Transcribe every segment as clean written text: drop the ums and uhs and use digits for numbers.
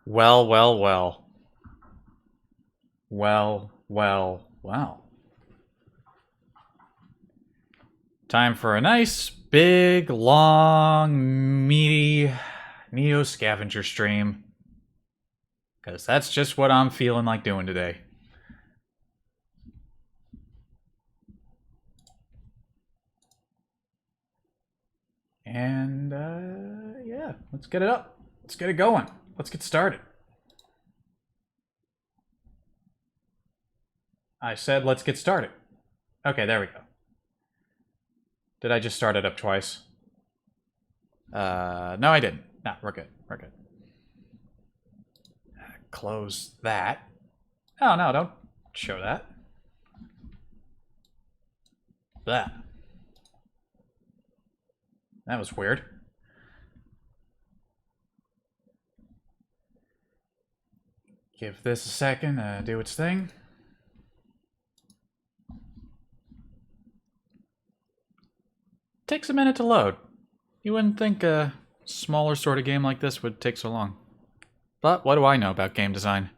Well, well, well. Well. Time for a nice, big, long, meaty Neo Scavenger stream. Because that's just what I'm feeling like doing today. And, yeah, let's get it up. Let's get it going. Let's get started. I said let's get started. Okay, there we go. Did I just start it up twice? No, I didn't. No, we're good. We're good. Close that. Oh, no, don't show that. That. That was weird. Give this a second to do its thing. Takes a minute to load. You wouldn't think a smaller sort of game like this would take so long. But what do I know about game design?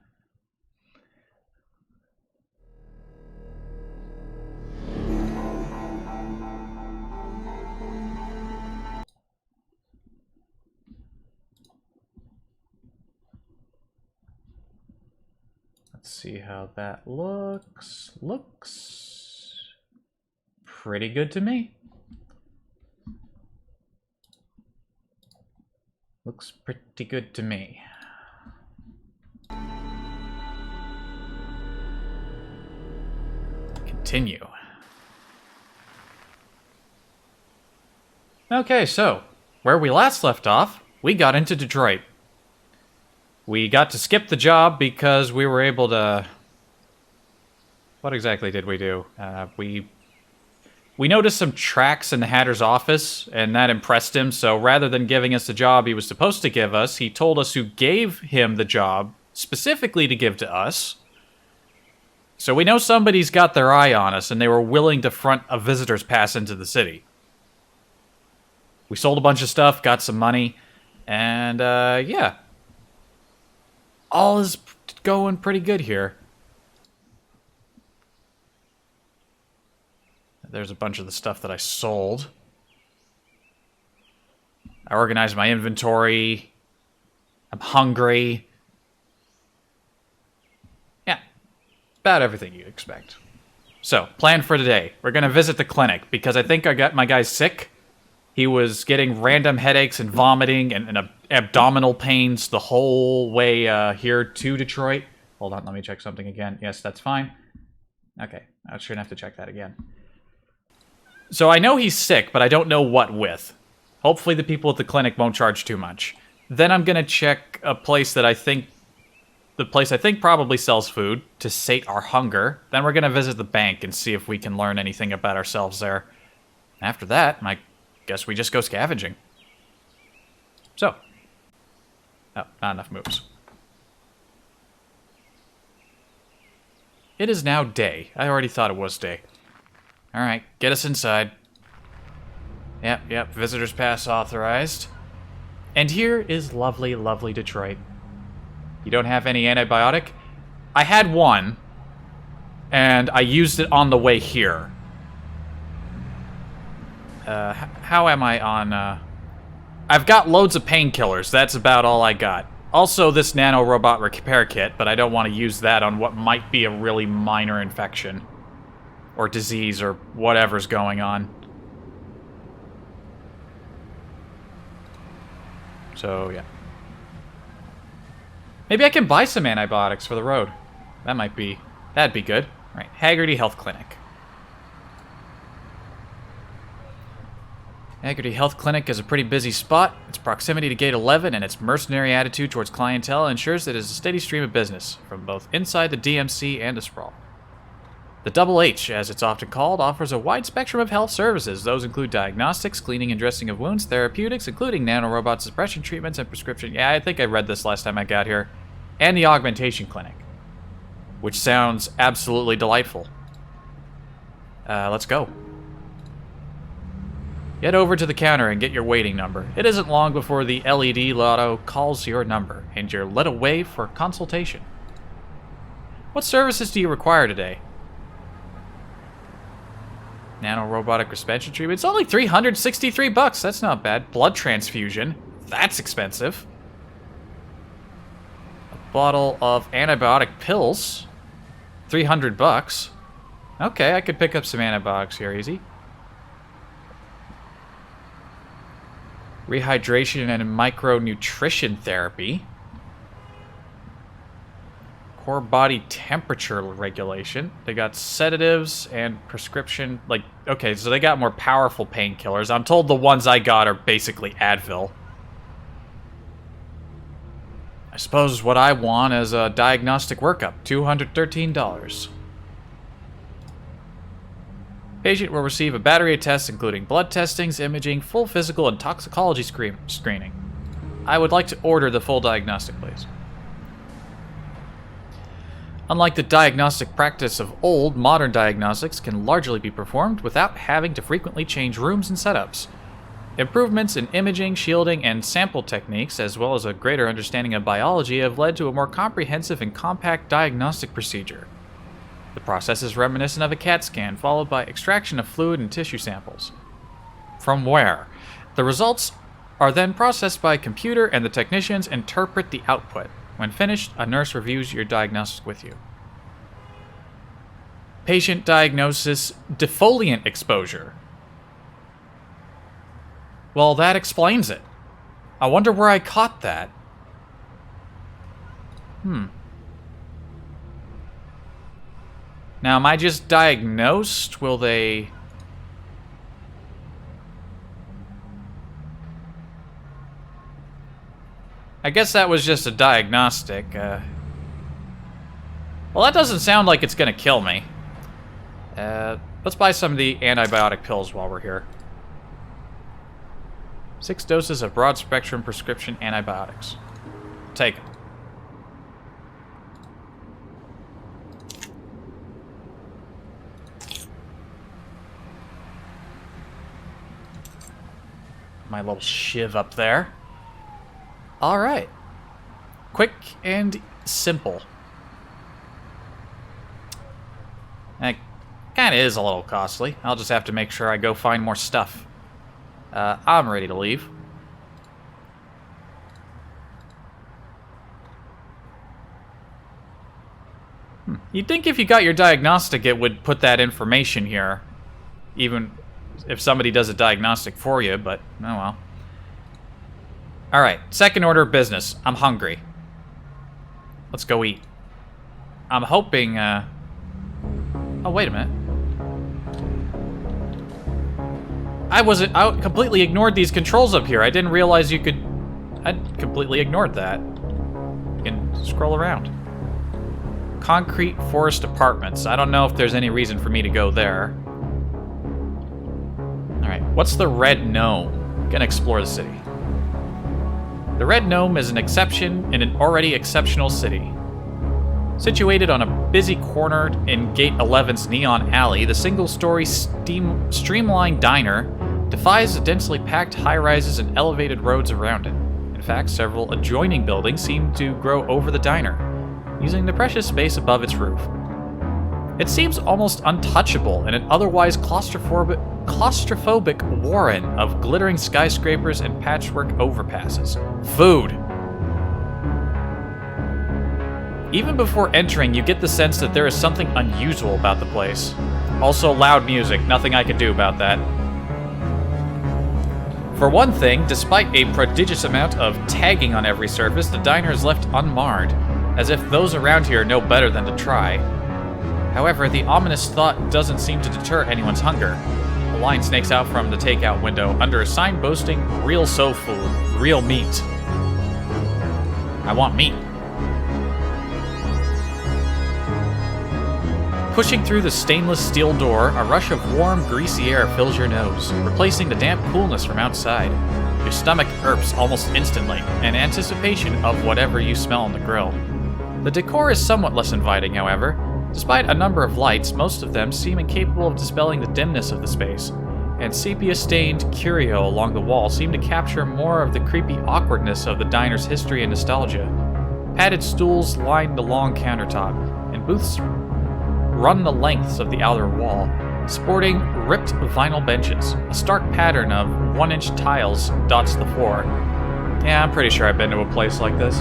Let's see how that looks. Looks pretty good to me. Looks pretty good to me. Continue. Okay, so where we last left off, we got into Detroit. We got to skip the job because we were able to... What exactly did we do? We noticed some tracks in the Hatter's office, and that impressed him, so rather than giving us the job he was supposed to give us, he told us who gave him the job, specifically to give to us. So we know somebody's got their eye on us, and they were willing to front a visitor's pass into the city. We sold a bunch of stuff, got some money, and, yeah. All is going pretty good here. There's a bunch of the stuff that I sold. I organized my inventory. I'm hungry. Yeah, about everything you'd expect. So, plan for today. We're going to visit the clinic because I think I got my guy sick. He was getting random headaches and vomiting and abdominal pains the whole way here to Detroit. Hold on, let me check something again. Yes, that's fine. Okay, I shouldn't have to check that again. So I know he's sick, but I don't know what with. Hopefully the people at the clinic won't charge too much. Then I'm going to check a place that I think... The place I think probably sells food to sate our hunger. Then we're going to visit the bank and see if we can learn anything about ourselves there. After that, I guess we just go scavenging. So. Oh, not enough moves. It is now day. I already thought it was day. Alright, get us inside. Yep, visitor's pass authorized. And here is lovely, lovely Detroit. You don't have any antibiotic? I had one, and I used it on the way here. How am I on, I've got loads of painkillers, that's about all I got. Also this nanorobot repair kit, but I don't want to use that on what might be a really minor infection. Or disease, or whatever's going on. So, yeah. Maybe I can buy some antibiotics for the road. That'd be good. Right, Haggerty Health Clinic. Haggerty Health Clinic is a pretty busy spot. Its proximity to Gate 11 and its mercenary attitude towards clientele ensures that it is a steady stream of business, from both inside the DMC and the Sprawl. The Double H, as it's often called, offers a wide spectrum of health services. Those include diagnostics, cleaning and dressing of wounds, therapeutics, including nanorobot suppression treatments and prescription... Yeah, I think I read this last time I got here. And the Augmentation Clinic, which sounds absolutely delightful. Let's go. Get over to the counter and get your waiting number. It isn't long before the LED lotto calls your number, and you're led away for consultation. What services do you require today? Nano-robotic suspension treatment. It's only $363. That's not bad. Blood transfusion. That's expensive. A bottle of antibiotic pills. $300. Okay, I could pick up some antibiotics here, easy. Rehydration and micronutrition therapy. Core body temperature regulation. They got sedatives and prescription, like, okay, so they got more powerful painkillers. I'm told the ones I got are basically Advil. I suppose what I want is a diagnostic workup, $213. Patient will receive a battery of tests including blood testings, imaging, full physical, and toxicology screening. I would like to order the full diagnostic, please. Unlike the diagnostic practice of old, modern diagnostics can largely be performed without having to frequently change rooms and setups. Improvements in imaging, shielding, and sample techniques, as well as a greater understanding of biology, have led to a more comprehensive and compact diagnostic procedure. The process is reminiscent of a CAT scan, followed by extraction of fluid and tissue samples. From where? The results are then processed by a computer, and the technicians interpret the output. When finished, a nurse reviews your diagnosis with you. Patient diagnosis: defoliant exposure. Well, that explains it. I wonder where I caught that. Now, am I just diagnosed? Will they... I guess that was just a diagnostic. Well, that doesn't sound like it's gonna kill me. Let's buy some of the antibiotic pills while we're here. 6 doses of broad-spectrum prescription antibiotics. Take them. My little shiv up there. All right. Quick and simple. That kind of is a little costly. I'll just have to make sure I go find more stuff. I'm ready to leave. You'd think if you got your diagnostic, it would put that information here. Even if somebody does a diagnostic for you, but oh well. Alright, second order of business. I'm hungry. Let's go eat. I'm hoping, oh, wait a minute. I completely ignored these controls up here. I didn't realize you could... I completely ignored that. You can scroll around. Concrete Forest Apartments. I don't know if there's any reason for me to go there. Alright, what's the Red Gnome? Gonna explore the city. The Red Gnome is an exception in an already exceptional city. Situated on a busy corner in Gate 11's Neon Alley, the single-story streamlined diner defies the densely packed high-rises and elevated roads around it. In fact, several adjoining buildings seem to grow over the diner, using the precious space above its roof. It seems almost untouchable in an otherwise claustrophobic warren of glittering skyscrapers and patchwork overpasses. Food! Even before entering, you get the sense that there is something unusual about the place. Also loud music, nothing I could do about that. For one thing, despite a prodigious amount of tagging on every surface, the diner is left unmarred, as if those around here know better than to try. However, the ominous thought doesn't seem to deter anyone's hunger. A line snakes out from the takeout window under a sign boasting, "Real soul food, real meat." I want meat. Pushing through the stainless steel door, a rush of warm, greasy air fills your nose, replacing the damp coolness from outside. Your stomach irps almost instantly, in anticipation of whatever you smell on the grill. The decor is somewhat less inviting, however. Despite a number of lights, most of them seem incapable of dispelling the dimness of the space. and sepia-stained curio along the wall seem to capture more of the creepy awkwardness of the diner's history and nostalgia. Padded stools line the long countertop, and booths run the lengths of the outer wall, sporting ripped vinyl benches. A stark pattern of 1-inch tiles dots the floor. Yeah, I'm pretty sure I've been to a place like this.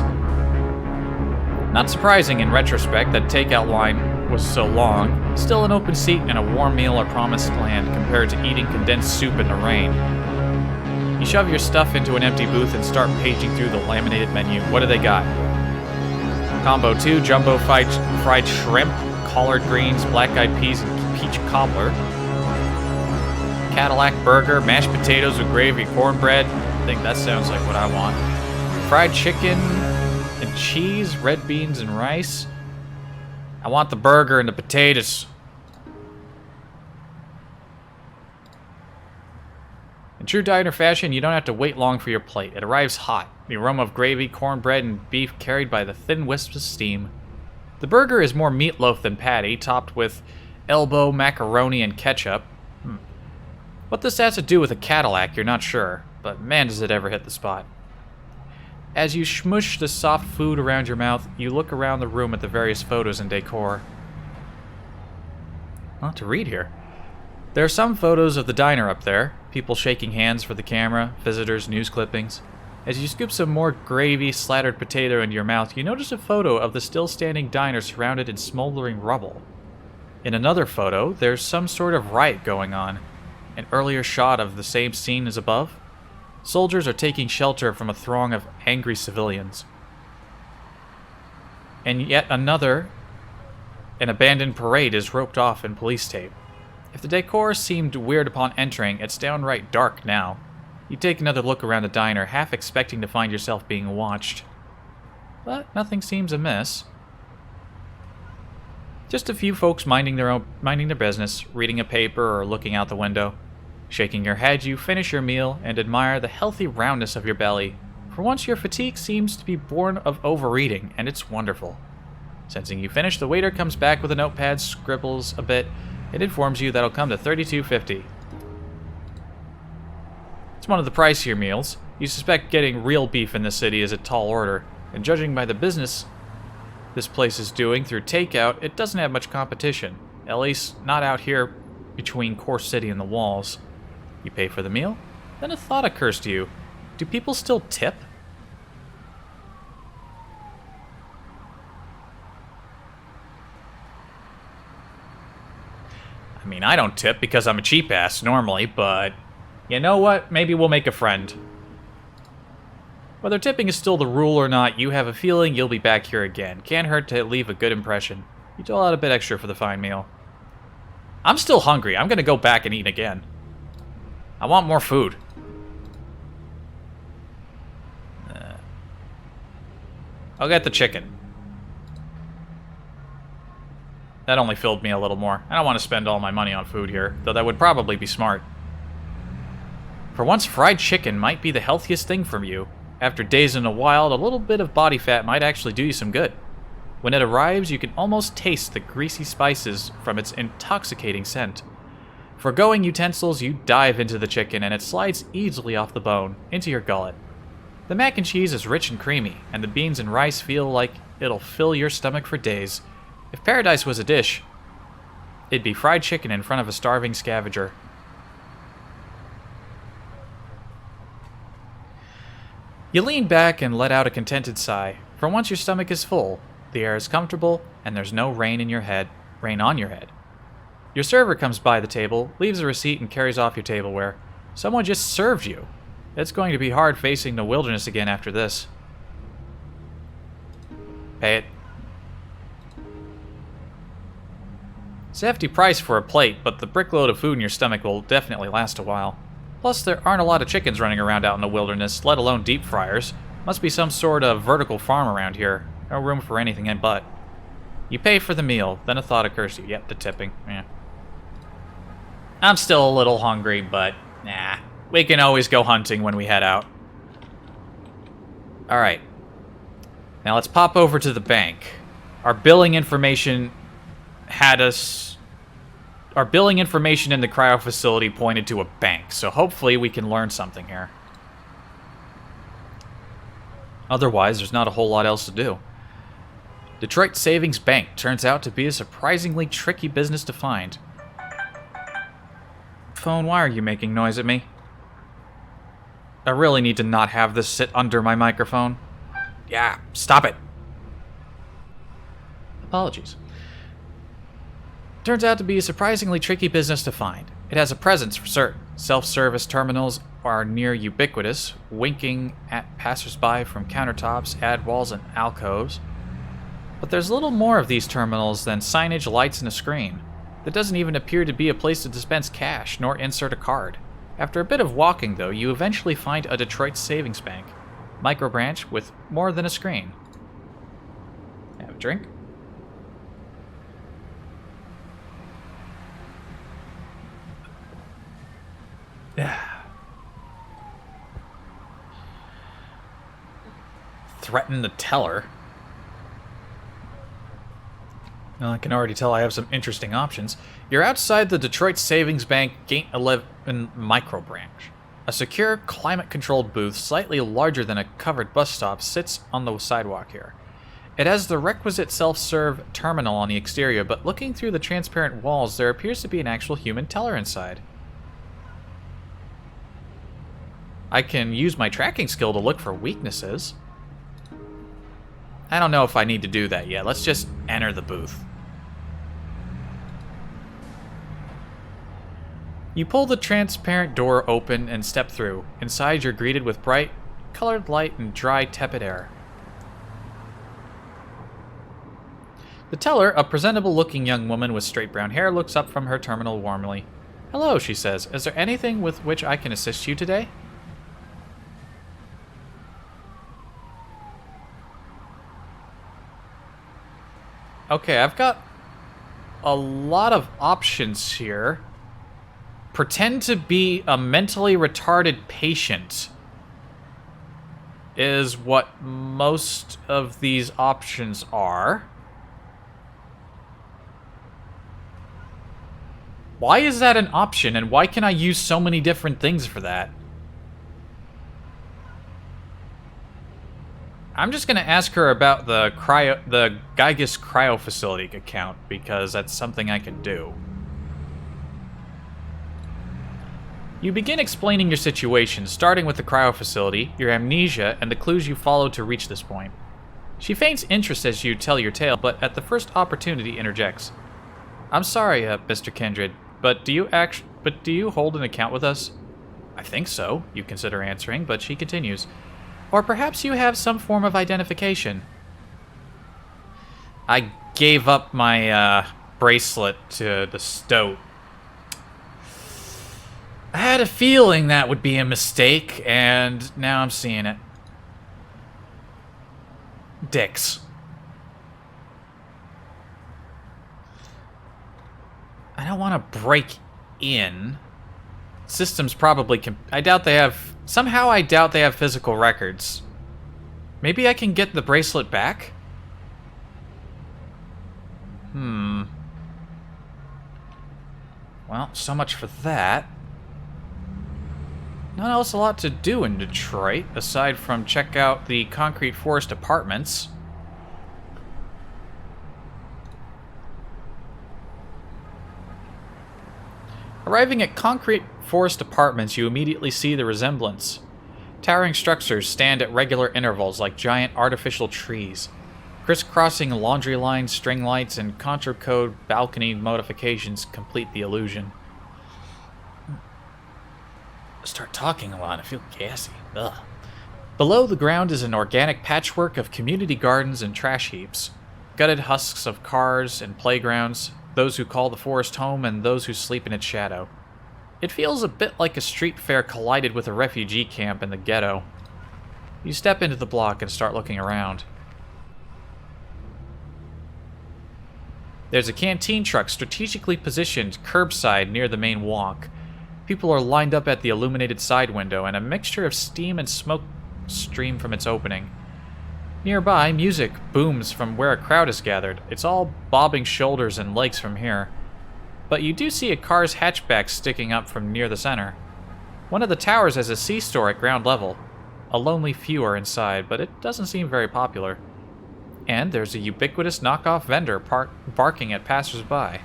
Not surprising in retrospect that takeout line was so long. Still, an open seat and a warm meal are promised land compared to eating condensed soup in the rain. You shove your stuff into an empty booth and start paging through the laminated menu. What do they got? Combo 2, jumbo fried shrimp, collard greens, black-eyed peas, and peach cobbler. Cadillac burger, mashed potatoes with gravy, cornbread. I think that sounds like what I want. Fried chicken and cheese, red beans and rice. I want the burger and the potatoes. In true diner fashion, you don't have to wait long for your plate. It arrives hot, the aroma of gravy, cornbread, and beef carried by the thin wisps of steam. The burger is more meatloaf than patty, topped with elbow, macaroni, and ketchup. What this has to do with a Cadillac, you're not sure, but man does it ever hit the spot. As you smush the soft food around your mouth, you look around the room at the various photos and decor. A lot to read here. There are some photos of the diner up there, people shaking hands for the camera, visitors, news clippings. As you scoop some more gravy slattered potato into your mouth, you notice a photo of the still standing diner surrounded in smoldering rubble. In another photo, there's some sort of riot going on. An earlier shot of the same scene as above. Soldiers are taking shelter from a throng of angry civilians. And yet another, an abandoned parade is roped off in police tape. If the decor seemed weird upon entering, it's downright dark now. You take another look around the diner, half expecting to find yourself being watched. But nothing seems amiss. Just a few folks minding their business, reading a paper or looking out the window. Shaking your head, you finish your meal and admire the healthy roundness of your belly. For once, your fatigue seems to be born of overeating, and it's wonderful. Sensing you finish, the waiter comes back with a notepad, scribbles a bit, and informs you that'll come to $32.50. It's one of the pricier meals. You suspect getting real beef in this city is a tall order, and judging by the business this place is doing through takeout, it doesn't have much competition. At least, not out here between Core City and the walls. You pay for the meal, then a thought occurs to you. Do people still tip? I mean, I don't tip because I'm a cheap ass normally, but you know what? Maybe we'll make a friend. Whether tipping is still the rule or not, you have a feeling you'll be back here again. Can't hurt to leave a good impression. You dole out a bit extra for the fine meal. I'm still hungry. I'm gonna go back and eat again. I want more food. I'll get the chicken. That only filled me a little more. I don't want to spend all my money on food here, though that would probably be smart. For once, fried chicken might be the healthiest thing for you. After days in the wild, a little bit of body fat might actually do you some good. When it arrives, you can almost taste the greasy spices from its intoxicating scent. Forgoing utensils, you dive into the chicken and it slides easily off the bone, into your gullet. The mac and cheese is rich and creamy, and the beans and rice feel like it'll fill your stomach for days. If paradise was a dish, it'd be fried chicken in front of a starving scavenger. You lean back and let out a contented sigh. For once your stomach is full, the air is comfortable, and there's no rain on your head. Your server comes by the table, leaves a receipt, and carries off your tableware. Someone just served you. It's going to be hard facing the wilderness again after this. Pay it. It's a hefty price for a plate, but the brickload of food in your stomach will definitely last a while. Plus, there aren't a lot of chickens running around out in the wilderness, let alone deep fryers. Must be some sort of vertical farm around here. No room for anything but. You pay for the meal, then a thought occurs to you. Yep, the tipping. Yeah. I'm still a little hungry, but nah. We can always go hunting when we head out. Alright. Now let's pop over to the bank. Our billing information had us our billing information in the cryo facility pointed to a bank, so hopefully we can learn something here. Otherwise, there's not a whole lot else to do. Detroit Savings Bank turns out to be a surprisingly tricky business to find. Phone, why are you making noise at me? I really need to not have this sit under my microphone. Yeah, stop it. Apologies. Turns out to be a surprisingly tricky business to find. It has a presence for certain. Self-service terminals are near ubiquitous, winking at passersby from countertops, ad walls, and alcoves. But there's little more of these terminals than signage, lights, and a screen. There doesn't even appear to be a place to dispense cash, nor insert a card. After a bit of walking, though, you eventually find a Detroit Savings Bank. Microbranch with more than a screen. Have a drink? Threaten the teller. Well, I can already tell I have some interesting options. You're outside the Detroit Savings Bank Gate 11 microbranch. A secure, climate-controlled booth, slightly larger than a covered bus stop, sits on the sidewalk here. It has the requisite self-serve terminal on the exterior, but looking through the transparent walls, there appears to be an actual human teller inside. I can use my tracking skill to look for weaknesses. I don't know if I need to do that yet. Let's just enter the booth. You pull the transparent door open and step through. Inside, you're greeted with bright, colored light and dry, tepid air. The teller, a presentable-looking young woman with straight brown hair, looks up from her terminal warmly. "Hello," she says. "Is there anything with which I can assist you today?" Okay, I've got a lot of options here. Pretend to be a mentally retarded patient is what most of these options are. Why is that an option, and why can I use so many different things for that? I'm just going to ask her about the Gygas cryo facility account, because that's something I can do. You begin explaining your situation, starting with the cryo facility, your amnesia, and the clues you followed to reach this point. She feigns interest as you tell your tale, but at the first opportunity interjects. "I'm sorry, Mr. Kindred, but do you hold an account with us?" "I think so," you consider answering, but she continues. "Or perhaps you have some form of identification." I gave up my bracelet to the stoat. I had a feeling that would be a mistake, and now I'm seeing it. Dicks. I don't want to break in. Systems probably can... I doubt they have... Somehow I doubt they have physical records. Maybe I can get the bracelet back? Well, so much for that. Not else a lot to do in Detroit, aside from check out the Concrete Forest Apartments. Arriving at Concrete Forest Apartments, you immediately see the resemblance. Towering structures stand at regular intervals like giant artificial trees. Crisscrossing laundry lines, string lights, and Contra Code balcony modifications complete the illusion. Start talking a lot, I feel gassy. Ugh. Below the ground is an organic patchwork of community gardens and trash heaps. Gutted husks of cars and playgrounds, those who call the forest home and those who sleep in its shadow. It feels a bit like a street fair collided with a refugee camp in the ghetto. You step into the block and start looking around. There's a canteen truck strategically positioned curbside near the main walk. People are lined up at the illuminated side window, and a mixture of steam and smoke stream from its opening. Nearby, music booms from where a crowd is gathered. It's all bobbing shoulders and legs from here. but you do see a car's hatchback sticking up from near the center. One of the towers has a C-store at ground level. A lonely few are inside, but it doesn't seem very popular. And there's a ubiquitous knockoff vendor barking at passersby.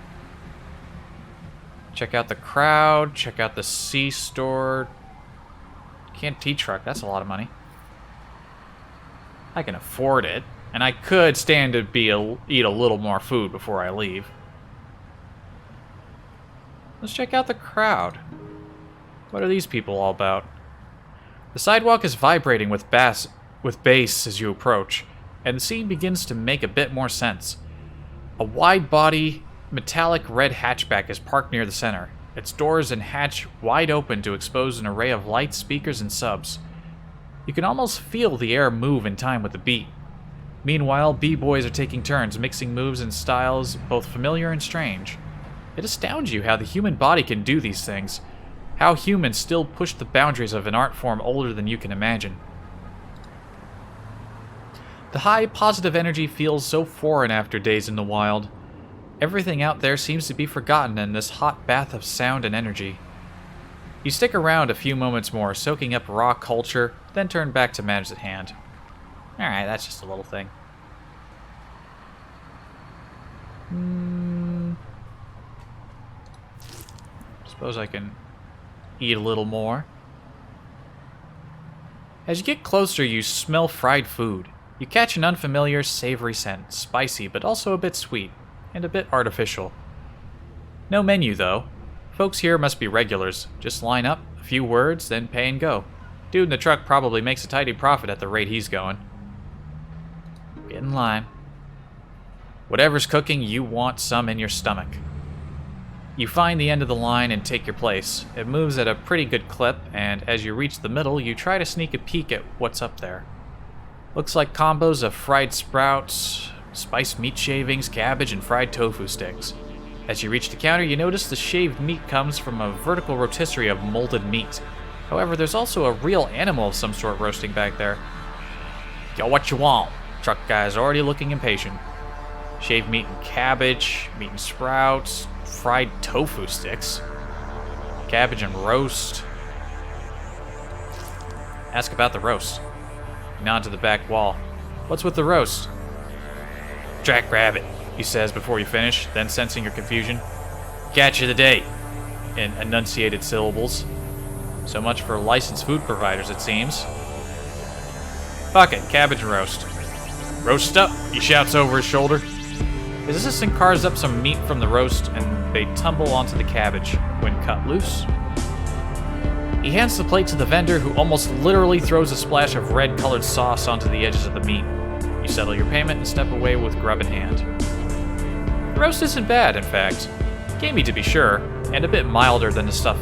Check out the crowd, check out the C-store. Canteen truck, that's a lot of money. I can afford it, and I could stand to eat a little more food before I leave. Let's check out the crowd. What are these people all about? The sidewalk is vibrating with bass as you approach, and the scene begins to make a bit more sense. A wide-body, metallic red hatchback is parked near the center, its doors and hatch wide open to expose an array of lights, speakers, and subs. You can almost feel the air move in time with the beat. Meanwhile, b-boys are taking turns, mixing moves and styles both familiar and strange. It astounds you how the human body can do these things, how humans still push the boundaries of an art form older than you can imagine. The high, positive energy feels so foreign after days in the wild. Everything out there seems to be forgotten in this hot bath of sound and energy. You stick around a few moments more, soaking up raw culture, then turn back to matters at hand. Alright, that's just a little thing. Suppose I can eat a little more. As you get closer, you smell fried food. You catch an unfamiliar, savory scent, spicy but also a bit sweet, and a bit artificial. No menu, though. Folks here must be regulars. Just line up, a few words, then pay and go. Dude in the truck probably makes a tidy profit at the rate he's going. Get in line. Whatever's cooking, you want some in your stomach. You find the end of the line and take your place. It moves at a pretty good clip, and as you reach the middle, you try to sneak a peek at what's up there. Looks like combos of fried sprouts, spiced meat shavings, cabbage, and fried tofu sticks. As you reach the counter, you notice the shaved meat comes from a vertical rotisserie of molded meat. However, there's also a real animal of some sort roasting back there. Yo, what you want? Truck guy's already looking impatient. Shaved meat and cabbage, meat and sprouts, fried tofu sticks, cabbage and roast. Ask about the roast. Nod to the back wall. What's with the roast? Jackrabbit, he says before you finish, then sensing your confusion. Catch of the day, in enunciated syllables. So much for licensed food providers, it seems. Fuck it, cabbage and roast. Roast up, he shouts over his shoulder. His assistant carves up some meat from the roast, and they tumble onto the cabbage when cut loose. He hands the plate to the vendor, who almost literally throws a splash of red-colored sauce onto the edges of the meat. You settle your payment and step away with grub in hand. The roast isn't bad, in fact. Gamey to be sure, and a bit milder than the stuff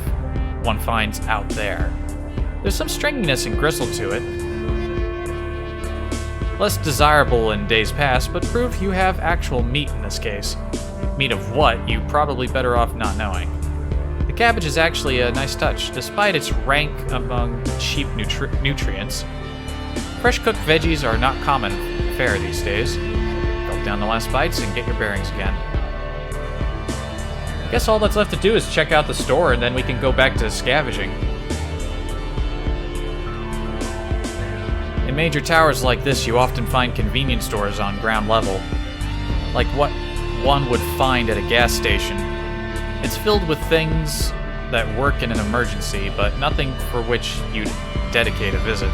one finds out there. There's some stringiness and gristle to it. Less desirable in days past, but proof you have actual meat in this case. Meat of what, you probably better off not knowing. The cabbage is actually a nice touch, despite its rank among cheap nutrients. Fresh cooked veggies are not common fare these days. Gulp down the last bites and get your bearings again. I guess all that's left to do is check out the store, and then we can go back to scavenging. In major towers like this, you often find convenience stores on ground level, like what one would find at a gas station. It's filled with things that work in an emergency, but nothing for which you'd dedicate a visit.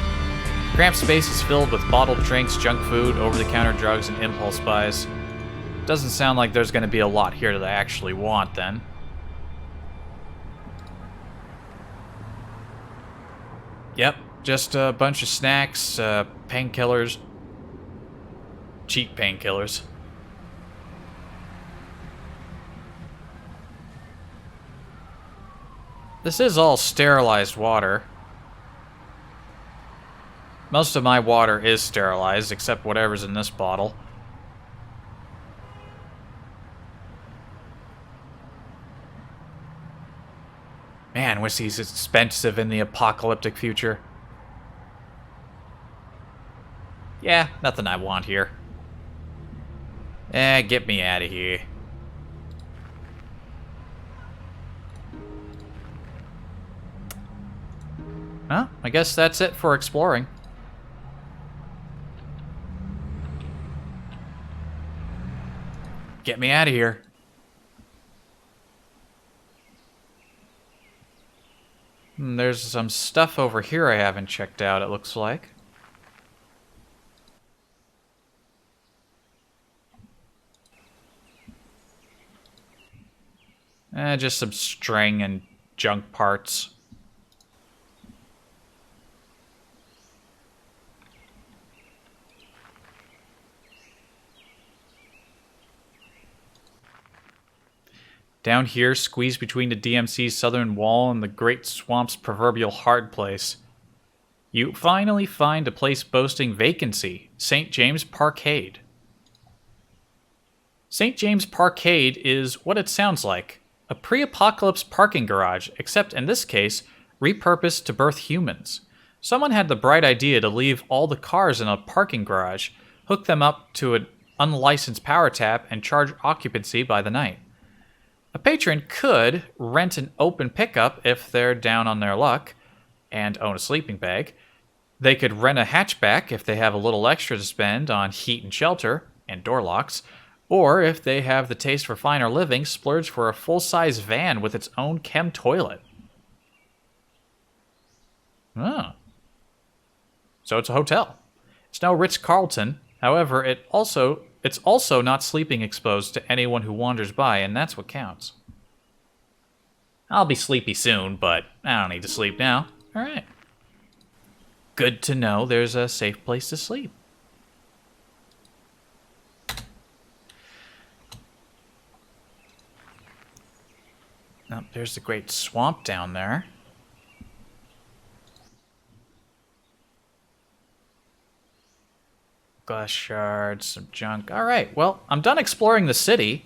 Cramped space is filled with bottled drinks, junk food, over-the-counter drugs, and impulse buys. Doesn't sound like there's going to be a lot here that I actually want, then. Yep, just a bunch of snacks, painkillers. Cheap painkillers. This is all sterilized water. Most of my water is sterilized, except whatever's in this bottle. Man, whiskey's expensive in the apocalyptic future. Yeah, nothing I want here. Get me out of here. Well, I guess that's it for exploring. Get me out of here. There's some stuff over here I haven't checked out, it looks like. Just some string and junk parts. Down here, squeezed between the DMC's southern wall and the Great Swamp's proverbial hard place, you finally find a place boasting vacancy, St. James Parkade. St. James Parkade is what it sounds like, a pre-apocalypse parking garage, except in this case, repurposed to berth humans. Someone had the bright idea to leave all the cars in a parking garage, hook them up to an unlicensed power tap, and charge occupancy by the night. A patron could rent an open pickup if they're down on their luck and own a sleeping bag. They could rent a hatchback if they have a little extra to spend on heat and shelter and door locks. Or if they have the taste for finer living, splurge for a full-size van with its own chem toilet. Oh. So it's a hotel. It's no Ritz-Carlton. However, it's also not sleeping exposed to anyone who wanders by, and that's what counts. I'll be sleepy soon, but I don't need to sleep now. All right. Good to know there's a safe place to sleep. Oh, there's the Great Swamp down there. Glass shards, some junk. All right, well, I'm done exploring the city.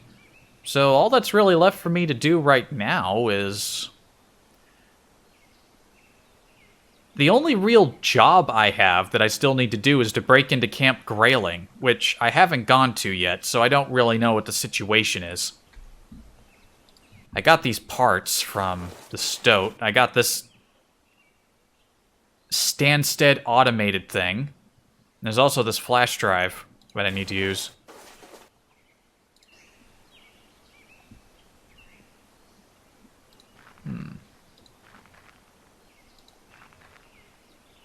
So all that's really left for me to do right now is... The only real job I have that I still need to do is to break into Camp Grayling, which I haven't gone to yet, so I don't really know what the situation is. I got these parts from the Stoat. I got this Stansted automated thing. There's also this flash drive that I need to use.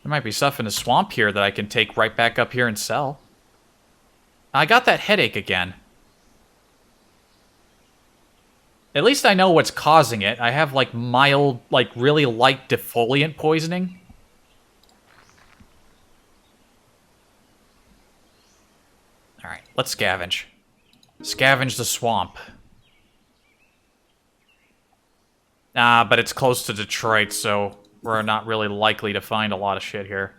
There might be stuff in the swamp here that I can take right back up here and sell. I got that headache again. At least I know what's causing it. I have, like, mild, like, really light defoliant poisoning. Alright, let's scavenge. Scavenge the swamp. But it's close to Detroit, so we're not really likely to find a lot of shit here.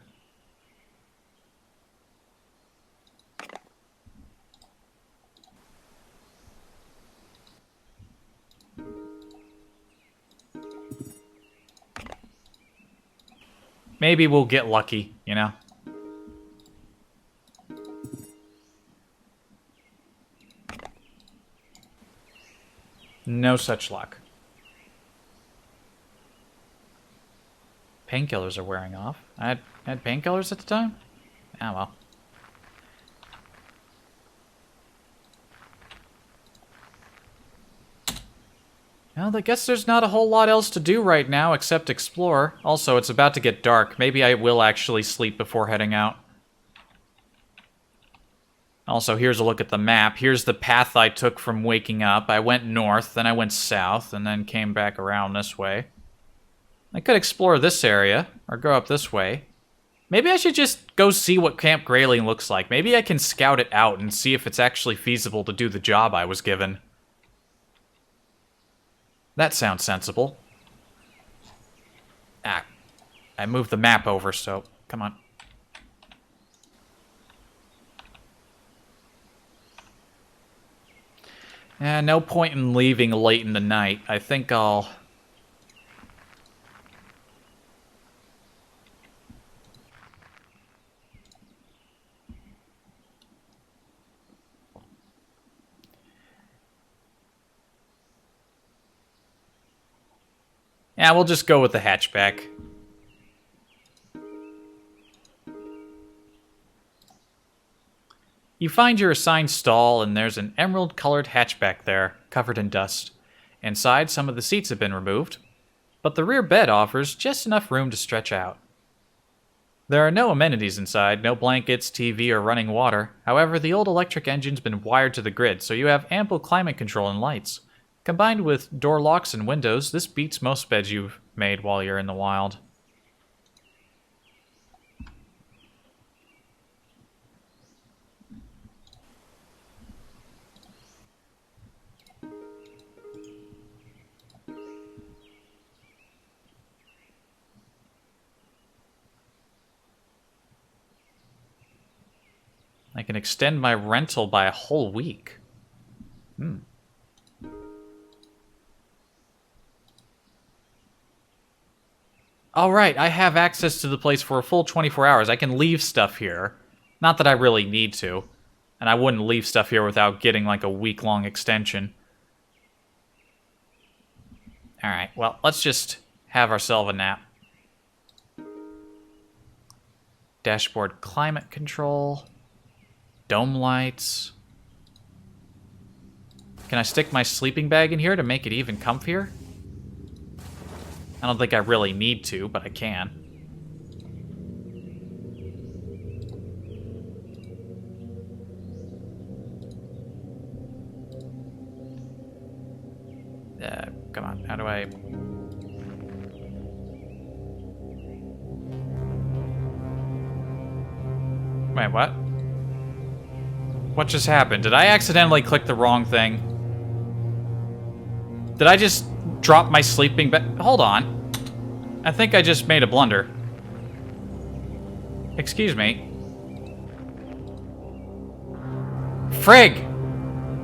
Maybe we'll get lucky, you know? No such luck. Painkillers are wearing off. I had painkillers at the time? Ah, well. Well, I guess there's not a whole lot else to do right now except explore. Also, it's about to get dark. Maybe I will actually sleep before heading out. Also, here's a look at the map. Here's the path I took from waking up. I went north, then I went south, and then came back around this way. I could explore this area, or go up this way. Maybe I should just go see what Camp Grayling looks like. Maybe I can scout it out and see if it's actually feasible to do the job I was given. That sounds sensible. Ah, I moved the map over, so come on. No point in leaving late in the night. I think I'll... Yeah, we'll just go with the hatchback. You find your assigned stall, and there's an emerald-colored hatchback there, covered in dust. Inside, some of the seats have been removed, but the rear bed offers just enough room to stretch out. There are no amenities inside, no blankets, TV, or running water. However, the old electric engine's been wired to the grid, so you have ample climate control and lights. Combined with door locks and windows, this beats most beds you've made while you're in the wild. I can extend my rental by a whole week. All right, I have access to the place for a full 24 hours. I can leave stuff here. Not that I really need to. And I wouldn't leave stuff here without getting like a week-long extension. All right, well, let's just have ourselves a nap. Dashboard climate control. Dome lights. Can I stick my sleeping bag in here to make it even comfier? I don't think I really need to, but I can. Come on, how do I... Wait, what? What just happened? Did I accidentally click the wrong thing? Did I just drop my sleeping bag? Hold on. I think I just made a blunder. Excuse me. Frig!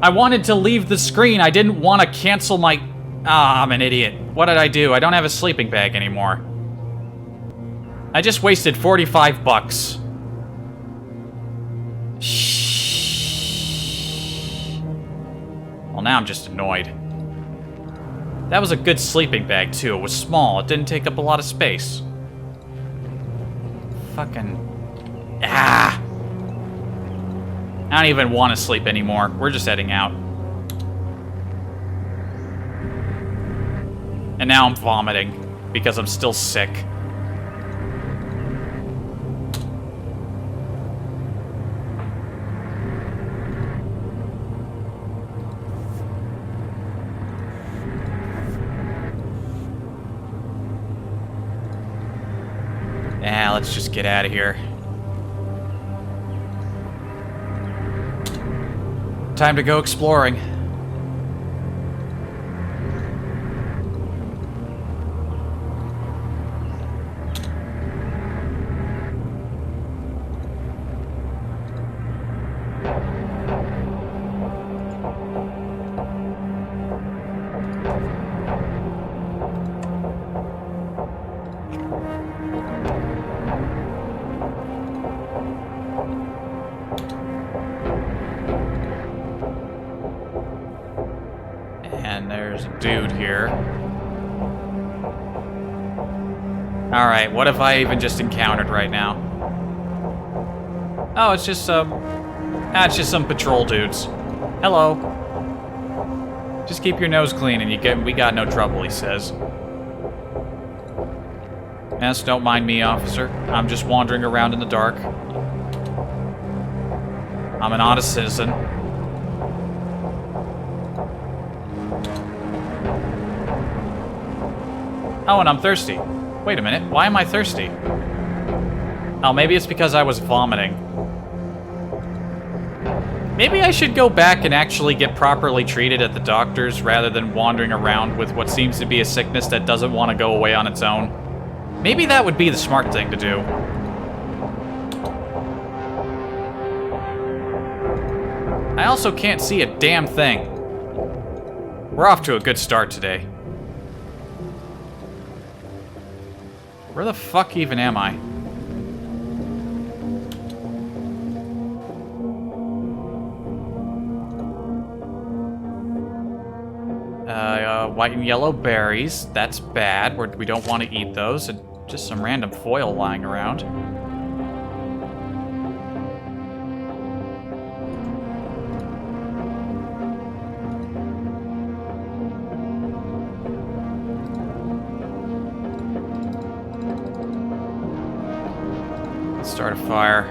I wanted to leave the screen. I didn't want to cancel my... Ah, I'm an idiot. What did I do? I don't have a sleeping bag anymore. I just wasted 45 bucks. Shh. Well, now I'm just annoyed. That was a good sleeping bag, too. It was small. It didn't take up a lot of space. Fucking... Ah! I don't even want to sleep anymore. We're just heading out. And now I'm vomiting because I'm still sick. Yeah, let's just get out of here. Time to go exploring. And there's a dude here. Alright, what have I even just encountered right now? Oh, it's just some... it's just some patrol dudes. Hello. Just keep your nose clean and we got no trouble, he says. Yes, don't mind me, officer. I'm just wandering around in the dark. I'm an honest citizen. Oh, and I'm thirsty. Wait a minute, why am I thirsty? Oh, maybe it's because I was vomiting. Maybe I should go back and actually get properly treated at the doctor's rather than wandering around with what seems to be a sickness that doesn't want to go away on its own. Maybe that would be the smart thing to do. I also can't see a damn thing. We're off to a good start today. Where the fuck even am I? White and yellow berries. That's bad. We don't want to eat those. And just some random foil lying around. Start a fire.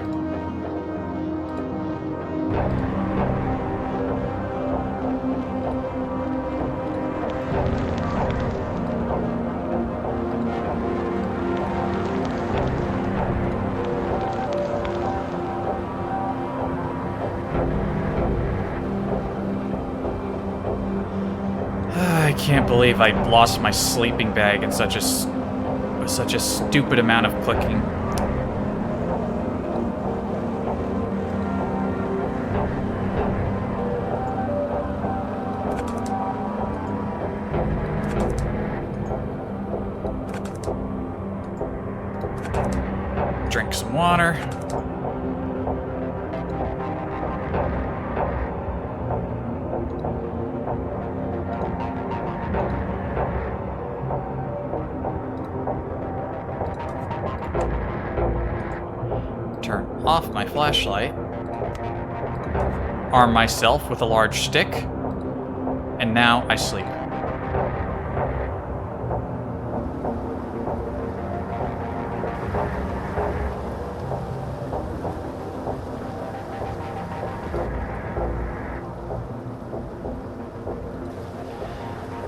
I can't believe I lost my sleeping bag in such a stupid amount of clicking. Drink some water. Turn off my flashlight. Arm myself with a large stick. And now I sleep.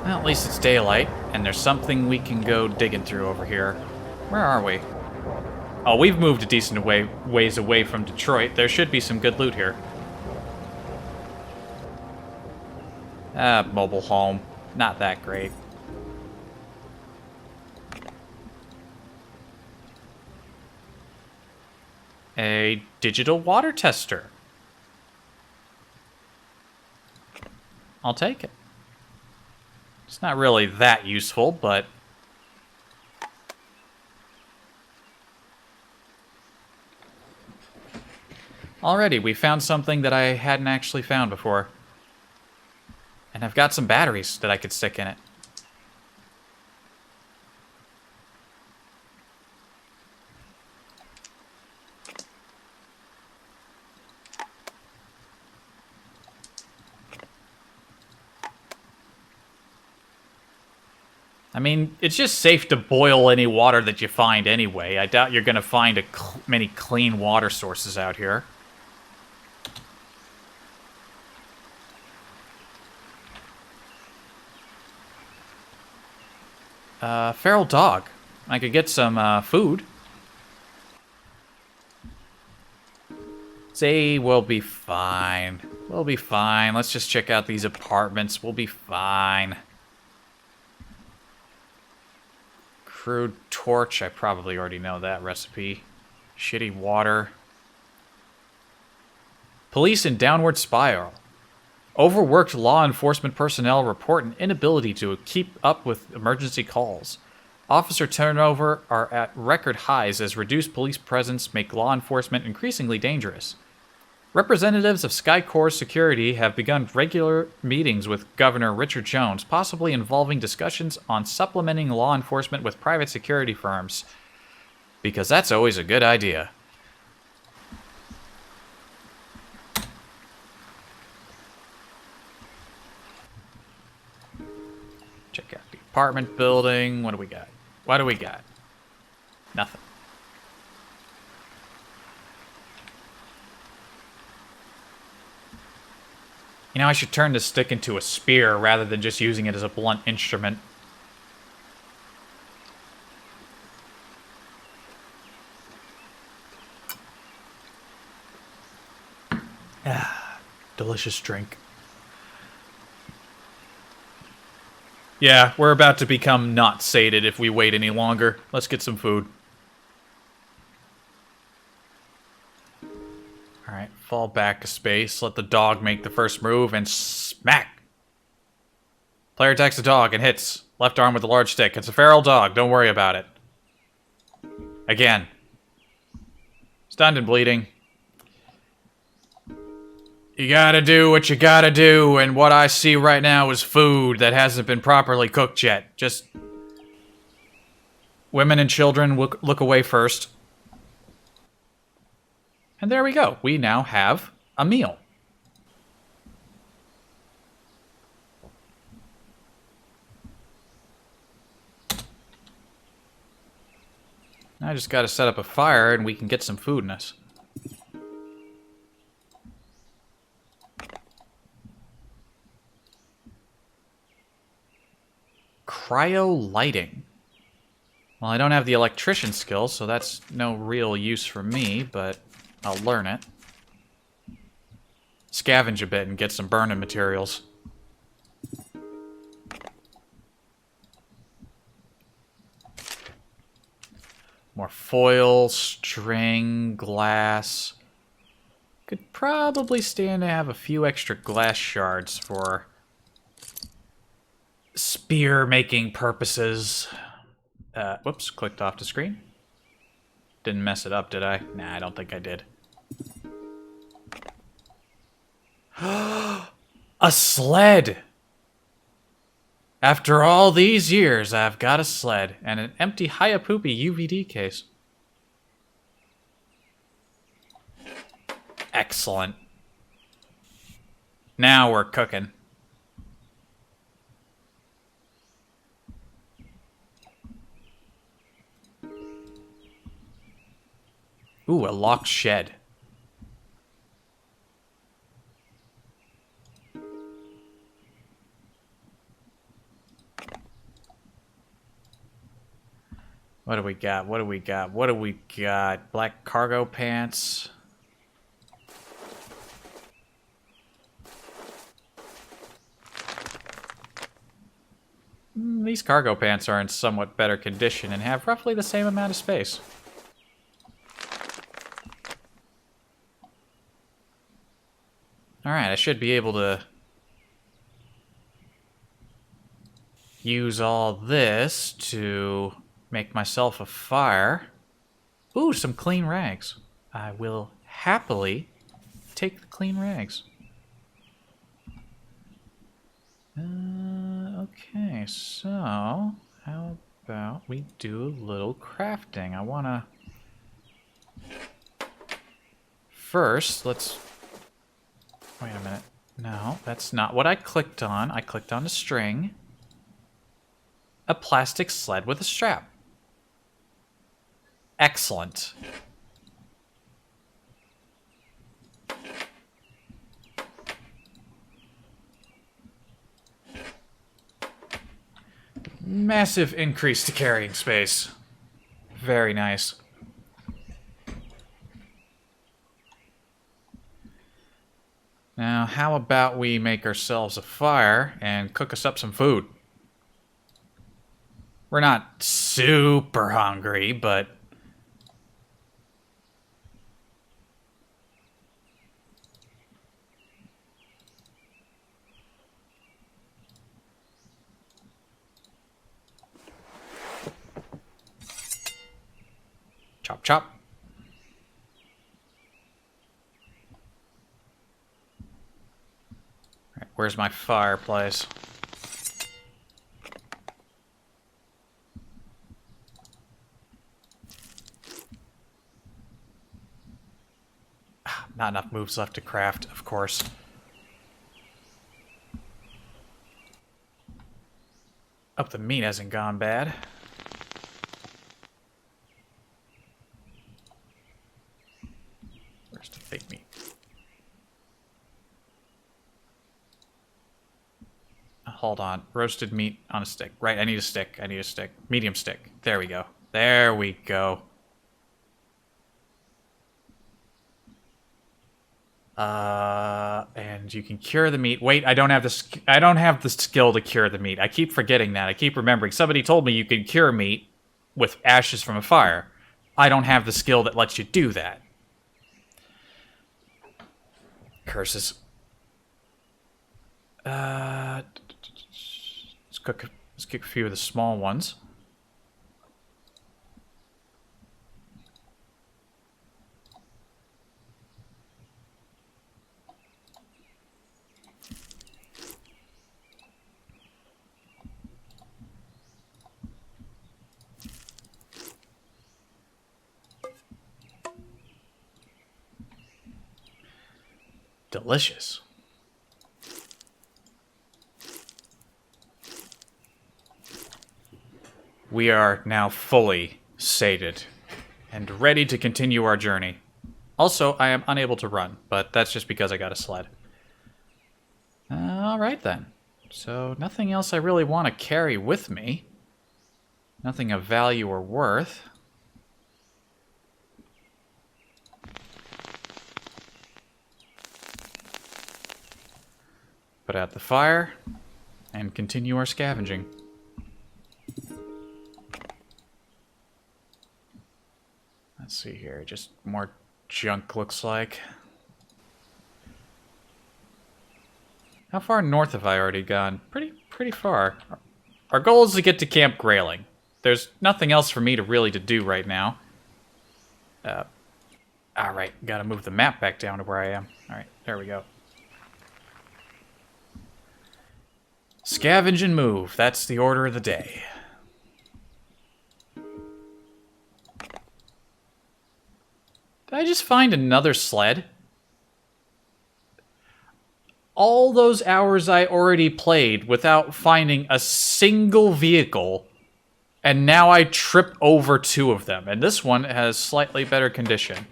Well, at least it's daylight, and there's something we can go digging through over here. Where are we? Oh, we've moved a decent ways away from Detroit. There should be some good loot here. Mobile home. Not that great. A digital water tester. I'll take it. It's not really that useful, but... Already, we found something that I hadn't actually found before. And I've got some batteries that I could stick in it. I mean, it's just safe to boil any water that you find anyway. I doubt you're going to find many clean water sources out here. Feral dog. I could get some food. Say we'll be fine. We'll be fine. Let's just check out these apartments. We'll be fine. Crude torch. I probably already know that recipe. Shitty water. Police in downward spiral. Overworked law enforcement personnel report an inability to keep up with emergency calls. Officer turnover are at record highs as reduced police presence make law enforcement increasingly dangerous. Representatives of SkyCorps Security have begun regular meetings with Governor Richard Jones, possibly involving discussions on supplementing law enforcement with private security firms. Because that's always a good idea. Check out the apartment building. What do we got? What do we got? Nothing. You know, I should turn this stick into a spear rather than just using it as a blunt instrument. Ah, delicious drink. Yeah, we're about to become not sated if we wait any longer. Let's get some food. Alright, fall back a space, let the dog make the first move, and smack! Player attacks the dog and hits. Left arm with a large stick. It's a feral dog, don't worry about it. Again. Stunned and bleeding. You gotta do what you gotta do, and what I see right now is food that hasn't been properly cooked yet. Just... women and children look away first. And there we go. We now have a meal. I just gotta set up a fire and we can get some food in us. Cryo lighting. Well, I don't have the electrician skill, so that's no real use for me, but I'll learn it. Scavenge a bit and get some burning materials. More foil, string, glass. Could probably stand to have a few extra glass shards for spear making purposes. Whoops, clicked off the screen. Didn't mess it up, did I? Nah, I don't think I did. A sled! After all these years, I've got a sled and an empty Hayapupi UVD case. Excellent. Now we're cooking. Ooh, a locked shed. What do we got? What do we got? What do we got? Black cargo pants. These cargo pants are in somewhat better condition and have roughly the same amount of space. Alright, I should be able to use all this to make myself a fire. Ooh, some clean rags. I will happily take the clean rags. Okay, so how about we do a little crafting? I wanna... First, let's... Wait a minute. No, that's not what I clicked on. I clicked on a string. A plastic sled with a strap. Excellent. Massive increase to carrying space. Very nice. Now, how about we make ourselves a fire and cook us up some food? We're not super hungry, but... Chop, chop. All right, where's my fireplace? Not enough moves left to craft, of course. Hope the meat hasn't gone bad. Where's the fake meat? Hold on. Roasted meat on a stick. Right, I need a stick. I need a stick. Medium stick. There we go. There we go. And you can cure the meat. Wait, I don't have the skill to cure the meat. I keep forgetting that. I keep remembering. Somebody told me you could cure meat with ashes from a fire. I don't have the skill that lets you do that. Curses. Let's cook a few of the small ones. Delicious. We are now fully sated. and ready to continue our journey. Also, I am unable to run, but that's just because I got a sled. Alright then. So, nothing else I really want to carry with me. Nothing of value or worth. Put out the fire, and continue our scavenging. Let's see here, just more junk looks like. How far north have I already gone? Pretty far. Our goal is to get to Camp Grayling. There's nothing else for me to do right now. Alright, gotta move the map back down to where I am. Alright, there we go. Scavenge and move. That's the order of the day. Did I just find another sled? All those hours I already played without finding a single vehicle, and now I trip over 2 of them. And this one has slightly better condition.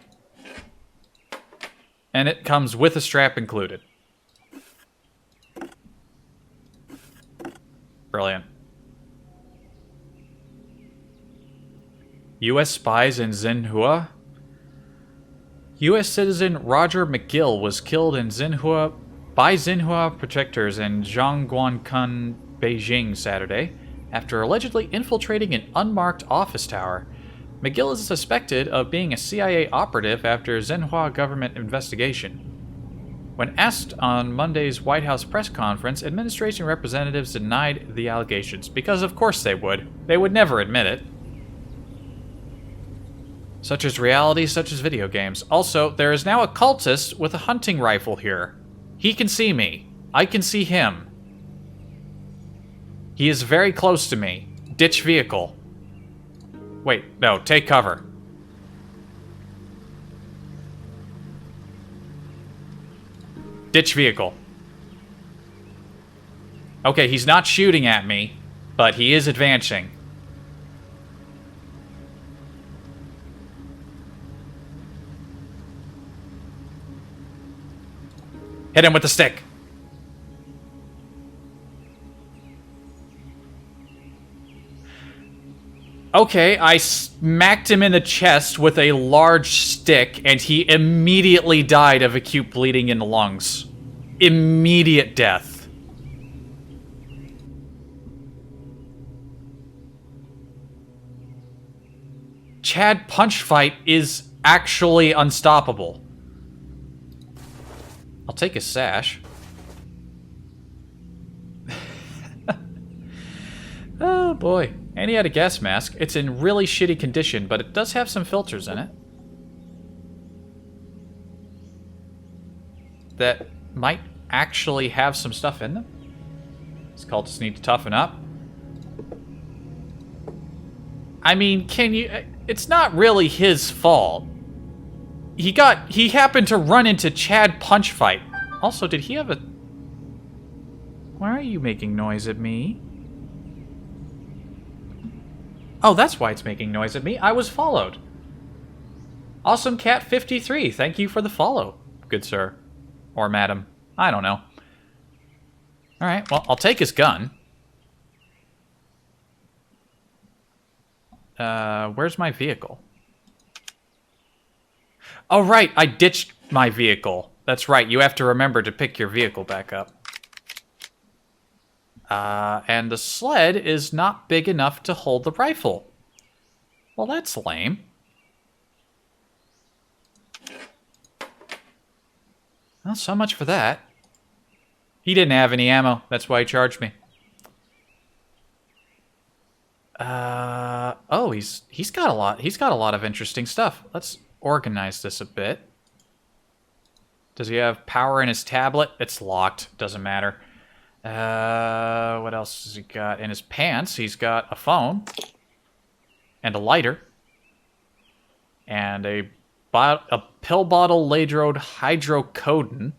And it comes with a strap included. Brilliant. U.S. spies in Xinhua? U.S. citizen Roger McGill was killed in Xinhua by Xinhua protectors in Zhongguancun, Beijing, Saturday, after allegedly infiltrating an unmarked office tower. McGill is suspected of being a CIA operative after Xinhua government investigation. When asked on Monday's White House press conference, administration representatives denied the allegations, because of course they would. They would never admit it. Such as reality, such as video games. Also, there is now a cultist with a hunting rifle here. He can see me. I can see him. He is very close to me. Ditch vehicle. Wait, no, take cover. Ditch vehicle. Okay, he's not shooting at me, but he is advancing. Hit him with the stick. Okay, I smacked him in the chest with a large stick, and he immediately died of acute bleeding in the lungs. Immediate death. Chad punch fight is actually unstoppable. I'll take his sash. Oh boy. And he had a gas mask. It's in really shitty condition, but it does have some filters in it. That might actually have some stuff in them. These cultists need to toughen up. I mean, can you... It's not really his fault. He happened to run into Chad punch fight. Also, did he have a... Why are you making noise at me? Oh, that's why it's making noise at me. I was followed. Awesome Cat 53, thank you for the follow, good sir. Or madam. I don't know. Alright, well, I'll take his gun. Where's my vehicle? Oh, right, I ditched my vehicle. That's right, you have to remember to pick your vehicle back up. And the sled is not big enough to hold the rifle. Well, that's lame. Well, so much for that. He didn't have any ammo, that's why he charged me. Oh, he's got a lot of interesting stuff. Let's organize this a bit. Does he have power in his tablet? It's locked, doesn't matter. What else has he got? In his pants, he's got a phone. And a lighter. And a pill bottle ladroed hydrocodone.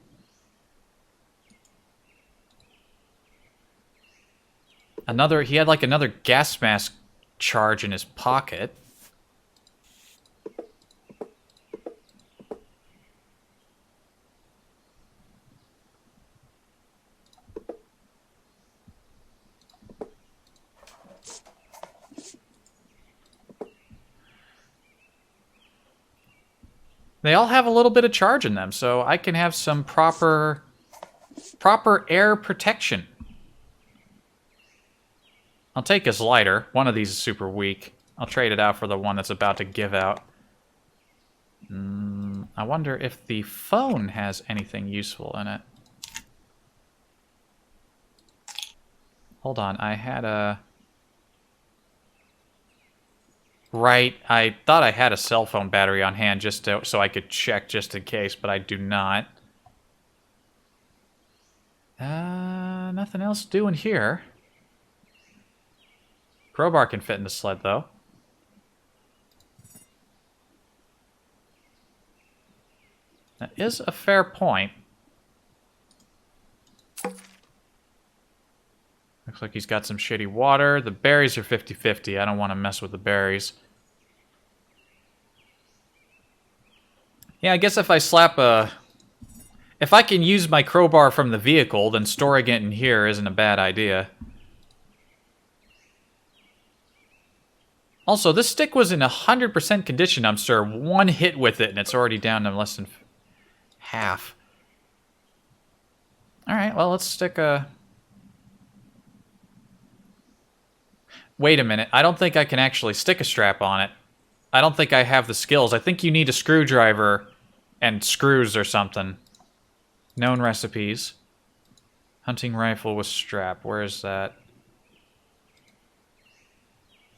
He had like another gas mask charge in his pocket. They all have a little bit of charge in them, so I can have some proper air protection. I'll take his lighter. One of these is super weak. I'll trade it out for the one that's about to give out. I wonder if the phone has anything useful in it. Hold on, I had a... Right, I thought I had a cell phone battery on hand just so I could check just in case, but I do not. Nothing else doing here. Crowbar can fit in the sled, though. That is a fair point. Looks like he's got some shitty water. The berries are 50-50. I don't want to mess with the berries. Yeah, I guess if I slap a... If I can use my crowbar from the vehicle, then storing it in here isn't a bad idea. Also, this stick was in 100% condition, I'm sure. One hit with it, and it's already down to less than half. Alright, well, let's stick a... Wait a minute, I don't think I can actually stick a strap on it. I don't think I have the skills. I think you need a screwdriver and screws or something. Known recipes. Hunting rifle with strap. Where is that?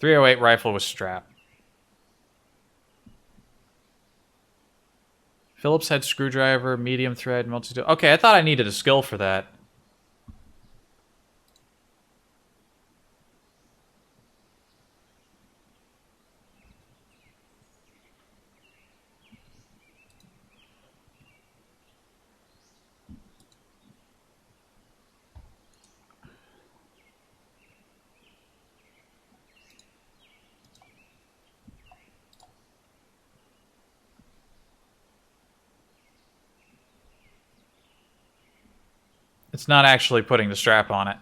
308 rifle with strap. Phillips head screwdriver, medium thread, multi-tool. Okay, I thought I needed a skill for that. It's not actually putting the strap on it.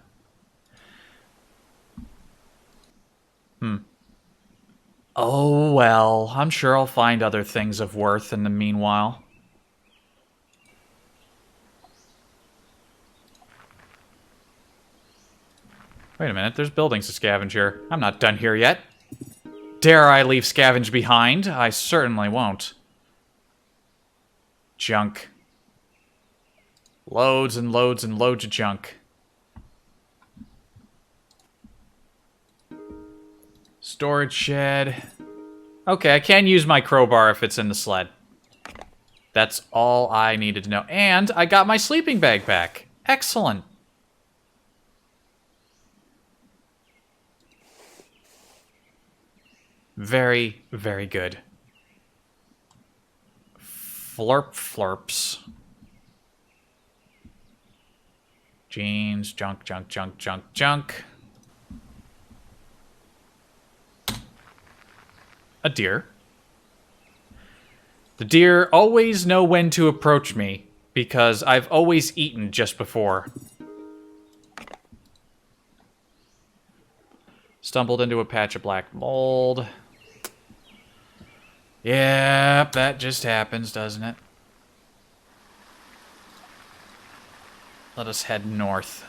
Oh, well, I'm sure I'll find other things of worth in the meanwhile. Wait a minute, there's buildings to Scavenger. I'm not done here yet. Dare I leave Scavenge behind? I certainly won't. Junk. Loads and loads and loads of junk. Storage shed. Okay, I can use my crowbar if it's in the sled. That's all I needed to know. And I got my sleeping bag back. Excellent. Very, very good. Flurp flurps. Jeans, junk, junk, junk, junk, junk. A deer. The deer always know when to approach me, because I've always eaten just before. Stumbled into a patch of black mold. Yep, that just happens, doesn't it? Let us head north.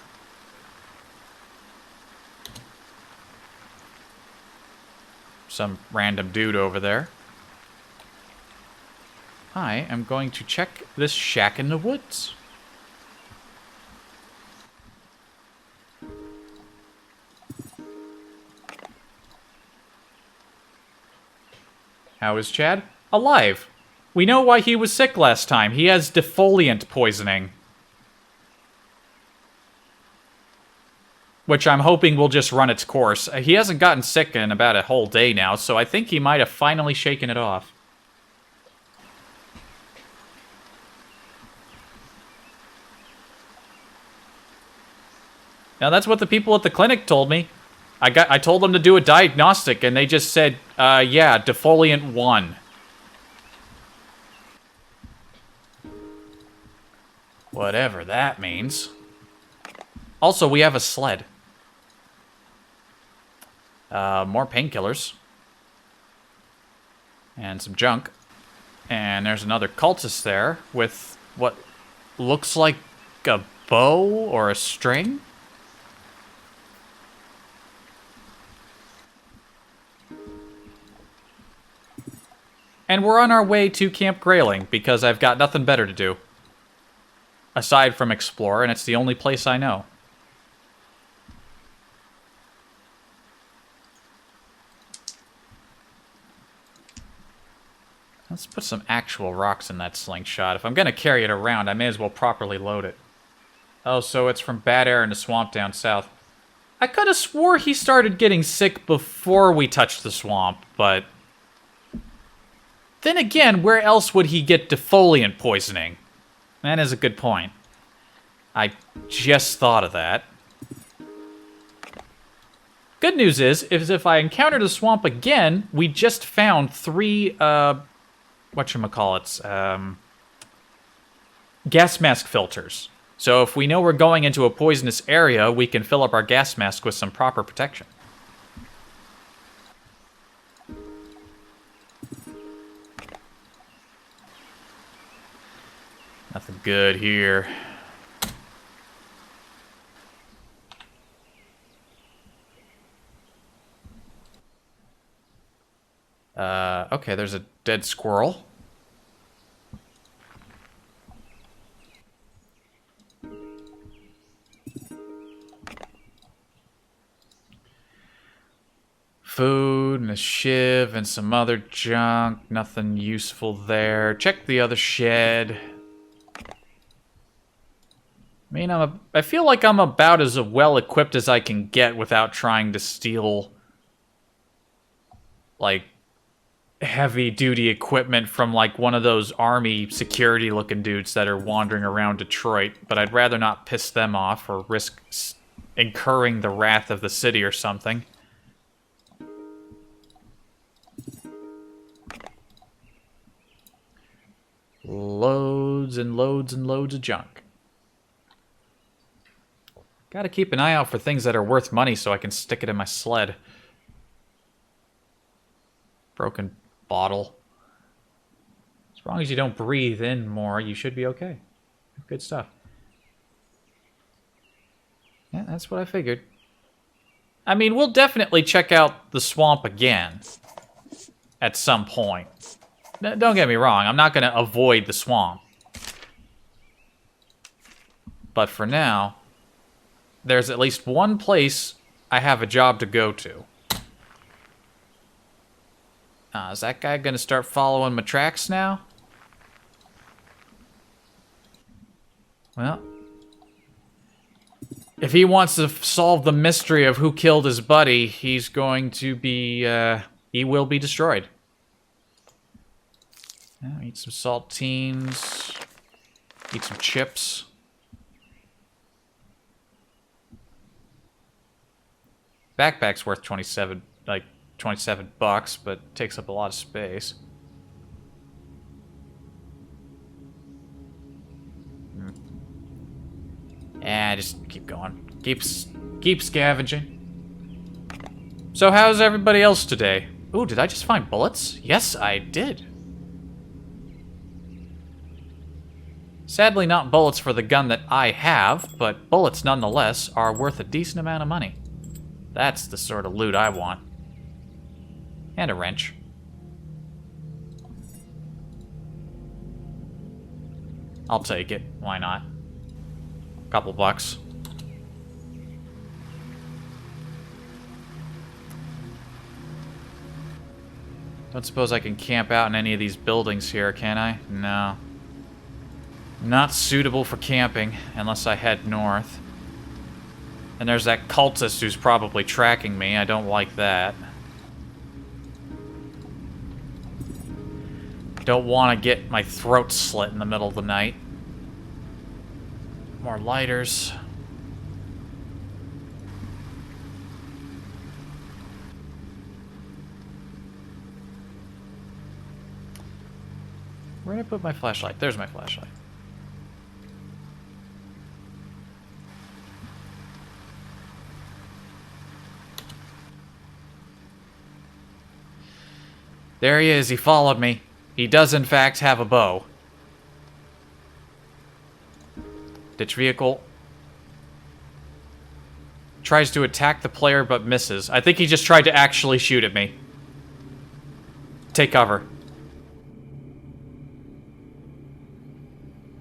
Some random dude over there. I am going to check this shack in the woods. How is Chad? Alive. We know why he was sick last time. He has defoliant poisoning. Which I'm hoping will just run its course. He hasn't gotten sick in about a whole day now, so I think he might have finally shaken it off. Now that's what the people at the clinic told me. I told them to do a diagnostic, and they just said, yeah, defoliant 1. Whatever that means. Also, we have a sled. More painkillers. And some junk. And there's another cultist there with what looks like a bow or a string. And we're on our way to Camp Grayling because I've got nothing better to do. Aside from explore, and it's the only place I know. Let's put some actual rocks in that slingshot. If I'm going to carry it around, I may as well properly load it. Oh, so it's from bad air in the swamp down south. I could have swore he started getting sick before we touched the swamp, but... Then again, where else would he get defoliant poisoning? That is a good point. I just thought of that. Good news is if I encounter the swamp again, we just found 3, whatchamacallits, gas mask filters. So if we know we're going into a poisonous area, we can fill up our gas mask with some proper protection. Nothing good here. Okay, there's a dead squirrel. Food and a shiv and some other junk. Nothing useful there. Check the other shed. I mean, I feel like I'm about as well equipped as I can get without trying to steal, like, heavy-duty equipment from, like, one of those army security-looking dudes that are wandering around Detroit. But I'd rather not piss them off or risk incurring the wrath of the city or something. Loads and loads and loads of junk. Gotta keep an eye out for things that are worth money so I can stick it in my sled. Broken bottle. As long as you don't breathe in more, you should be okay. Good stuff. Yeah, that's what I figured. I mean, we'll definitely check out the swamp again. At some point. Don't get me wrong, I'm not going to avoid the swamp. But for now, there's at least one place I have a job to go to. Is that guy going to start following my tracks now? Well, if he wants to solve the mystery of who killed his buddy, he's going to be, he will be destroyed. Yeah, eat some saltines. Eat some chips. Backpack's worth 27 bucks, but takes up a lot of space. Yeah, just keep going. Keep scavenging. So how's everybody else today? Ooh, did I just find bullets? Yes, I did. Sadly not bullets for the gun that I have, but bullets nonetheless are worth a decent amount of money. That's the sort of loot I want. And a wrench. I'll take it. Why not? Couple bucks. Don't suppose I can camp out in any of these buildings here, can I? No. Not suitable for camping, unless I head north. And there's that cultist who's probably tracking me. I don't like that. Don't want to get my throat slit in the middle of the night. More lighters. Where did I put my flashlight? There's my flashlight. There he is. He followed me. He does, in fact, have a bow. Ditch vehicle. Tries to attack the player, but misses. I think he just tried to actually shoot at me. Take cover.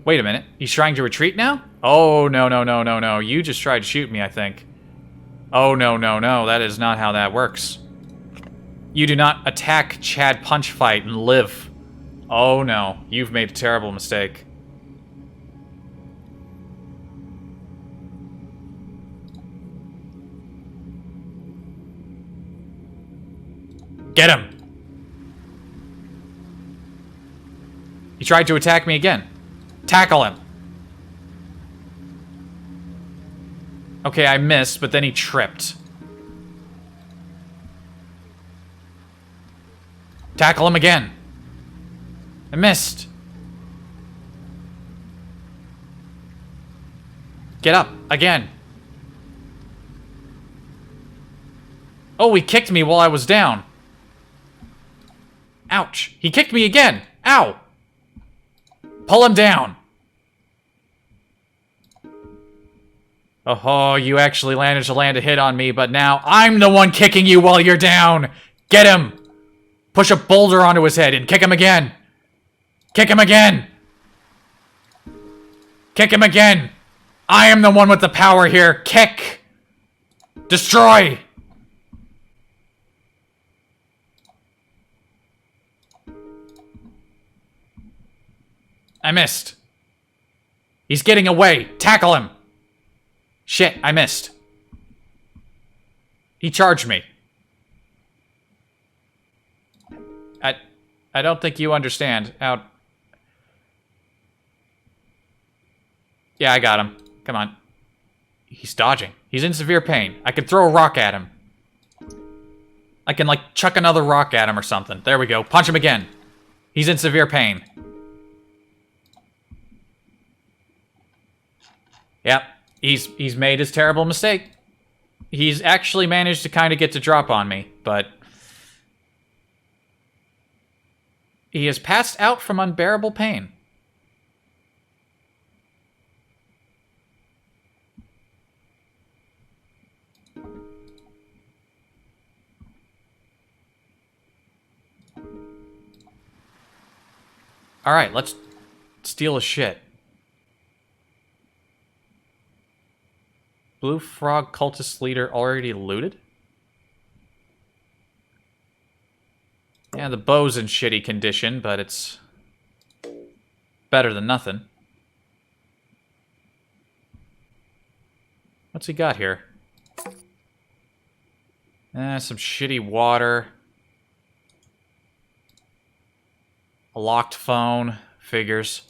Wait a minute. He's trying to retreat now? Oh, no, no, no, no, no. You just tried to shoot me, I think. Oh, no, no, no. That is not how that works. You do not attack Chad Punch Fight and live. Oh, no. You've made a terrible mistake. Get him! He tried to attack me again. Tackle him! Okay, I missed, but then he tripped. Tackle him again. I missed. Get up, again. Oh, he kicked me while I was down. Ouch. He kicked me again. Ow. Pull him down. Oh, you actually managed to land a hit on me, but now I'm the one kicking you while you're down. Get him. Push a boulder onto his head and kick him again. Kick him again. Kick him again. I am the one with the power here. Kick. Destroy. I missed. He's getting away. Tackle him. Shit, I missed. He charged me. I don't think you understand how... Yeah, I got him. Come on. He's dodging. He's in severe pain. I can throw a rock at him. I can, like, chuck another rock at him or something. There we go. Punch him again. He's in severe pain. Yep. He's made his terrible mistake. He's actually managed to kind of get to drop on me, but... he has passed out from unbearable pain. Alright, let's steal his shit. Blue Frog Cultist Leader already looted? Yeah, the bow's in shitty condition, but it's better than nothing. What's he got here? Some shitty water. A locked phone. Figures.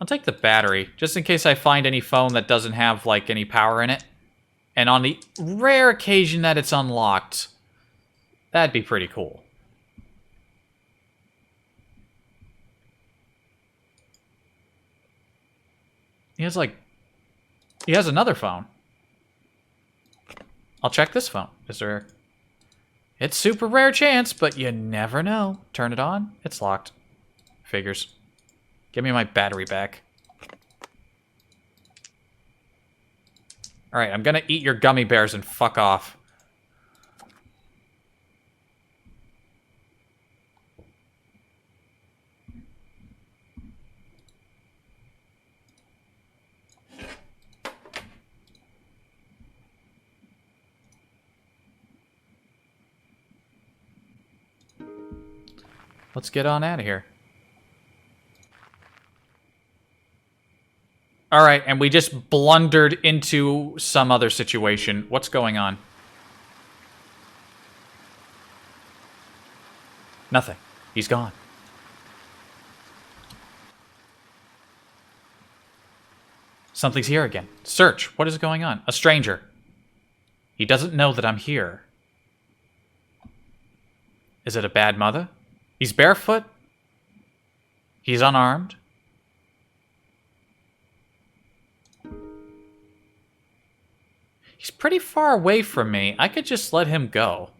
I'll take the battery, just in case I find any phone that doesn't have, like, any power in it. And on the rare occasion that it's unlocked, that'd be pretty cool. He has another phone. I'll check this phone. Is there... It's super rare chance, but you never know. Turn it on. It's locked. Figures. Give me my battery back. Alright, I'm gonna eat your gummy bears and fuck off. Let's get on out of here. Alright, and we just blundered into some other situation. What's going on? Nothing. He's gone. Something's here again. Search. What is going on? A stranger. He doesn't know that I'm here. Is it a bad mother? He's barefoot. He's unarmed. He's pretty far away from me. I could just let him go.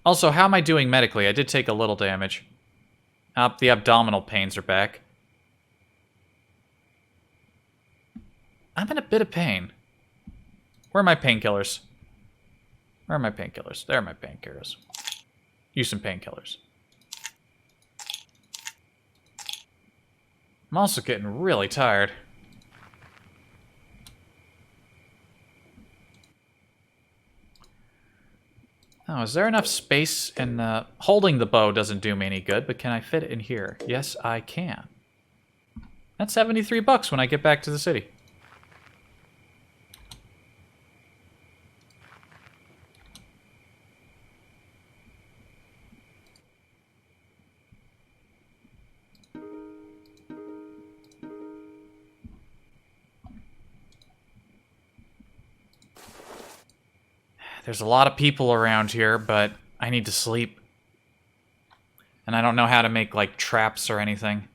Also, how am I doing medically? I did take a little damage. The abdominal pains are back. I'm in a bit of pain. Where are my painkillers? Where are my painkillers? There are my painkillers. Use some painkillers. I'm also getting really tired. Oh, is there enough space in the... Holding the bow doesn't do me any good, but can I fit it in here? Yes, I can. That's $73 when I get back to the city. There's a lot of people around here, but I need to sleep. And I don't know how to make, like, traps or anything.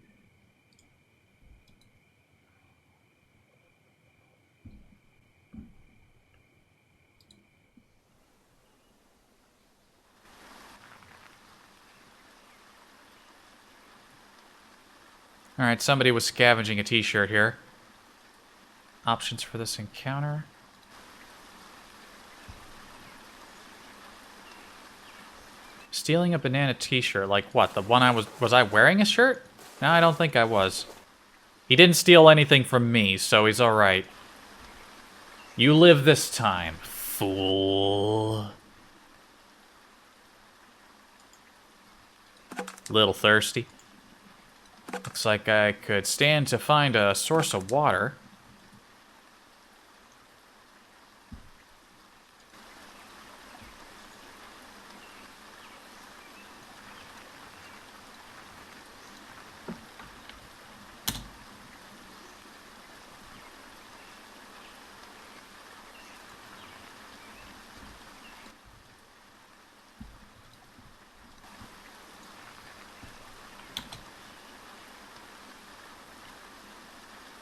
Alright, somebody was scavenging a t-shirt here. Options for this encounter. Stealing a banana t-shirt, like what? The one I was I wearing a shirt? No, I don't think I was. He didn't steal anything from me, so he's alright. You live this time, fool. Little thirsty. Looks like I could stand to find a source of water.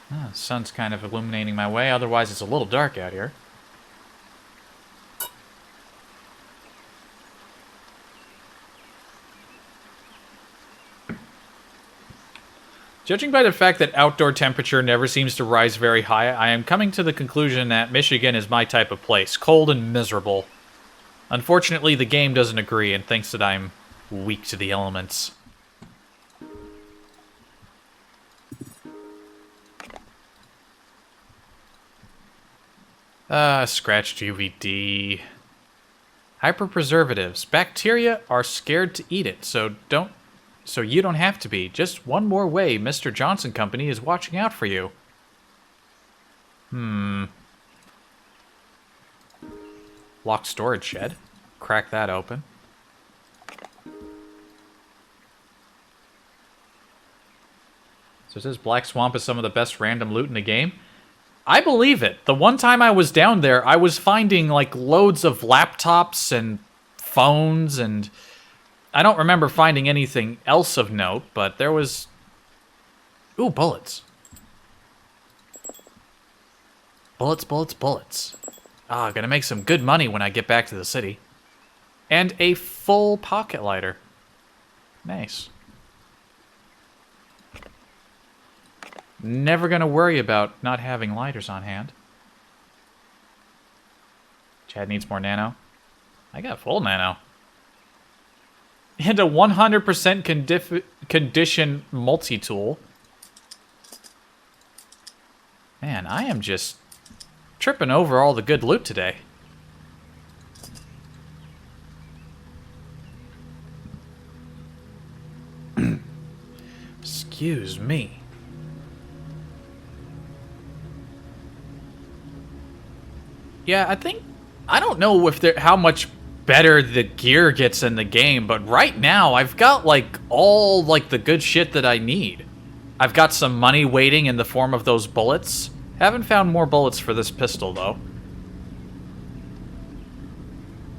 The sun's kind of illuminating my way, otherwise it's a little dark out here. Judging by the fact that outdoor temperature never seems to rise very high, I am coming to the conclusion that Michigan is my type of place, cold and miserable. Unfortunately, the game doesn't agree and thinks that I'm weak to the elements. Scratched UVD. Hyperpreservatives. Bacteria are scared to eat it, so you don't have to be. Just one more way Mr. Johnson Company is watching out for you. Locked storage shed. Crack that open. So it says Black Swamp is some of the best random loot in the game. I believe it. The one time I was down there, I was finding, like, loads of laptops and phones, and I don't remember finding anything else of note, but there was... Ooh, bullets. Bullets, bullets, bullets. Ah, gonna make some good money when I get back to the city. And a full pocket lighter. Nice. Never gonna worry about not having lighters on hand. Chad needs more nano. I got full nano. And a 100% condition multi-tool. Man, I am just tripping over all the good loot today. Excuse me. Yeah, I don't know if how much better the gear gets in the game, but right now I've got like all like the good shit that I need. I've got some money waiting in the form of those bullets. Haven't found more bullets for this pistol though.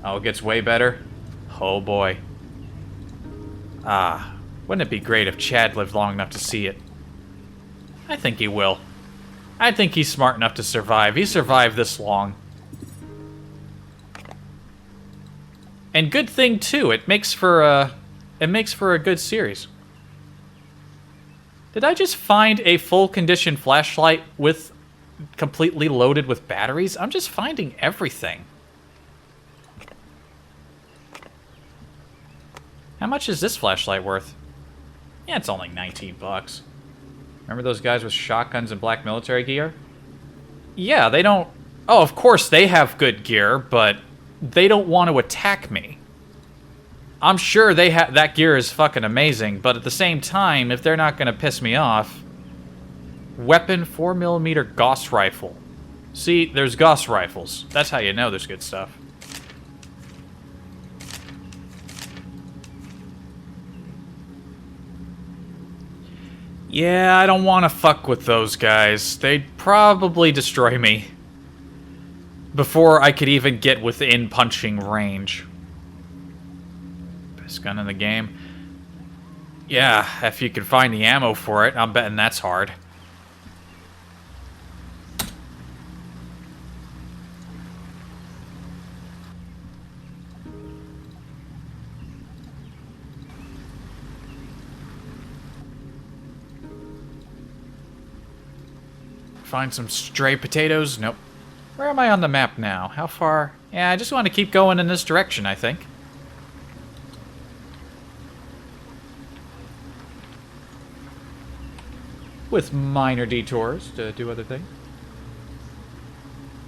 Oh, it gets way better. Oh boy. Ah, wouldn't it be great if Chad lived long enough to see it? I think he will. I think he's smart enough to survive. He survived this long. And good thing too. It makes for a good series. Did I just find a full condition flashlight with completely loaded with batteries? I'm just finding everything. How much is this flashlight worth? Yeah, it's only 19 bucks. Remember those guys with shotguns and black military gear? Yeah, they don't... Oh, of course they have good gear, but they don't want to attack me. I'm sure they that gear is fucking amazing, but at the same time, if they're not gonna piss me off... Weapon 4mm Gauss rifle. See, there's Gauss rifles. That's how you know there's good stuff. Yeah, I don't want to fuck with those guys. They'd probably destroy me before I could even get within punching range. Best gun in the game. Yeah, if you can find the ammo for it, I'm betting that's hard. Find some stray potatoes? Nope. Where am I on the map now? How far? Yeah, I just want to keep going in this direction, I think. With minor detours to do other things.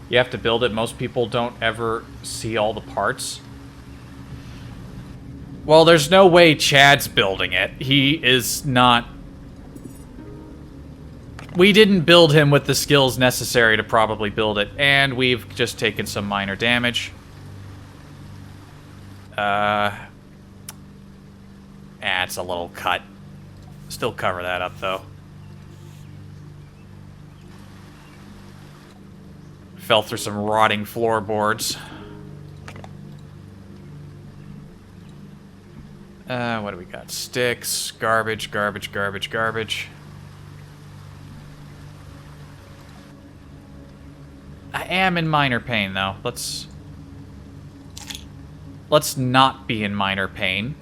You have to build it. Most people don't ever see all the parts. Well, there's no way Chad's building it. He is not... We didn't build him with the skills necessary to probably build it, and we've just taken some minor damage. It's a little cut. Still cover that up, though. Fell through some rotting floorboards. What do we got? Sticks, garbage, garbage, garbage, garbage. I am in minor pain, though. Let's not be in minor pain.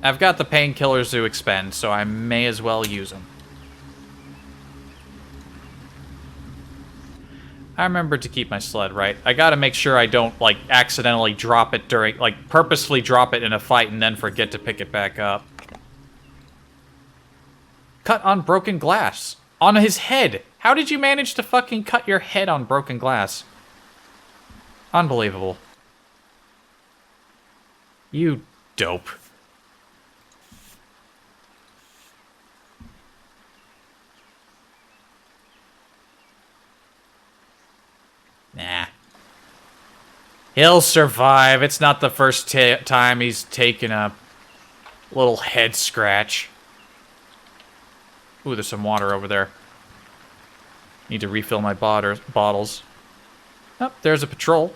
I've got the painkillers to expend, so I may as well use them. I remember to keep my sled, right? I gotta make sure I don't, like, accidentally drop it during, like, purposefully drop it in a fight and then forget to pick it back up. Cut on broken glass. On his head. How did you manage to fucking cut your head on broken glass? Unbelievable. You dope. Nah. He'll survive. It's not the first time he's taken a little head scratch. Ooh, there's some water over there. Need to refill my bottles. Oh, there's a patrol.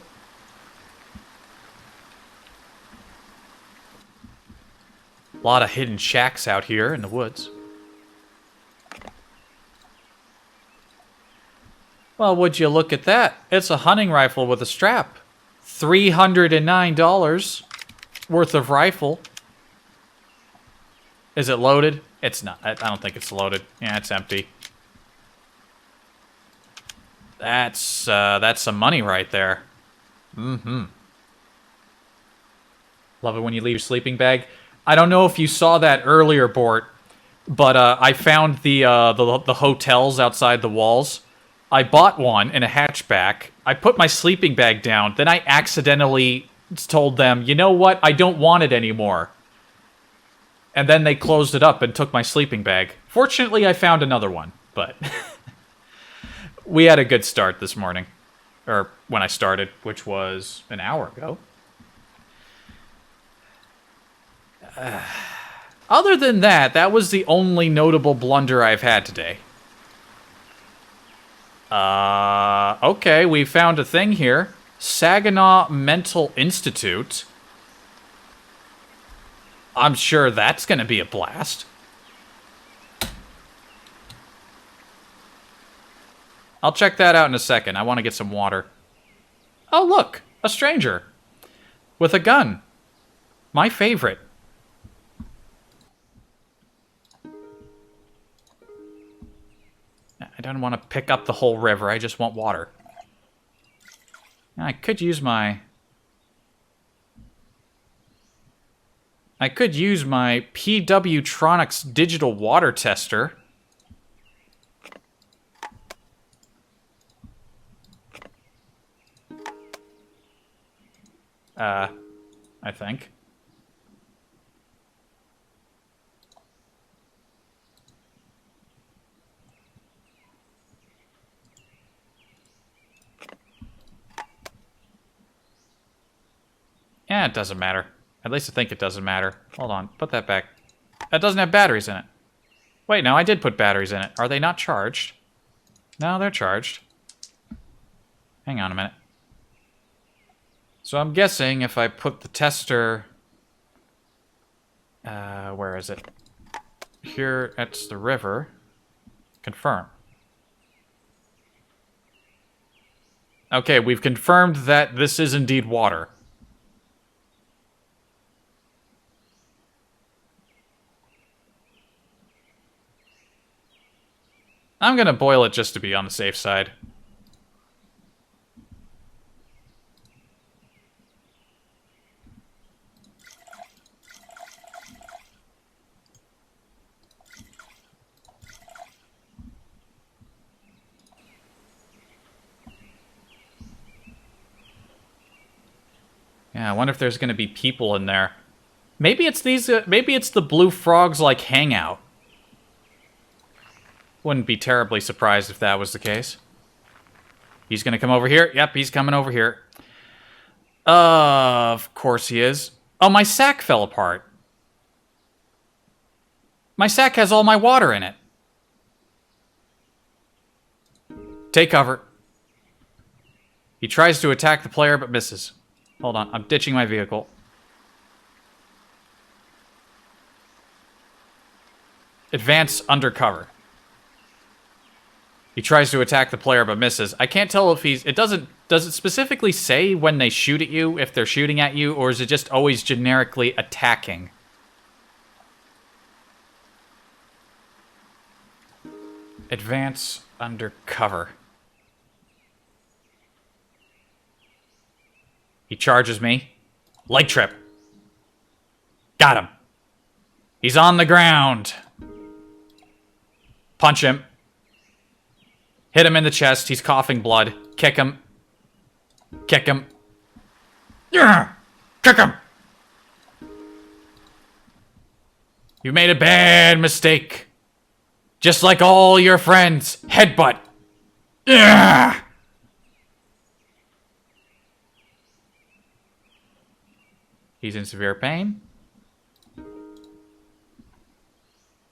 A lot of hidden shacks out here in the woods. Well, would you look at that? It's a hunting rifle with a strap. $309 worth of rifle. Is it loaded? It's not. I don't think it's loaded. Yeah, it's empty. That's some money right there. Mm-hmm. Love it when you leave your sleeping bag. I don't know if you saw that earlier, Bort, but I found the hotels outside the walls. I bought one in a hatchback. I put my sleeping bag down. Then I accidentally told them, you know what? I don't want it anymore. And then they closed it up and took my sleeping bag. Fortunately, I found another one, but... We had a good start this morning. Or when I started, which was an hour ago. Other than that, that was the only notable blunder I've had today. Okay, we found a thing here. Saginaw Mental Institute. I'm sure that's gonna be a blast. I'll check that out in a second. I want to get some water. Oh, look! A stranger. with a gun. My favorite. I don't want to pick up the whole river. I just want water. I could use my... PW Tronics digital water tester. I think. Yeah, it doesn't matter. At least I think it doesn't matter. Hold on, put that back. That doesn't have batteries in it. Wait, no, I did put batteries in it. Are they not charged? No, they're charged. Hang on a minute. So I'm guessing if I put the tester... where is it? Here, that's the river. Confirm. Okay, we've confirmed that this is indeed water. I'm gonna boil it just to be on the safe side. Yeah, I wonder if there's gonna be people in there. Maybe it's these. Maybe it's the blue frogs like hangout. Wouldn't be terribly surprised if that was the case. He's gonna come over here. Yep, he's coming over here. Of course he is. Oh, my sack fell apart. My sack has all my water in it. Take cover. He tries to attack the player but misses. Hold on, I'm ditching my vehicle. Advance undercover. He tries to attack the player but misses. I can't tell if he's... Does it specifically say when they shoot at you, if they're shooting at you, or is it just always generically attacking? Advance undercover. He charges me. Leg trip. Got him. He's on the ground. Punch him. Hit him in the chest. He's coughing blood. Kick him. Kick him. Yeah! Kick him! You made a bad mistake. Just like all your friends. Headbutt. Yeah! He's in severe pain.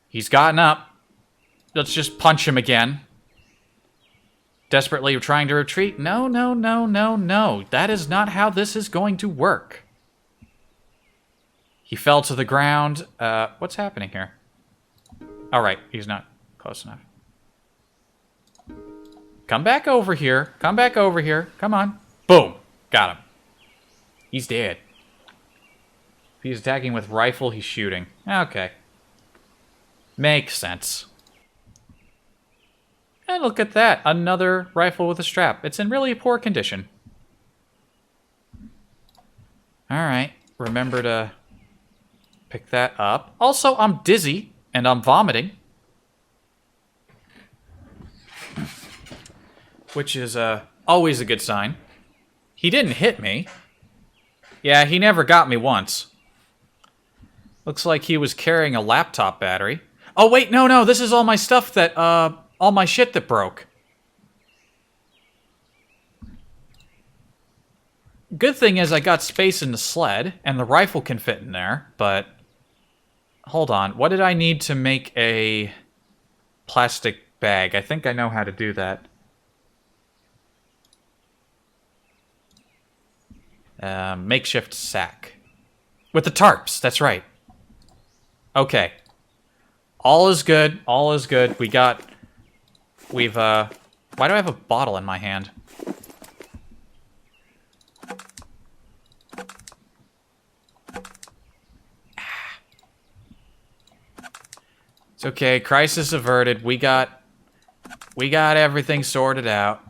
He's gotten up. Let's just punch him again. Desperately trying to retreat. No, no, no, no, no. That is not how this is going to work. He fell to the ground. What's happening here? All right, he's not close enough. Come back over here. Come back over here. Come on. Boom. Got him. He's dead. If he's attacking with rifle, he's shooting. Okay. Makes sense. And look at that. Another rifle with a strap. It's in really poor condition. Alright. Remember to pick that up. Also, I'm dizzy and I'm vomiting. Which is always a good sign. He didn't hit me. Yeah, he never got me once. Looks like he was carrying a laptop battery. Oh, wait, no, this is all my stuff that, all my shit that broke. Good thing is I got space in the sled, and the rifle can fit in there, but... Hold on, what did I need to make a plastic bag? I think I know how to do that. Makeshift sack. With the tarps, that's right. Okay. All is good, all is good. We've, why do I have a bottle in my hand? It's okay. Crisis averted. We got everything sorted out.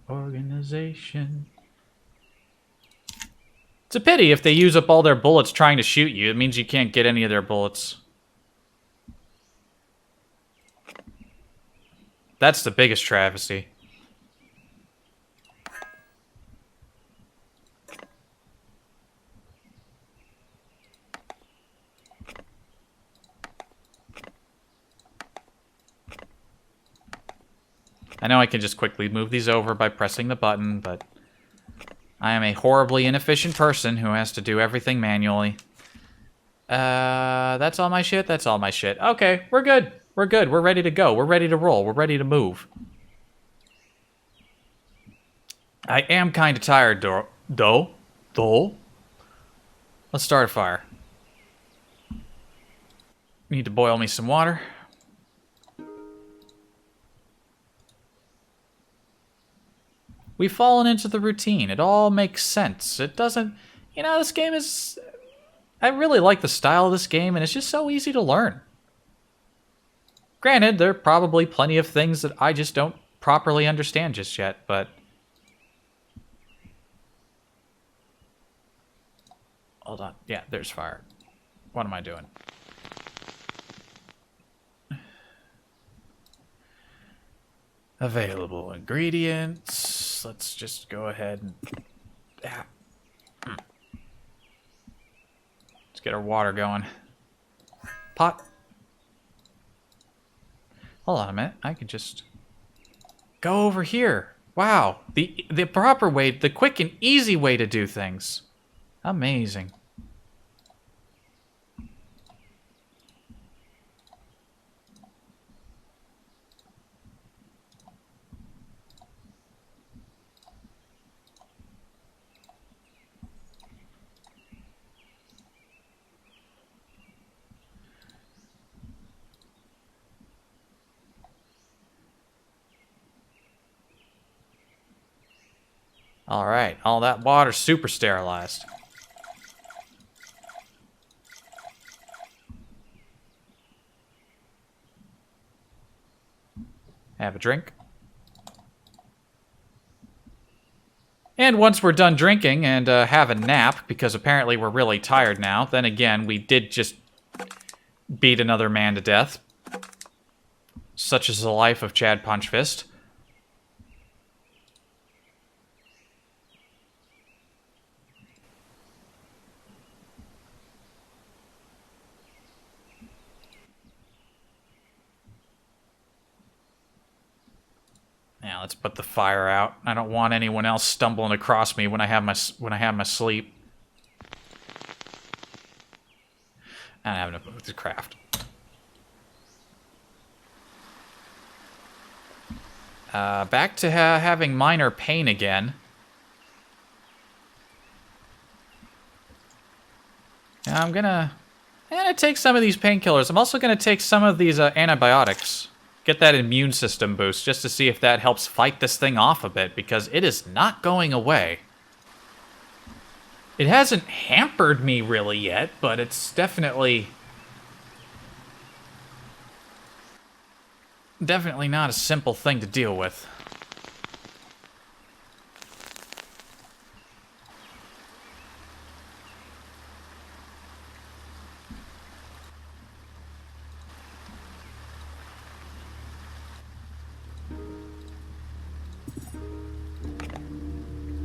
Organization. It's a pity if they use up all their bullets trying to shoot you. It means you can't get any of their bullets. That's the biggest travesty. I know I can just quickly move these over by pressing the button, but I am a horribly inefficient person who has to do everything manually. That's all my shit? That's all my shit. Okay, we're good. We're good. We're ready to go. We're ready to roll. We're ready to move. I am kind of tired, though. Let's start a fire. Need to boil me some water. We've fallen into the routine. It all makes sense. It doesn't... You know, this game is... I really like the style of this game, and it's just so easy to learn. Granted, there are probably plenty of things that I just don't properly understand just yet, but... Hold on. Yeah, there's fire. What am I doing? Available ingredients. Let's just go ahead and... Let's get our water going. Pot. Hold on a minute. I can just go over here. Wow. The proper way, the quick and easy way to do things. Amazing. All right, all that water's super sterilized. Have a drink. And once we're done drinking and have a nap, because apparently we're really tired now, then again, we did just beat another man to death. Such is the life of Chad Punchfist. Yeah, let's put the fire out. I don't want anyone else stumbling across me when I have my sleep. I don't have enough food to craft. Back to having minor pain again. Now I'm gonna take some of these painkillers. I'm also gonna take some of these antibiotics. Get that immune system boost just to see if that helps fight this thing off a bit, because it is not going away. It hasn't hampered me really yet, but it's definitely not a simple thing to deal with.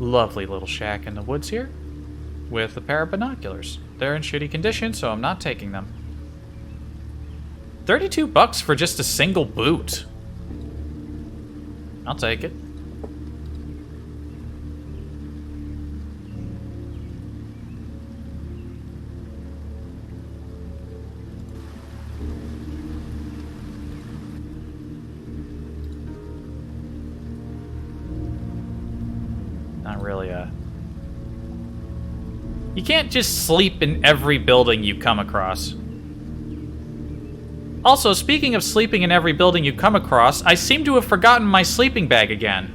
Lovely little shack in the woods here, with a pair of binoculars. They're in shitty condition, so I'm not taking them. $32 for just a single boot. I'll take it. Not really a... You can't just sleep in every building you come across. Also, speaking of sleeping in every building you come across, I seem to have forgotten my sleeping bag again.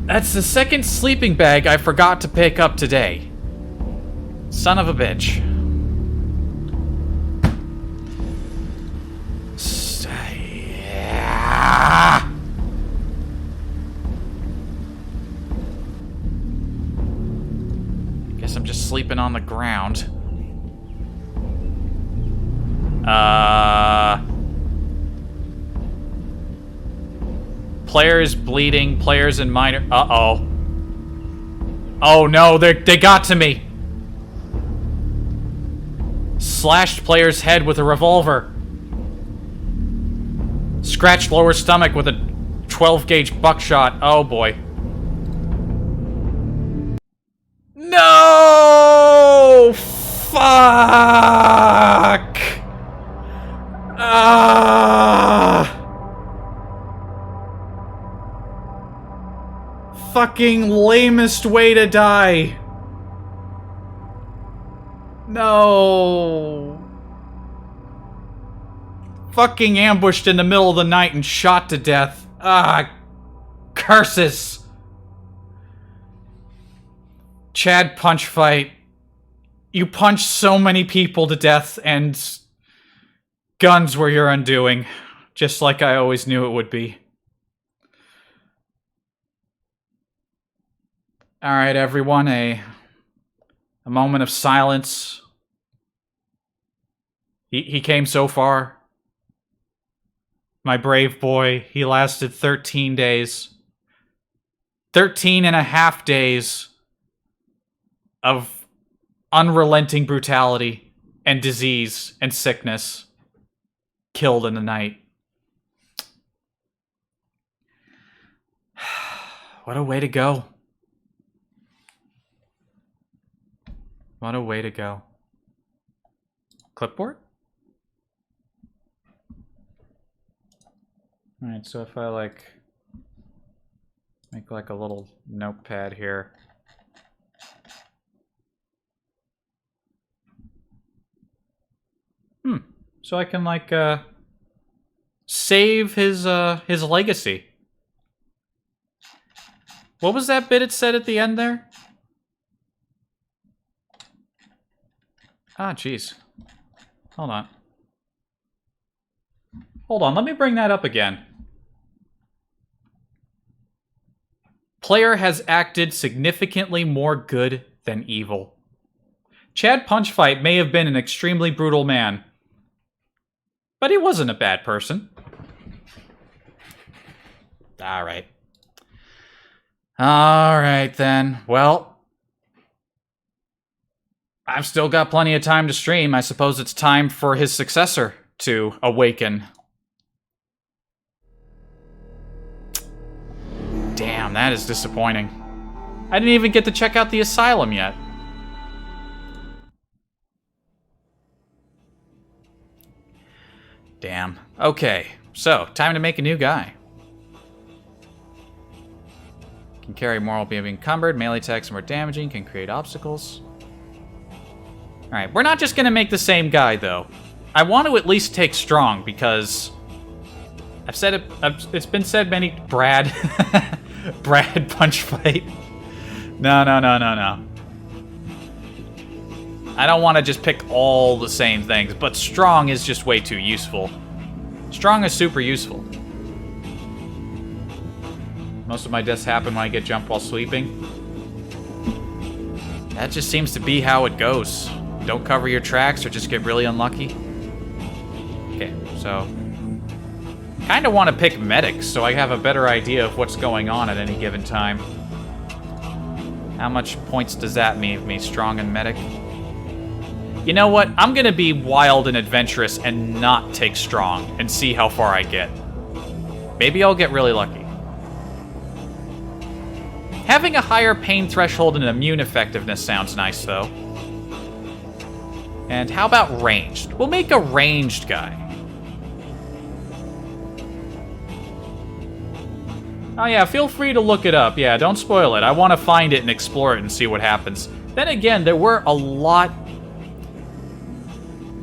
That's the second sleeping bag I forgot to pick up today. Son of a bitch. Guess I'm just sleeping on the ground. Players bleeding, players in minor... Uh-oh. Oh no, they got to me. Slashed player's head with a revolver. Scratched lower stomach with a 12-gauge buckshot. Oh boy. No! Fuck! Fucking lamest way to die. No. Fucking ambushed in the middle of the night and shot to death. Curses. Chad punch fight. You punched so many people to death, and guns were your undoing. Just like I always knew it would be. Alright, everyone, a moment of silence. He came so far. My brave boy, he lasted 13 days. 13 and a half days of unrelenting brutality and disease and sickness. Killed in the night. What a way to go. What a way to go. Clipboard? Alright, so if I, like, make, like, a little notepad here. So I can, like, save his legacy. What was that bit it said at the end there? Ah, jeez. Hold on. Hold on, let me bring that up again. Player has acted significantly more good than evil. Chad Punchfight may have been an extremely brutal man, but he wasn't a bad person. Alright. Alright then. Well, I've still got plenty of time to stream. I suppose it's time for his successor to awaken. Damn, that is disappointing. I didn't even get to check out the asylum yet. Damn. Okay, so, time to make a new guy. Can carry more while being encumbered. Melee attacks are more damaging. Can create obstacles. Alright, we're not just gonna make the same guy, though. I want to at least take strong, because... I've said it... it's been said many... Brad. Brad punch fight. No. I don't want to just pick all the same things, but strong is just way too useful. Strong is super useful. Most of my deaths happen when I get jumped while sleeping. That just seems to be how it goes. Don't cover your tracks or just get really unlucky. Okay, so... Kinda want to pick medics so I have a better idea of what's going on at any given time. How much points does that mean me, strong and medic? You know what? I'm gonna be wild and adventurous and not take strong and see how far I get. Maybe I'll get really lucky. Having a higher pain threshold and immune effectiveness sounds nice, though. And how about ranged? We'll make a ranged guy. Oh yeah, feel free to look it up. Yeah, don't spoil it. I want to find it and explore it and see what happens. Then again, there were a lot...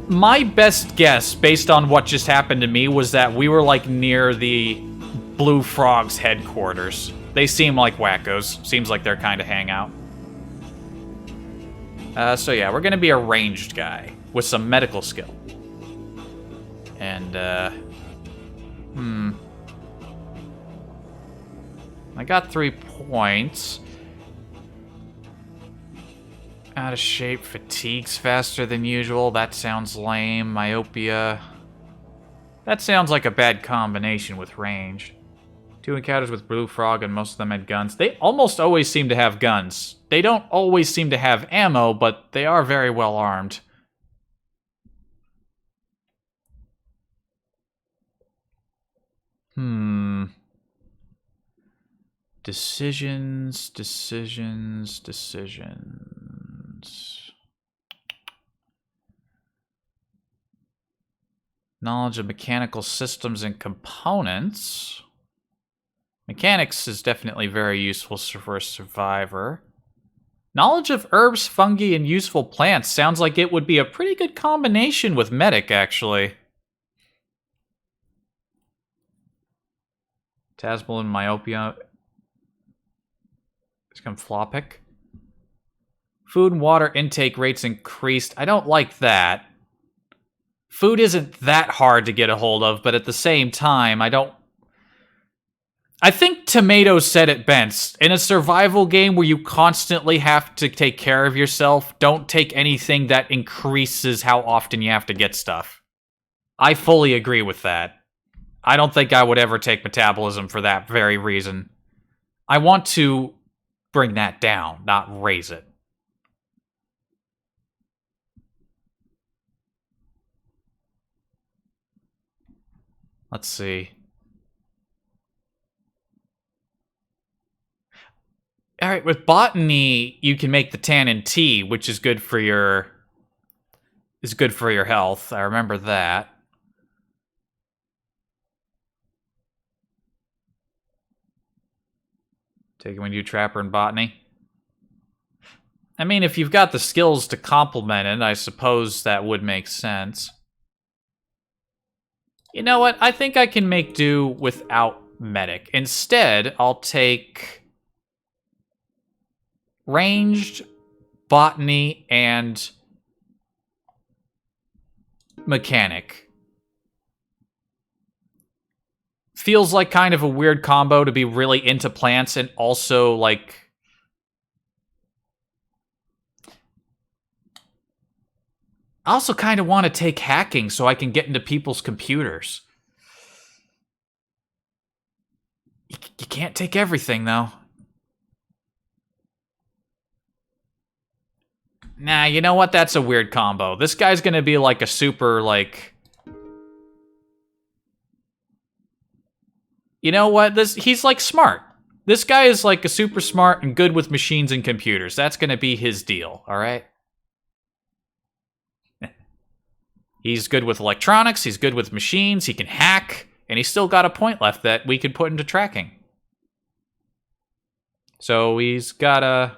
My best guess, based on what just happened to me, was that we were, like, near the Blue Frog's headquarters. They seem like wackos. Seems like they're kind of hangout. So yeah, we're gonna be a ranged guy with some medical skill. And, I got 3 points. Out of shape, fatigues faster than usual. That sounds lame. Myopia. That sounds like a bad combination with range. 2 encounters with Blue Frog and most of them had guns. They almost always seem to have guns. They don't always seem to have ammo, but they are very well armed. Decisions. Knowledge of mechanical systems and components. Mechanics is definitely very useful for a survivor. Knowledge of herbs, fungi, and useful plants sounds like it would be a pretty good combination with medic, actually. Tasmal and myopia. Become flopic. Food and water intake rates increased. I don't like that. Food isn't that hard to get a hold of, but at the same time, I think Tomatoes said it best. In a survival game where you constantly have to take care of yourself, don't take anything that increases how often you have to get stuff. I fully agree with that. I don't think I would ever take metabolism for that very reason. I want to bring that down, not raise it. Let's see. All right, with botany, you can make the tannin tea, which is good for your health. I remember that. Taking when you trapper in botany. I mean, if you've got the skills to complement it, I suppose that would make sense. You know what? I think I can make do without medic. Instead, I'll take ranged, botany, and mechanic. Feels like kind of a weird combo to be really into plants and also, like... I also kind of want to take hacking so I can get into people's computers. You can't take everything, though. Nah, you know what? That's a weird combo. This guy's gonna be like a super, like... You know what? He's like smart. This guy is like a super smart and good with machines and computers. That's gonna be his deal, alright? He's good with electronics, he's good with machines, he can hack, and he's still got a point left that we could put into tracking. So he's got a...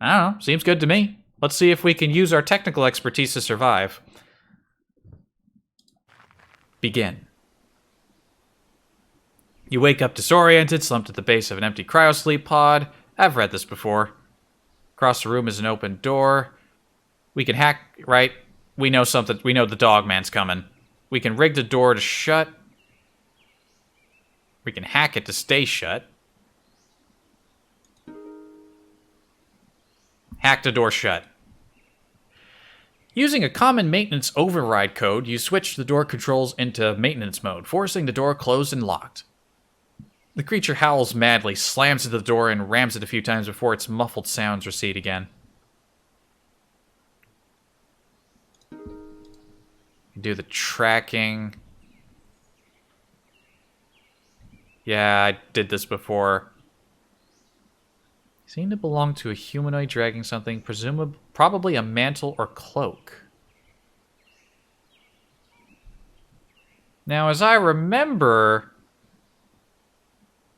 I don't know, seems good to me. Let's see if we can use our technical expertise to survive. Begin. You wake up disoriented, slumped at the base of an empty cryosleep pod. I've read this before. Across the room is an open door. We can hack, right? We know something. We know the dog man's coming. We can rig the door to shut. We can hack it to stay shut. Hack the door shut. Using a common maintenance override code, you switch the door controls into maintenance mode, forcing the door closed and locked. The creature howls madly, slams into the door, and rams it a few times before its muffled sounds recede again. You do the tracking. Yeah, I did this before. Seem to belong to a humanoid dragging something, probably a mantle or cloak. Now, as I remember,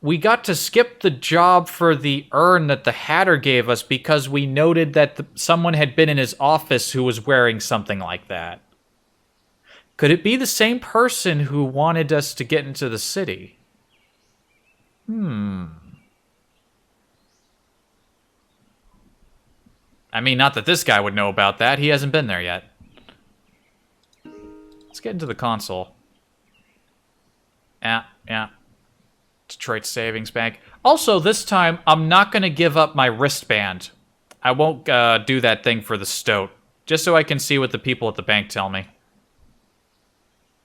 we got to skip the job for the urn that the Hatter gave us because we noted that someone had been in his office who was wearing something like that. Could it be the same person who wanted us to get into the city? I mean, not that this guy would know about that. He hasn't been there yet. Let's get into the console. Yeah. Detroit Savings Bank. Also, this time, I'm not going to give up my wristband. I won't do that thing for the stoat, just so I can see what the people at the bank tell me.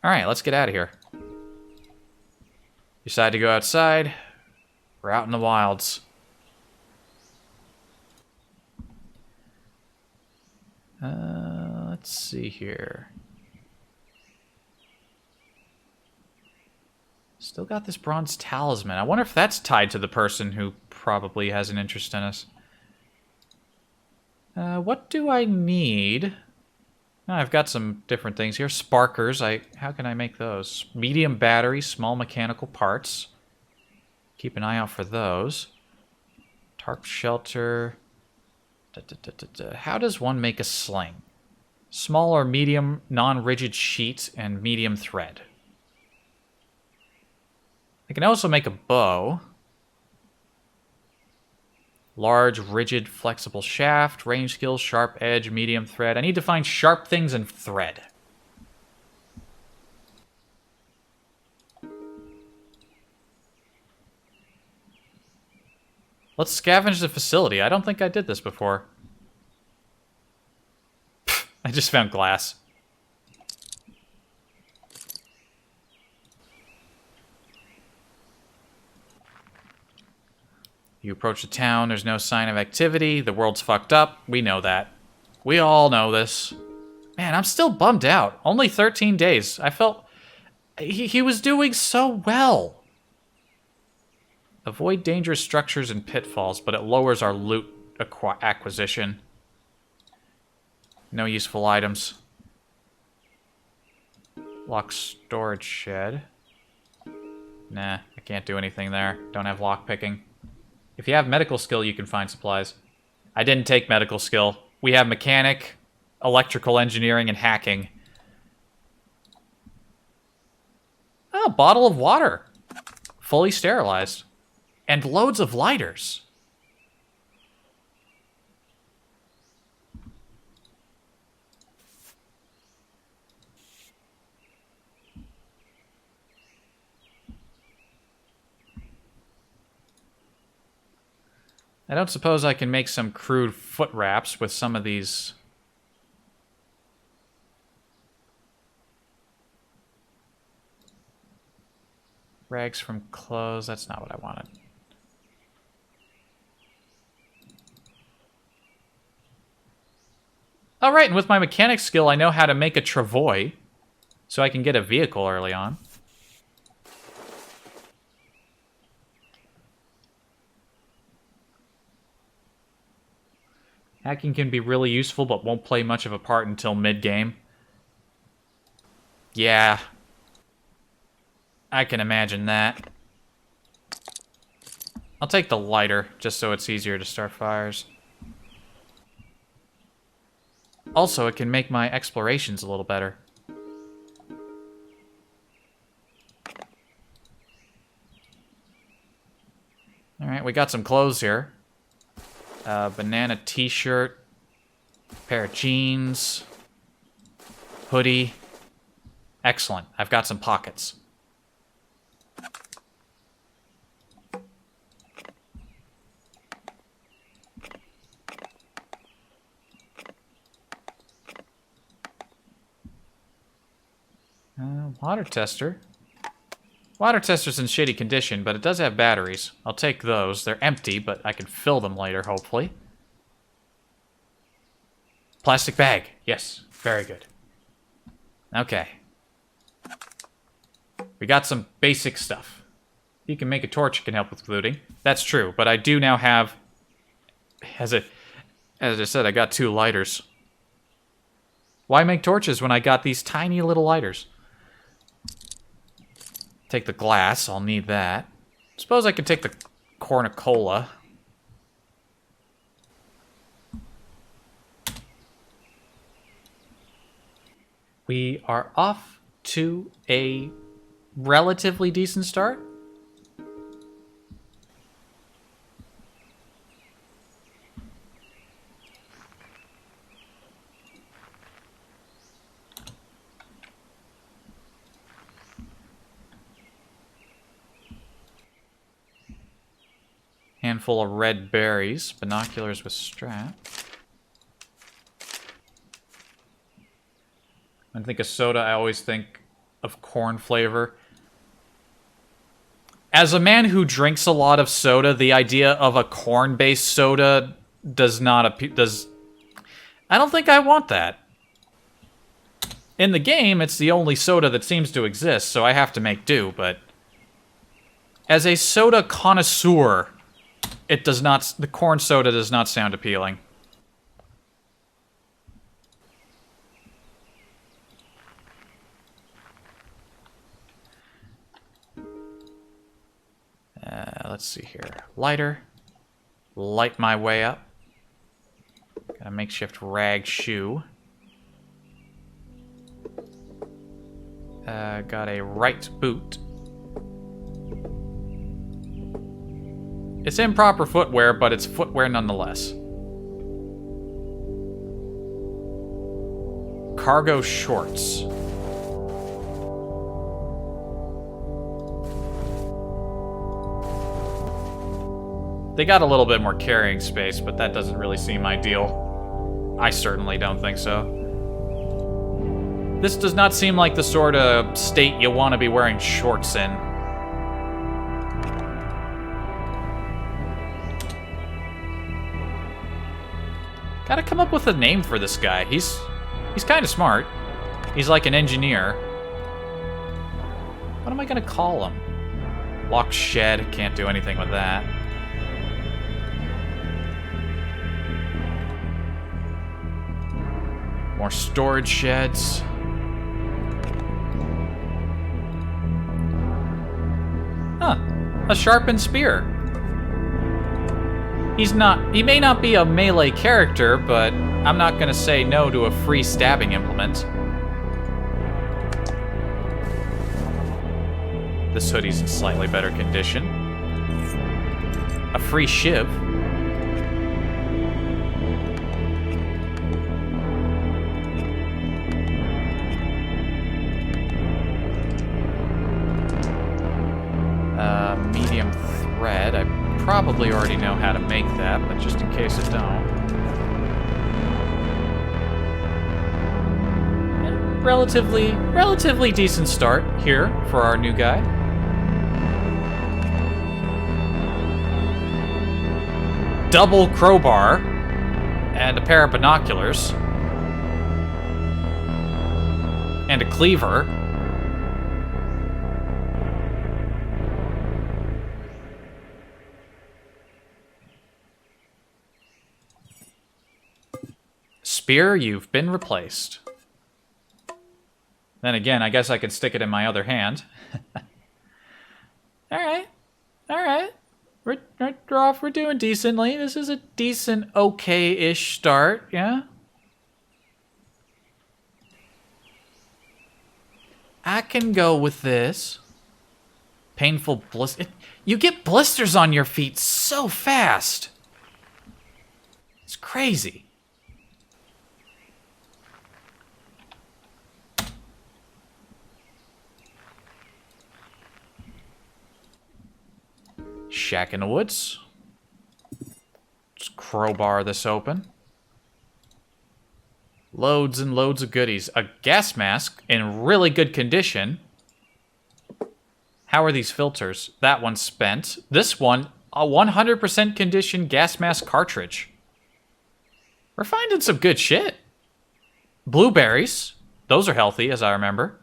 All right, let's get out of here. Decide to go outside. We're out in the wilds. Let's see here. Still got this bronze talisman. I wonder if that's tied to the person who probably has an interest in us. What do I need? I've got some different things here. Sparkers. How can I make those? Medium battery, small mechanical parts. Keep an eye out for those. Tarp shelter. How does one make a sling? Small or medium non-rigid sheet and medium thread. I can also make a bow. Large, rigid, flexible shaft, range skills, sharp edge, medium thread. I need to find sharp things and thread. Let's scavenge the facility. I don't think I did this before. I just found glass. You approach the town, there's no sign of activity, the world's fucked up, we know that. We all know this. Man, I'm still bummed out. Only 13 days. I felt... He was doing so well. Avoid dangerous structures and pitfalls, but it lowers our loot acquisition. No useful items. Lock storage shed. Nah, I can't do anything there. Don't have lock picking. If you have medical skill, you can find supplies. I didn't take medical skill. We have mechanic, electrical engineering, and hacking. Oh, bottle of water. Fully sterilized. And loads of lighters. I don't suppose I can make some crude foot wraps with some of these. Rags from clothes. That's not what I wanted. All right, and with my mechanic skill, I know how to make a travois, so I can get a vehicle early on. Hacking can be really useful, but won't play much of a part until mid-game. Yeah. I can imagine that. I'll take the lighter, just so it's easier to start fires. Also, it can make my explorations a little better. Alright, we got some clothes here. Banana t-shirt, pair of jeans, hoodie. Excellent. I've got some pockets. Water tester. Water tester's in shitty condition, but it does have batteries. I'll take those. They're empty, but I can fill them later, hopefully. Plastic bag. Yes, very good. Okay. We got some basic stuff. You can make a torch, it can help with looting. That's true, but I do now have... As I said, I got 2 lighters. Why make torches when I got these tiny little lighters? Take the glass. I'll need that. Suppose I could take the cornucola. We are off to a relatively decent start. Handful of red berries, binoculars with strap. When I think of soda, I always think of corn flavor. As a man who drinks a lot of soda, the idea of a corn-based soda does not appeal. I don't think I want that. In the game, it's the only soda that seems to exist, so I have to make do, but as a soda connoisseur, it does not. The corn soda does not sound appealing. Let's see here. Lighter. Light my way up. Got a makeshift rag shoe. Got a right boot. It's improper footwear, but it's footwear nonetheless. Cargo shorts. They got a little bit more carrying space, but that doesn't really seem ideal. I certainly don't think so. This does not seem like the sort of state you want to be wearing shorts in. Gotta come up with a name for this guy. He's kind of smart. He's like an engineer. What am I gonna call him? Locked shed. Can't do anything with that. More storage sheds. Huh. A sharpened spear. He may not be a melee character, but I'm not gonna say no to a free stabbing implement. This hoodie's in slightly better condition. A free shiv. Medium thread. I probably already know how to make that, but just in case I don't. Yeah, relatively decent start here for our new guy. Double crowbar and a pair of binoculars and a cleaver. Spear, you've been replaced. Then again, I guess I could stick it in my other hand. Alright. We're doing decently. This is a decent, okay-ish start, yeah? I can go with this. Painful blister. You get blisters on your feet so fast. It's crazy. Shack in the woods. Just crowbar this open. Loads and loads of goodies. A gas mask in really good condition. How are these filters? That one's spent. This one, a 100% condition gas mask cartridge. We're finding some good shit. Blueberries. Those are healthy, as I remember.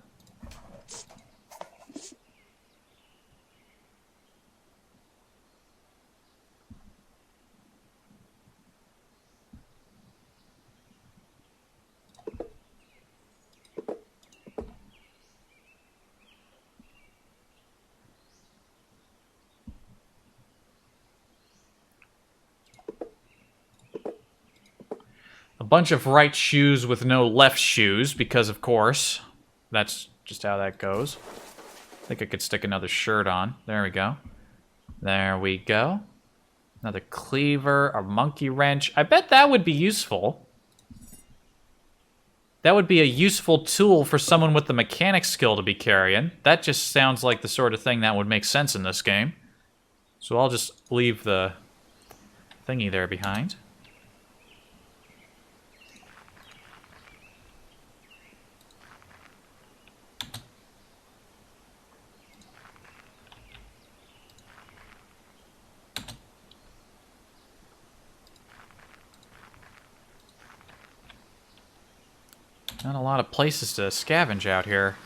A bunch of right shoes with no left shoes, because of course. That's just how that goes. I think I could stick another shirt on. There we go. There we go. Another cleaver, a monkey wrench. I bet that would be useful. That would be a useful tool for someone with the mechanic skill to be carrying. That just sounds like the sort of thing that would make sense in this game. So I'll just leave the thingy there behind. Not a lot of places to scavenge out here,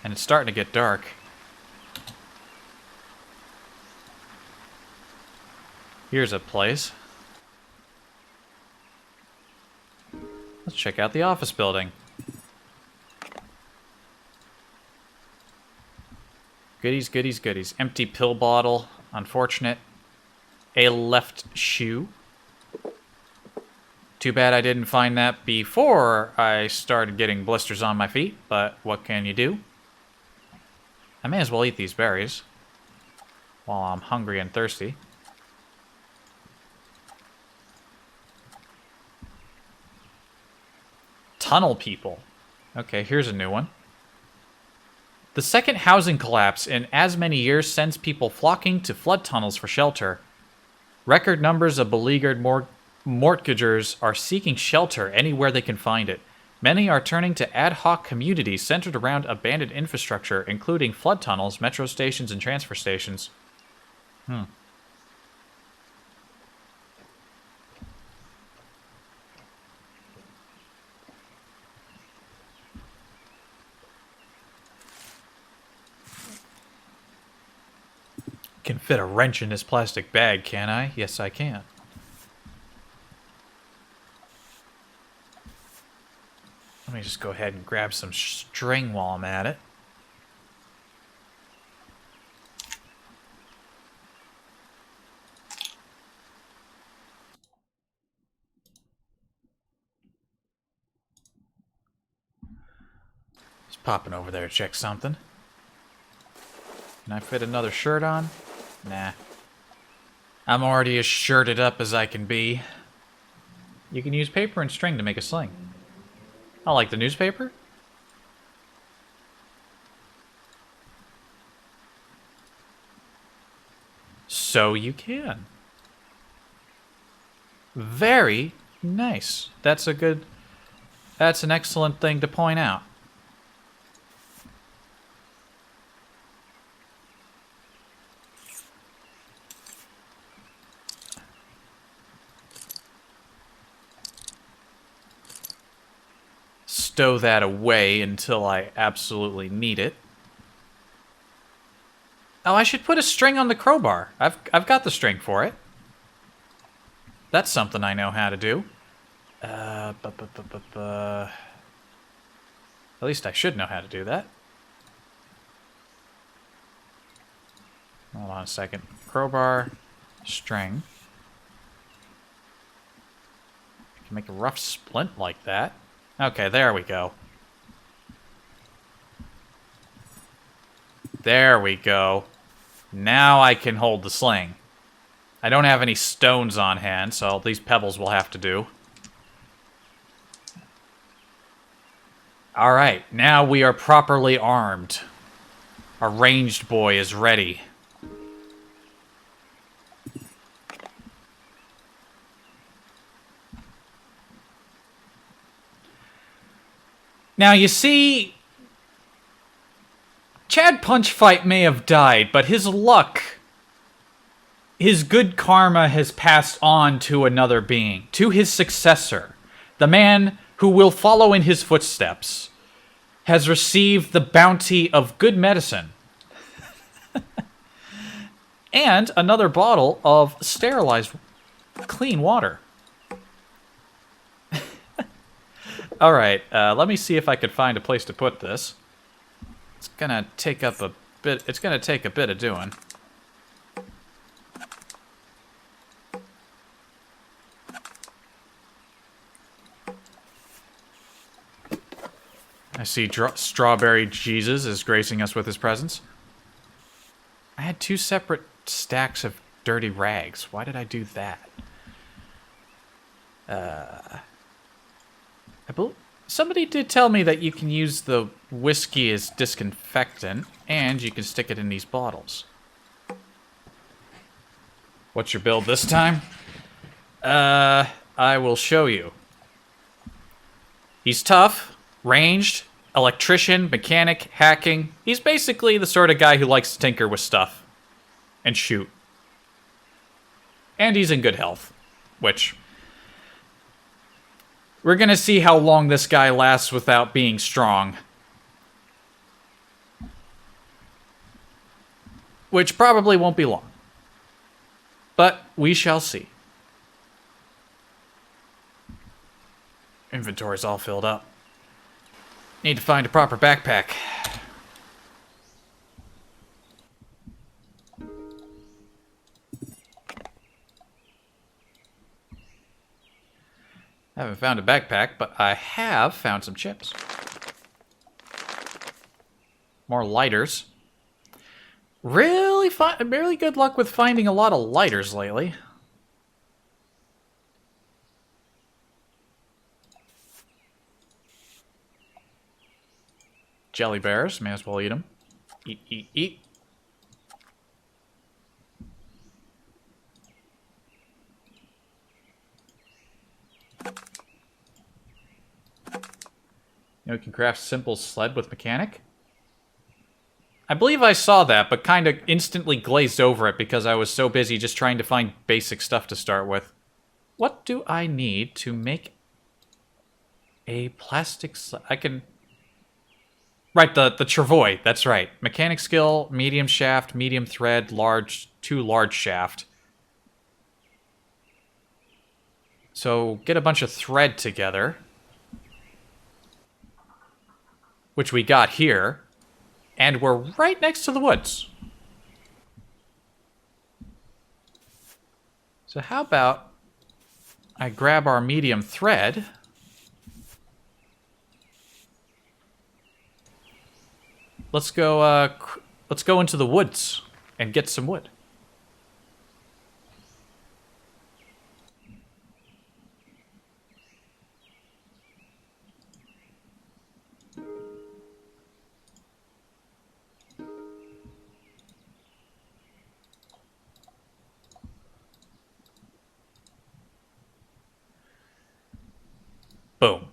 and it's starting to get dark. Here's a place. Let's check out the office building. Goodies, goodies, goodies. Empty pill bottle. Unfortunate. A left shoe. Too bad I didn't find that before I started getting blisters on my feet, but what can you do? I may as well eat these berries while I'm hungry and thirsty. Tunnel people. Okay, here's a new one. The second housing collapse in as many years sends people flocking to flood tunnels for shelter. Record numbers of beleaguered mortgagers are seeking shelter anywhere they can find it. Many are turning to ad hoc communities centered around abandoned infrastructure, including flood tunnels, metro stations, and transfer stations. Can fit a wrench in this plastic bag, can I? Yes, I can. Let me just go ahead and grab some string while I'm at it. Just popping over there to check something. Can I fit another shirt on? Nah. I'm already as shirted up as I can be. You can use paper and string to make a sling. I like the newspaper. So you can. Very nice. That's an excellent thing to point out. Stow that away until I absolutely need it. Oh, I should put a string on the crowbar. I've got the string for it. That's something I know how to do. At least I should know how to do that. Hold on a second. Crowbar, string. I can make a rough splint like that. Okay, there we go. There we go. Now I can hold the sling. I don't have any stones on hand, so these pebbles will have to do. Alright, now we are properly armed. Our ranged boy is ready. Now, you see, Chad Punchfight may have died, but his luck, his good karma has passed on to another being, to his successor. The man who will follow in his footsteps has received the bounty of good medicine. And another bottle of sterilized clean water. Alright, let me see if I could find a place to put this. It's gonna take up a bit. It's gonna take a bit of doing. I see Strawberry Jesus is gracing us with his presence. I had 2 separate stacks of dirty rags. Why did I do that? Somebody did tell me that you can use the whiskey as disinfectant, and you can stick it in these bottles. What's your build this time? I will show you. He's tough, ranged, electrician, mechanic, hacking. He's basically the sort of guy who likes to tinker with stuff and shoot. And he's in good health, which... We're gonna see how long this guy lasts without being strong. Which probably won't be long. But we shall see. Inventory's all filled up. Need to find a proper backpack. I haven't found a backpack, but I have found some chips. More lighters. Really good luck with finding a lot of lighters lately. Jelly bears, may as well eat them. Eat, eat, eat. You know, we can craft simple sled with mechanic. I believe I saw that, but kind of instantly glazed over it because I was so busy just trying to find basic stuff to start with. What do I need to make a plastic sled? I can... Right, the travois, that's right. Mechanic skill, medium shaft, medium thread, large, 2 large shaft. So get a bunch of thread together. Which we got here. And we're right next to the woods. So how about I grab our medium thread. Let's go into the woods and get some wood. Boom.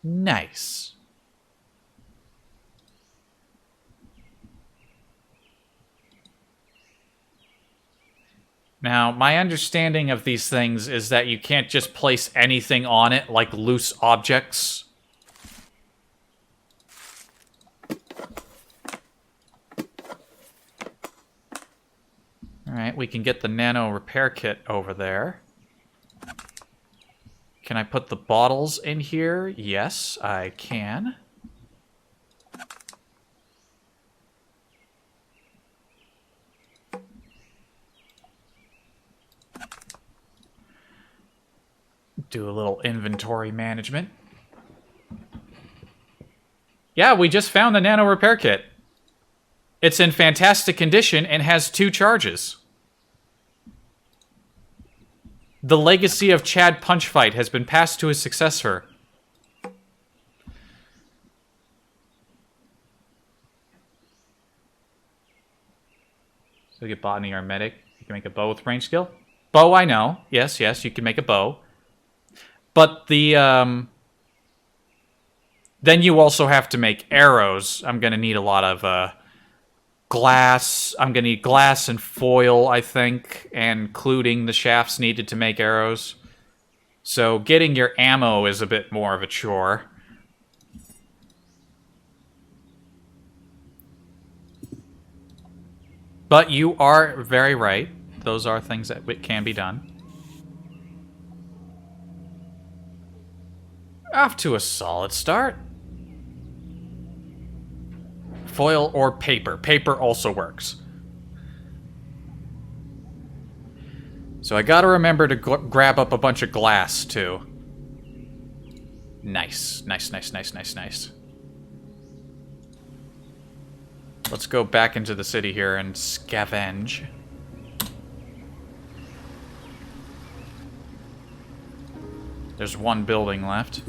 Nice. Now, my understanding of these things is that you can't just place anything on it like loose objects. Alright, we can get the nano repair kit over there. Can I put the bottles in here? Yes, I can. Do a little inventory management. Yeah, we just found the nano repair kit. It's in fantastic condition and has 2 charges. The legacy of Chad Punchfight has been passed to his successor. So we get botany or medic. You can make a bow with range skill. Bow, I know. Yes, yes, you can make a bow. But the, then you also have to make arrows. I'm going to need a lot of, glass. I'm going to need glass and foil, I think, including the shafts needed to make arrows. So getting your ammo is a bit more of a chore. But you are very right. Those are things that can be done. Off to a solid start. Foil or paper. Paper also works. So I gotta remember to grab up a bunch of glass, too. Nice. Nice, nice, nice, nice, nice. Let's go back into the city here and scavenge. There's one building left.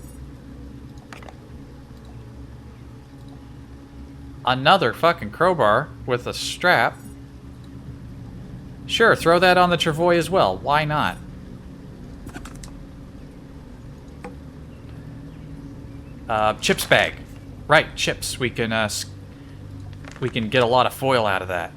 Another fucking crowbar with a strap. Sure, throw that on the travois as well. Why not? Chips bag. Right, chips. We can get a lot of foil out of that.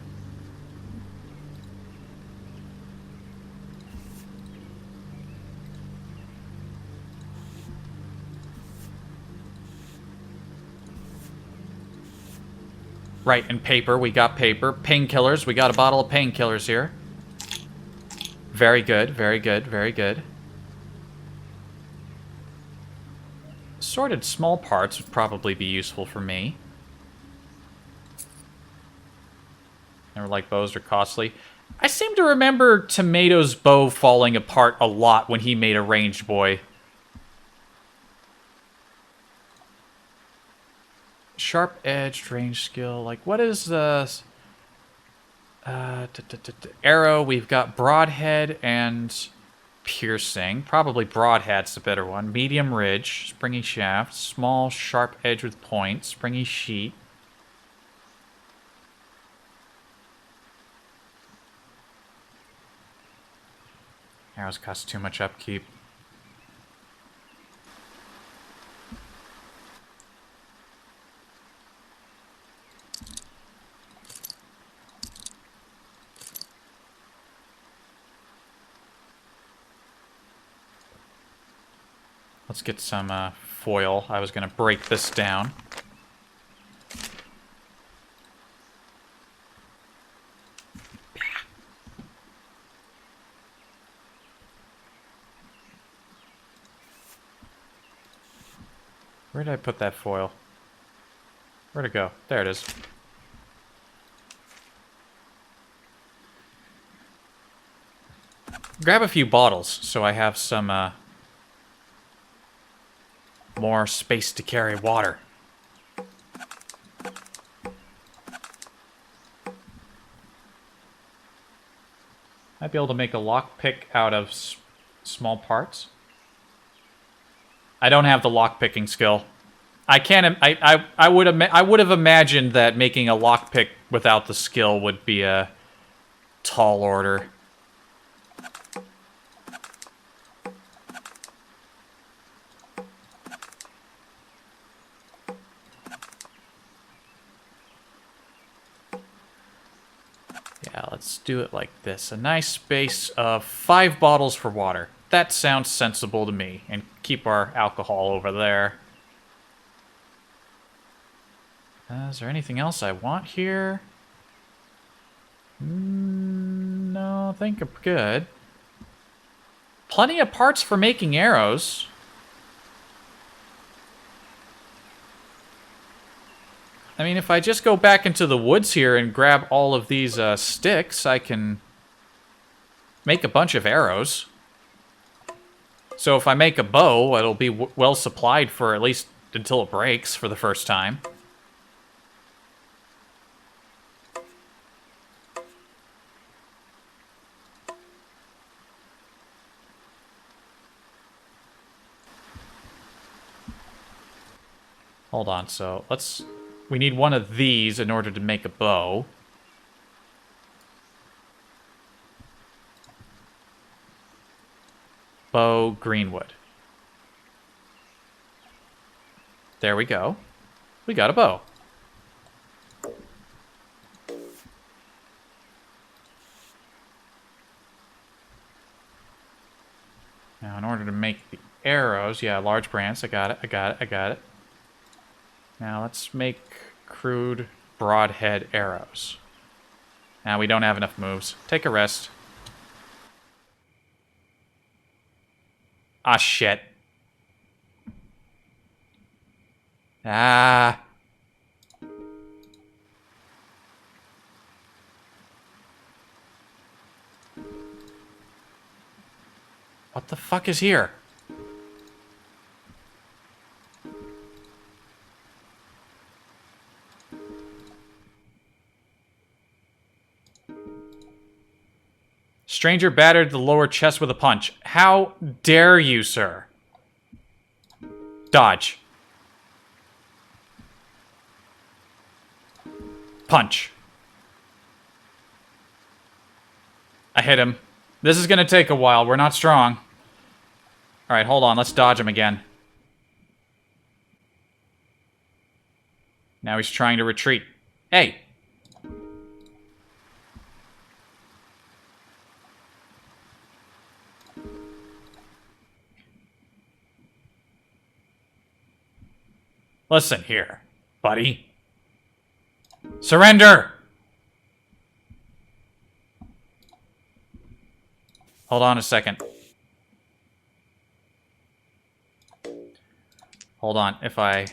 Right, and paper. We got paper. Painkillers. We got a bottle of painkillers here. Very good, very good, very good. Sorted small parts would probably be useful for me. Never like bows are costly. I seem to remember Tomato's bow falling apart a lot when he made a ranged boy. Sharp-edged range skill. Like, what is the... arrow. We've got broadhead and piercing. Probably broadhead's the better one. Medium ridge, springy shaft, small sharp edge with point, springy sheet. Arrows cost too much upkeep. Let's get some foil. I was going to break this down. Where did I put that foil? Where'd it go? There it is. Grab a few bottles so I have some more space to carry water. Might be able to make a lockpick out of small parts. I don't have the lockpicking skill. I can't. I would have imagined that making a lockpick without the skill would be a tall order. Yeah, let's do it like this. A nice space of 5 bottles for water. That sounds sensible to me. And keep our alcohol over there. Is there anything else I want here? No, I think I'm good. Plenty of parts for making arrows. I mean, if I just go back into the woods here and grab all of these sticks, I can make a bunch of arrows. So if I make a bow, it'll be well supplied for at least until it breaks for the first time. Hold on, so we need one of these in order to make a bow. Bow, greenwood. There we go. We got a bow. Now, in order to make the arrows, yeah, large branch, I got it. Now, let's make crude broadhead arrows. Now, we don't have enough moves. Take a rest. Ah, shit. Ah. What the fuck is here? Stranger battered the lower chest with a punch. How dare you, sir? Dodge. Punch. I hit him. This is gonna take a while. We're not strong. Alright, hold on. Let's dodge him again. Now he's trying to retreat. Hey! Listen here, buddy. Surrender! Hold on a second. Hold on, if I...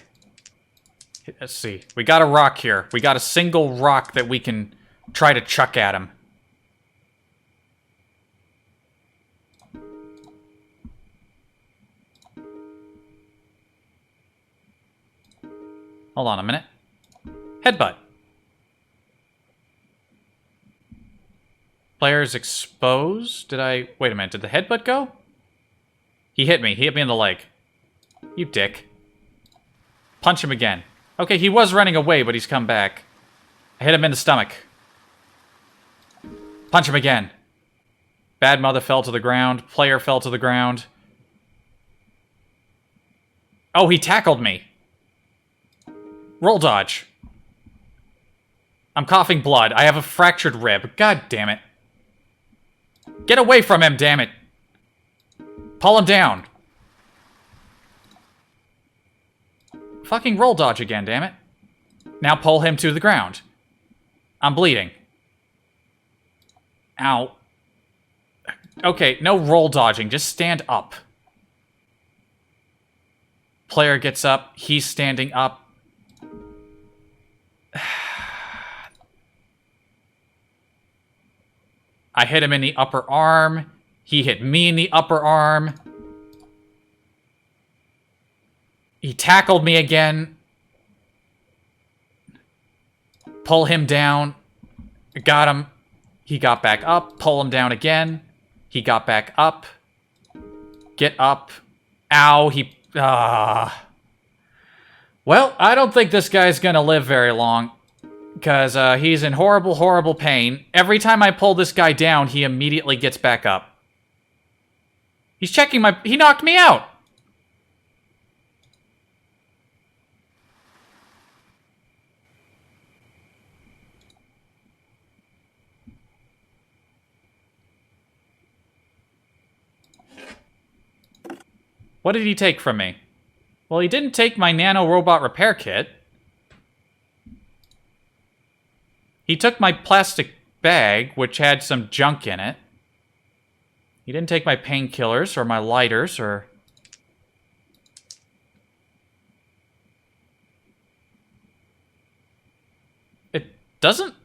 Let's see. We got a rock here. We got a single rock that we can try to chuck at him. Hold on a minute. Headbutt. Player's exposed? Did I... Wait a minute, did the headbutt go? He hit me. He hit me in the leg. You dick. Punch him again. Okay, he was running away, but he's come back. I hit him in the stomach. Punch him again. Bad mother fell to the ground. Player fell to the ground. Oh, he tackled me. Roll dodge. I'm coughing blood. I have a fractured rib. God damn it. Get away from him, damn it. Pull him down. Fucking roll dodge again, damn it. Now pull him to the ground. I'm bleeding. Ow. Okay, no roll dodging. Just stand up. Player gets up. He's standing up. I hit him in the upper arm. He hit me in the upper arm. He tackled me again. Pull him down. Got him. He got back up. Pull him down again. He got back up. Get up. Ow, he... Well, I don't think this guy's gonna live very long. Because he's in horrible, horrible pain. Every time I pull this guy down, he immediately gets back up. He's checking my... He knocked me out! What did he take from me? Well, he didn't take my nano-robot repair kit. He took my plastic bag, which had some junk in it. He didn't take my painkillers or my lighters or... It doesn't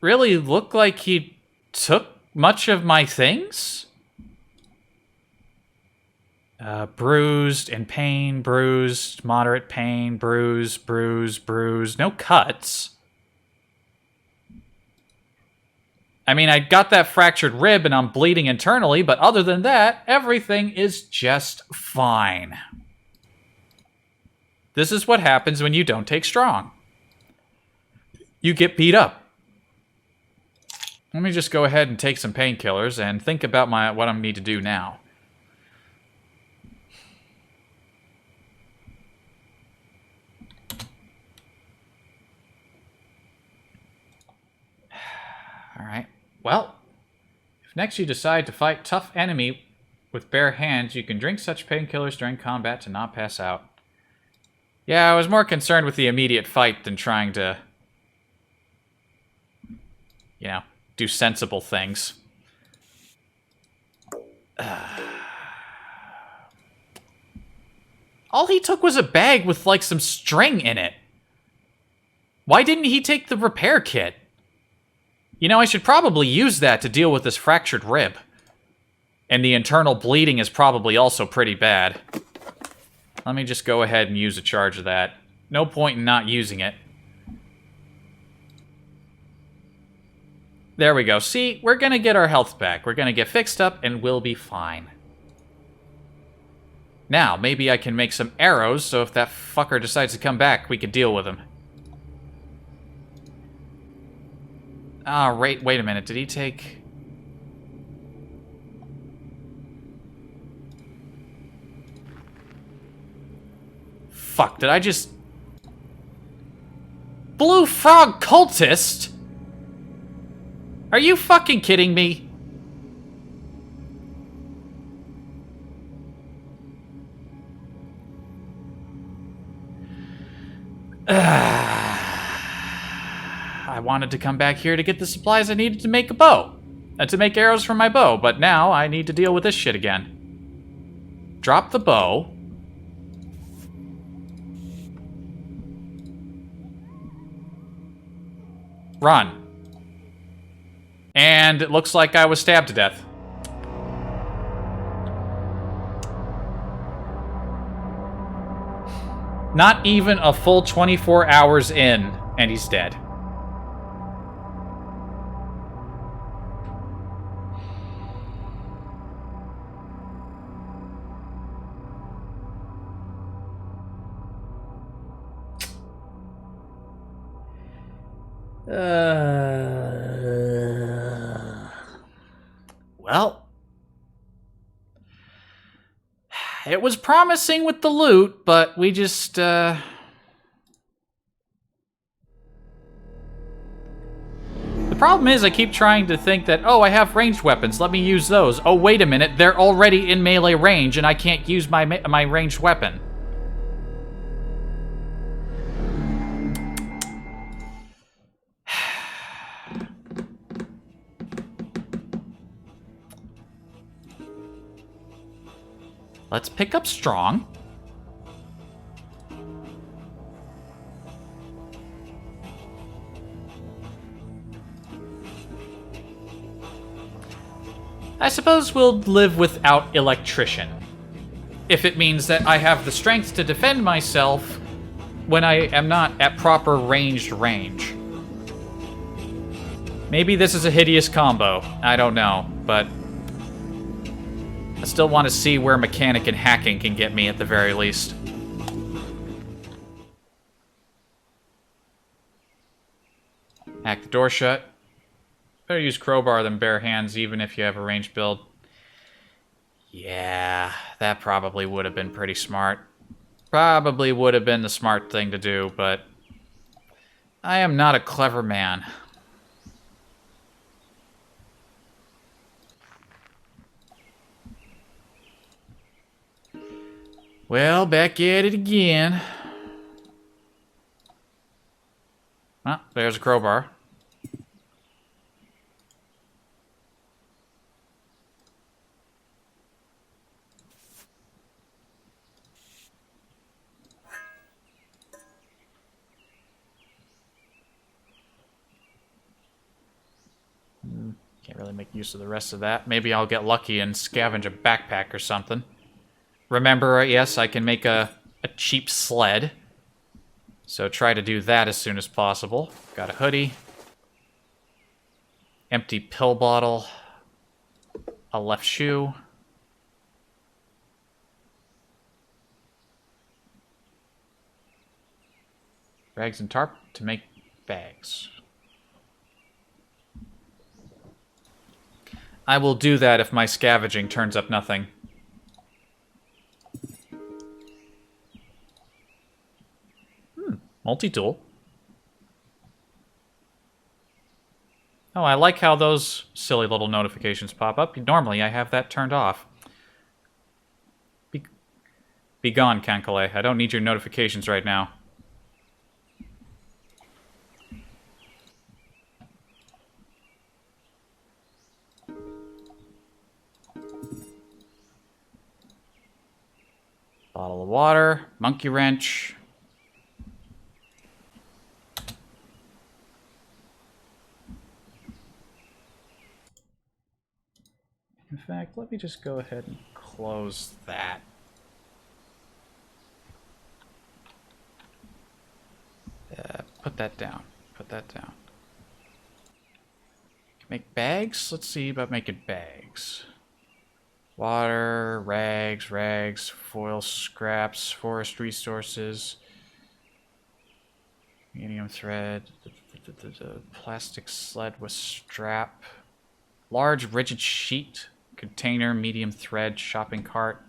really look like he took much of my things. Bruised, in pain, bruised, moderate pain, bruised, bruised, bruised. No cuts. I mean, I got that fractured rib and I'm bleeding internally, but other than that, everything is just fine. This is what happens when you don't take strong. You get beat up. Let me just go ahead and take some painkillers and think about what I need to do now. Alright. Well, if next you decide to fight tough enemy with bare hands, you can drink such painkillers during combat to not pass out. Yeah, I was more concerned with the immediate fight than trying to, you know, do sensible things. All he took was a bag with, like, some string in it. Why didn't he take the repair kit? You know, I should probably use that to deal with this fractured rib. And the internal bleeding is probably also pretty bad. Let me just go ahead and use a charge of that. No point in not using it. There we go. See, we're gonna get our health back. We're gonna get fixed up and we'll be fine. Now, maybe I can make some arrows, so if that fucker decides to come back, we can deal with him. Ah, wait a minute. Did he take... Fuck, did I just... Blue Frog Cultist? Are you fucking kidding me? I wanted to come back here to get the supplies I needed to make a bow. To make arrows for my bow, but now I need to deal with this shit again. Drop the bow. Run. And it looks like I was stabbed to death. Not even a full 24 hours in, and he's dead. Well, it was promising with the loot, but we just, The problem is I keep trying to think that, oh, I have ranged weapons, let me use those. Oh, wait a minute, they're already in melee range and I can't use my ranged weapon. Let's pick up strong. I suppose we'll live without electrician. If it means that I have the strength to defend myself when I am not at proper ranged range. Maybe this is a hideous combo. I don't know, but I still want to see where mechanic and hacking can get me at the very least. Hack the door shut. Better use crowbar than bare hands, even if you have a ranged build. Yeah, that probably would have been pretty smart. Probably would have been the smart thing to do, but I am not a clever man. Well, back at it again. Ah, there's a crowbar. Can't really make use of the rest of that. Maybe I'll get lucky and scavenge a backpack or something. Remember, yes, I can make a cheap sled. So try to do that as soon as possible. Got a hoodie. Empty pill bottle. A left shoe. Rags and tarp to make bags. I will do that if my scavenging turns up nothing. Multi-tool. Oh, I like how those silly little notifications pop up. Normally, I have that turned off. Be gone, Kankale. I don't need your notifications right now. Bottle of water, monkey wrench. fact, let me just go ahead and close that. Put that down. Put that down. Make bags? Let's see about making bags. Water, rags, foil scraps, forest resources, medium thread, the plastic sled with strap, large rigid sheet, container, medium thread, shopping cart.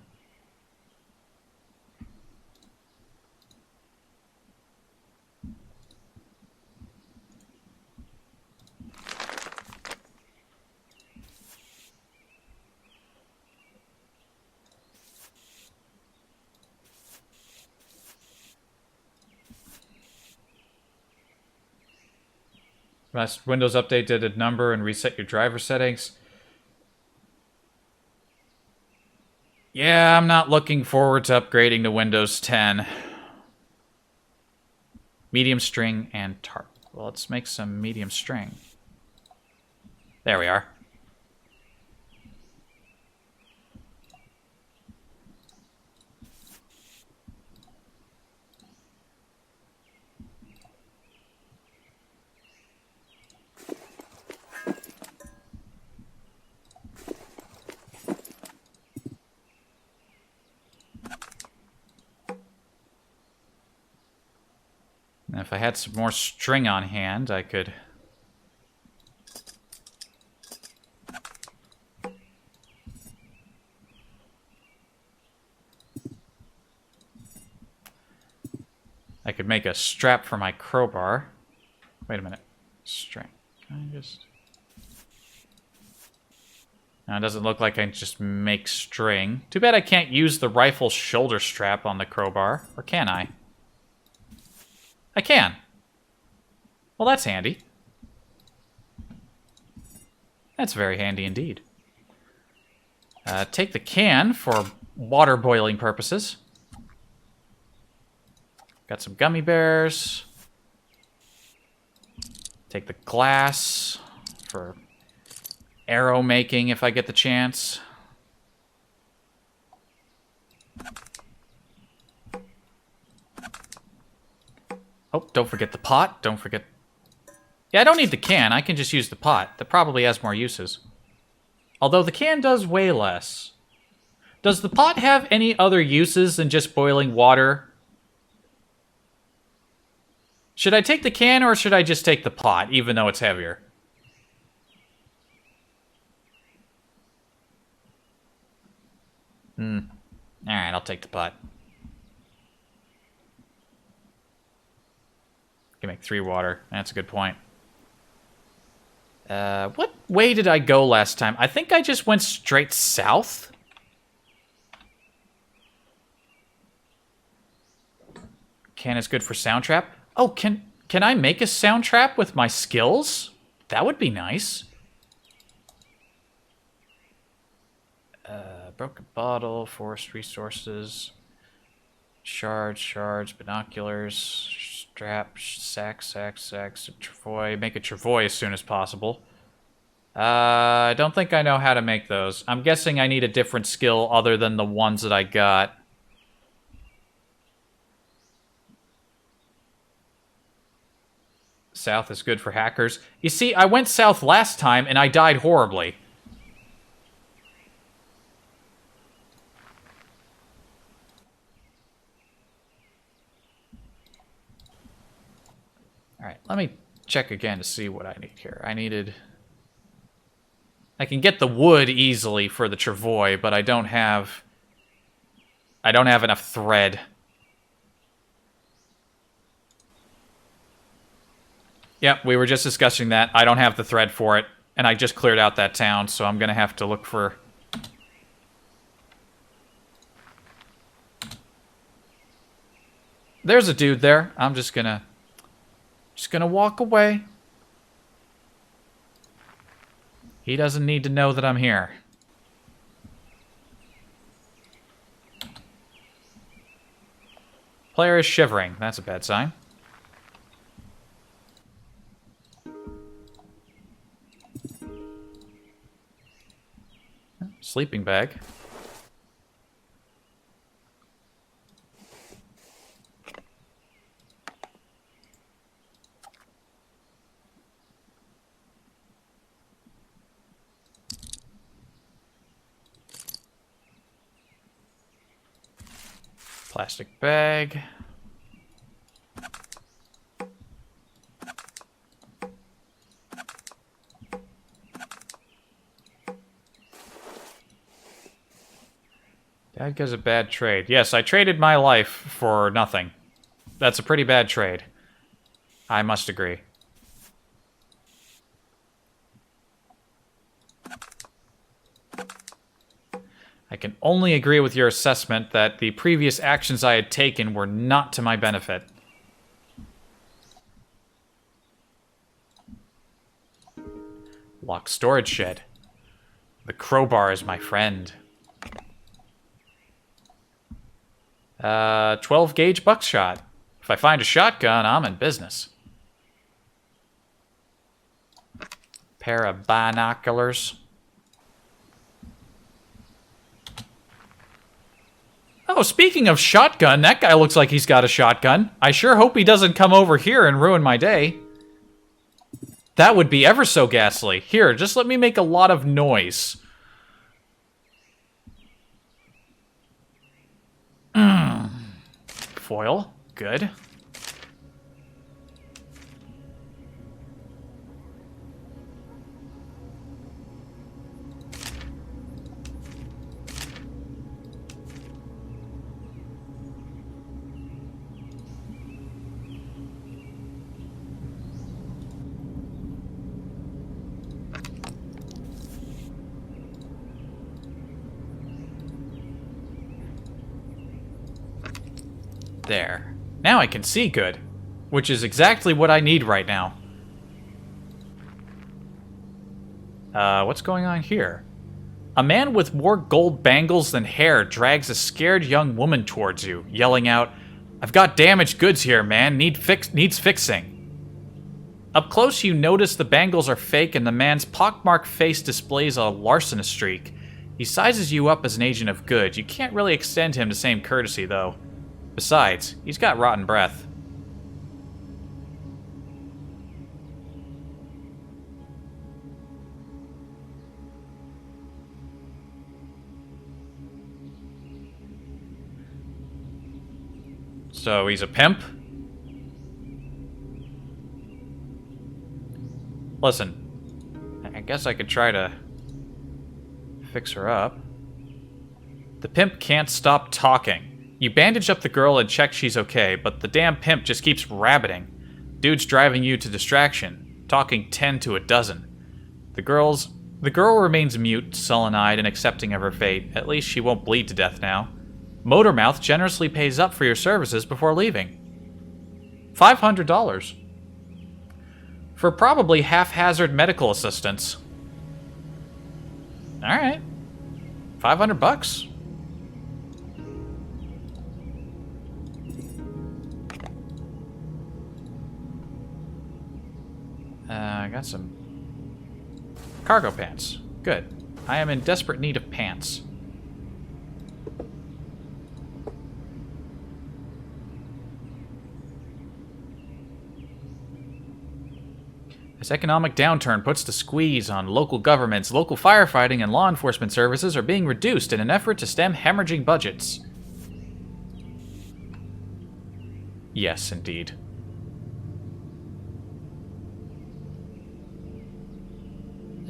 Last Windows update did a number and reset your driver settings. Yeah, I'm not looking forward to upgrading to Windows 10. Medium string and tarp. Well, let's make some medium string. There we are. And if I had some more string on hand, I could... make a strap for my crowbar. Wait a minute. String. Can I just... Now, it doesn't look like I can just make string. Too bad I can't use the rifle shoulder strap on the crowbar. Or can I? I can. Well, that's handy. That's very handy indeed. Take the can for water boiling purposes. Got some gummy bears. Take the glass for arrow making if I get the chance. Oh, don't forget the pot. Don't forget... Yeah, I don't need the can. I can just use the pot. That probably has more uses. Although the can does way less. Does the pot have any other uses than just boiling water? Should I take the can or should I just take the pot, even though it's heavier? Alright, I'll take the pot. Can make 3 water. That's a good point. What way did I go last time? I think I just went straight south. Can is good for sound trap. Oh, can I make a sound trap with my skills? That would be nice. Broken bottle, forest resources, shards, binoculars, strap, sack, travois. Make a travois as soon as possible. I don't think I know how to make those. I'm guessing I need a different skill other than the ones that I got. South is good for hackers. You see, I went south last time and I died horribly. Alright, let me check again to see what I need here. I can get the wood easily for the travois, but I don't have enough thread. Yep, we were just discussing that. I don't have the thread for it, and I just cleared out that town, so I'm gonna have to look for... There's a dude there. I'm just gonna walk away. He doesn't need to know that I'm here. Player is shivering. That's a bad sign. Sleeping bag. Plastic bag. Dad gives a bad trade. Yes, I traded my life for nothing. That's a pretty bad trade. I must agree. I can only agree with your assessment that the previous actions I had taken were not to my benefit. Locked storage shed. The crowbar is my friend. 12 gauge buckshot. If I find a shotgun, I'm in business. Pair of binoculars. Oh, speaking of shotgun, that guy looks like he's got a shotgun. I sure hope he doesn't come over here and ruin my day. That would be ever so ghastly. Here, just let me make a lot of noise. Foil. Good. There. Now I can see good, which is exactly what I need right now. What's going on here? A man with more gold bangles than hair drags a scared young woman towards you, yelling out, "I've got damaged goods here, man. Needs fixing." Up close, you notice the bangles are fake and the man's pockmarked face displays a larceny streak. He sizes you up as an agent of good. You can't really extend him the same courtesy, though. Besides, he's got rotten breath. So he's a pimp? Listen, I guess I could try to fix her up. The pimp can't stop talking. You bandage up the girl and check she's okay, but the damn pimp just keeps rabbiting. Dude's driving you to distraction, talking 10 to a dozen. The girl remains mute, sullen-eyed, and accepting of her fate. At least she won't bleed to death now. Motormouth generously pays up for your services before leaving. $500. For probably haphazard medical assistance. Alright. $500. I got some cargo pants. Good. I am in desperate need of pants. This economic downturn puts the squeeze on local governments. Local firefighting and law enforcement services are being reduced in an effort to stem hemorrhaging budgets. Yes, indeed.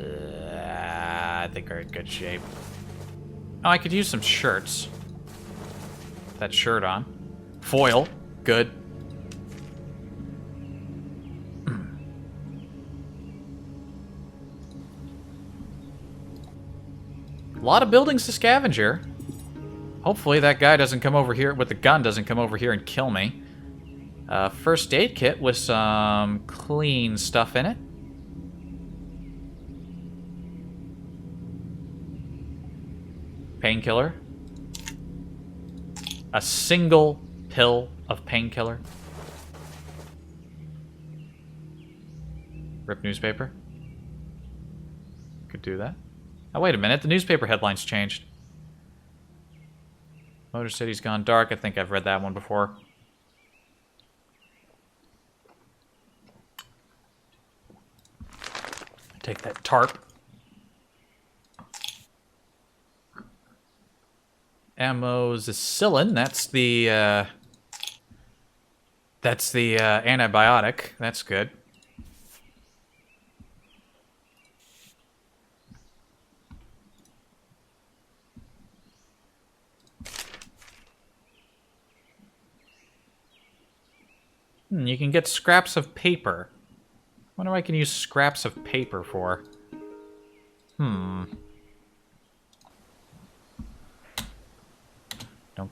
I think we're in good shape. Oh, I could use some shirts. That shirt on. Foil. Good. A lot of buildings to Scavenger. Hopefully that guy doesn't come over here with the gun, doesn't come over here and kill me. First aid kit with some clean stuff in it. Painkiller. A single pill of painkiller. Rip newspaper. Could do that. Oh, wait a minute. The newspaper headlines changed. Motor City's gone dark. I think I've read that one before. Take that tarp. Amoxicillin. That's the antibiotic. That's good. You can get scraps of paper. Wonder what I can use scraps of paper for. Don't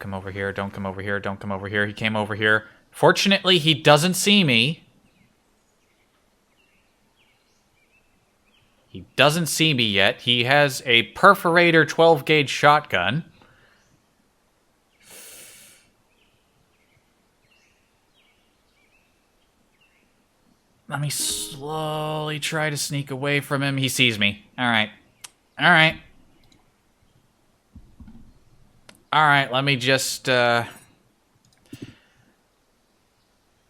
come over here, don't come over here, don't come over here. He came over here. Fortunately, he doesn't see me. He doesn't see me yet. He has a perforator 12-gauge shotgun. Let me slowly try to sneak away from him. He sees me. Alright. Alright. Alright, let me just,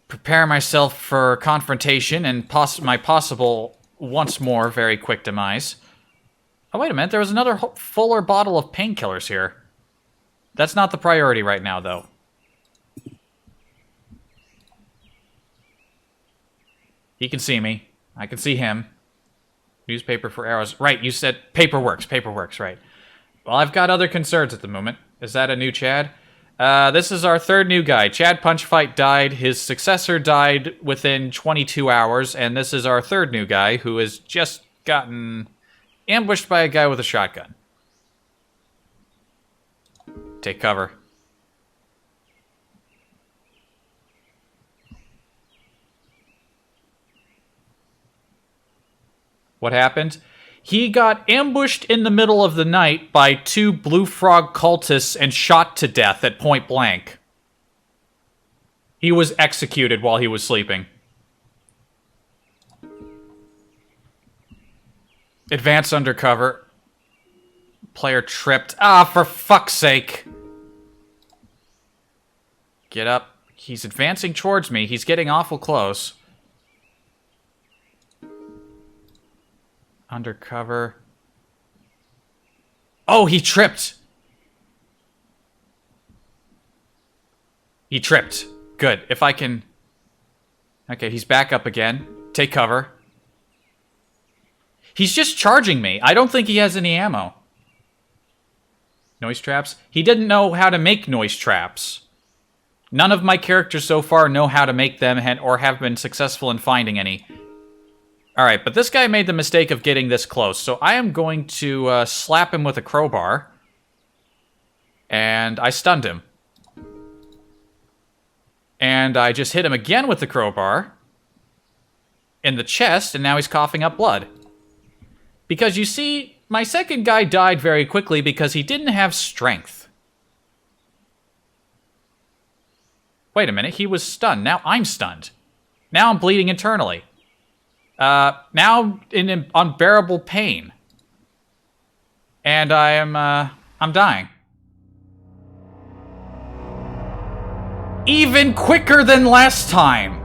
prepare myself for confrontation and my possible, once more, very quick demise. Oh, wait a minute. There was another fuller bottle of painkillers here. That's not the priority right now, though. He can see me. I can see him. Newspaper for arrows. Right, you said paper works. Paper works, right. Well, I've got other concerns at the moment. Is that a new Chad? This is our third new guy. Chad Punchfight died. His successor died within 22 hours. And this is our third new guy who has just gotten ambushed by a guy with a shotgun. Take cover. What happened? He got ambushed in the middle of the night by 2 Blue Frog cultists and shot to death at point blank. He was executed while he was sleeping. Advance undercover. Player tripped. Ah, for fuck's sake. Get up. He's advancing towards me. He's getting awful close. Undercover. Oh, he tripped. He tripped. Good. If I can... Okay, he's back up again. Take cover. He's just charging me. I don't think he has any ammo. Noise traps? He didn't know how to make noise traps. None of my characters so far know how to make them or have been successful in finding any. Alright, but this guy made the mistake of getting this close, so I am going to slap him with a crowbar. And I stunned him. And I just hit him again with the crowbar. In the chest, and now he's coughing up blood. Because you see, my second guy died very quickly because he didn't have strength. Wait a minute, he was stunned. Now I'm stunned. Now I'm bleeding internally. Now in unbearable pain. And I'm dying. Even quicker than last time.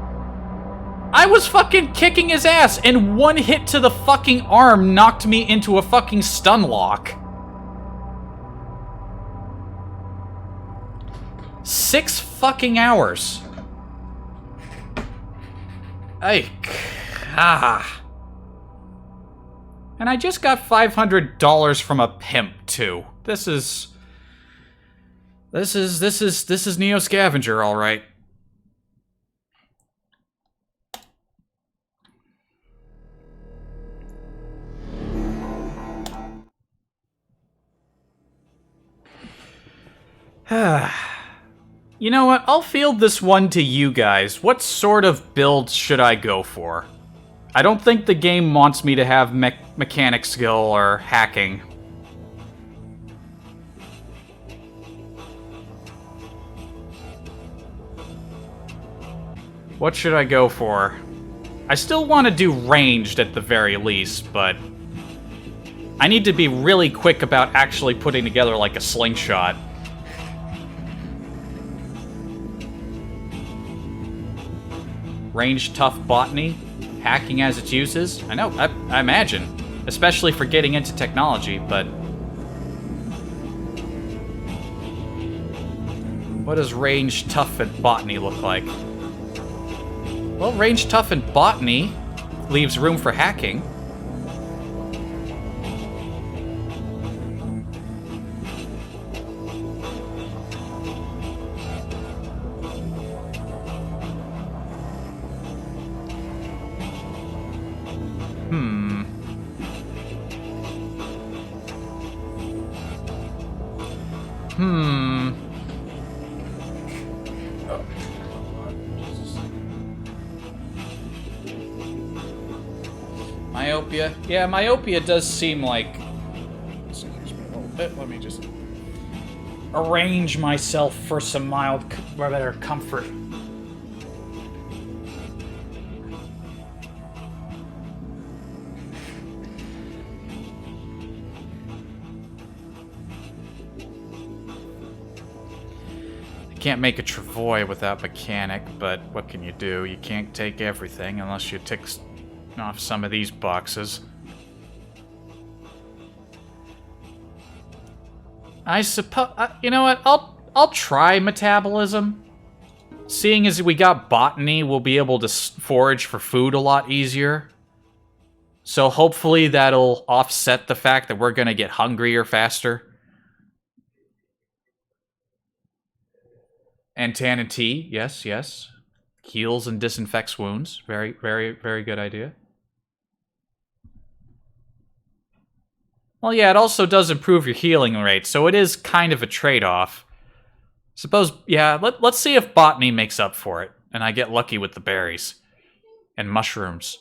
I was fucking kicking his ass, and one hit to the fucking arm knocked me into a fucking stun lock. 6 fucking hours. And I just got $500 from a pimp too. This is Neo Scavenger, all right. You know what? I'll field this one to you guys. What sort of build should I go for? I don't think the game wants me to have mechanic skill or hacking. What should I go for? I still want to do ranged at the very least, but... I need to be really quick about actually putting together, like, a slingshot. Range tough botany, hacking as its uses. I know, I imagine. Especially for getting into technology, but... what does range tough and botany look like? Well, range tough and botany leaves room for hacking. Myopia. Yeah, myopia does seem like... excuse me a little bit. Let me just arrange myself for some better comfort. Can't make a travois without mechanic, but what can you do? You can't take everything unless you tick off some of these boxes. I suppose, you know what? I'll try metabolism. Seeing as we got botany, we'll be able to forage for food a lot easier. So hopefully that'll offset the fact that we're gonna get hungrier faster. And tannin tea, yes, yes. Heals and disinfects wounds. Very, very, very good idea. Well, yeah, it also does improve your healing rate, so it is kind of a trade-off. Suppose, yeah, let's see if botany makes up for it, and I get lucky with the berries. And mushrooms.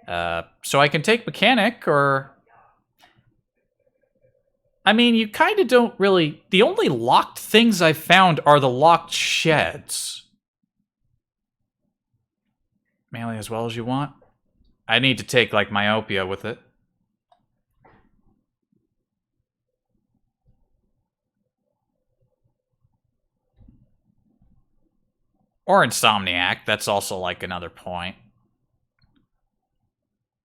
So I can take mechanic, or... I mean, you kind of don't really... the only locked things I've found are the locked sheds. Melee as well as you want? I need to take, like, myopia with it. Or insomniac, that's also, like, another point.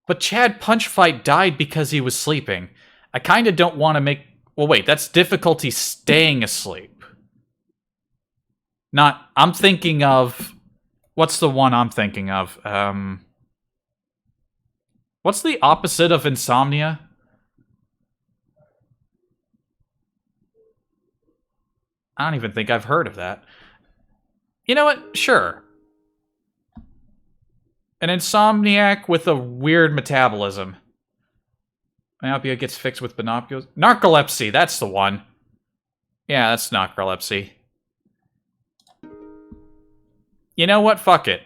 But Chad Punchfight died because he was sleeping. I kind of don't want to make... well, wait, that's difficulty staying asleep. Not... I'm thinking of... what's the one I'm thinking of? What's the opposite of insomnia? I don't even think I've heard of that. You know what? Sure. An insomniac with a weird metabolism. Myopia gets fixed with binoculars. Narcolepsy, that's the one. Yeah, that's narcolepsy. You know what? Fuck it.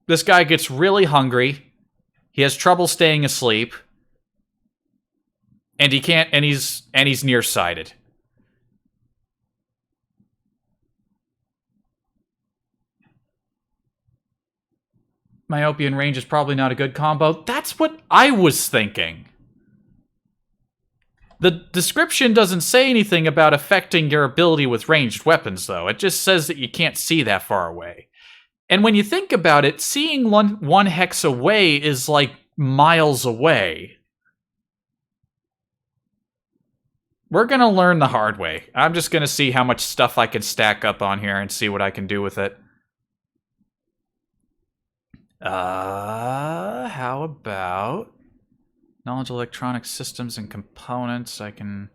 This guy gets really hungry. He has trouble staying asleep. And he can't, and he's nearsighted. Myopia and range is probably not a good combo. That's what I was thinking. The description doesn't say anything about affecting your ability with ranged weapons, though. It just says that you can't see that far away. And when you think about it, seeing one hex away is like miles away. We're gonna learn the hard way. I'm just gonna see how much stuff I can stack up on here and see what I can do with it. How about... knowledge of electronic systems and components, I can...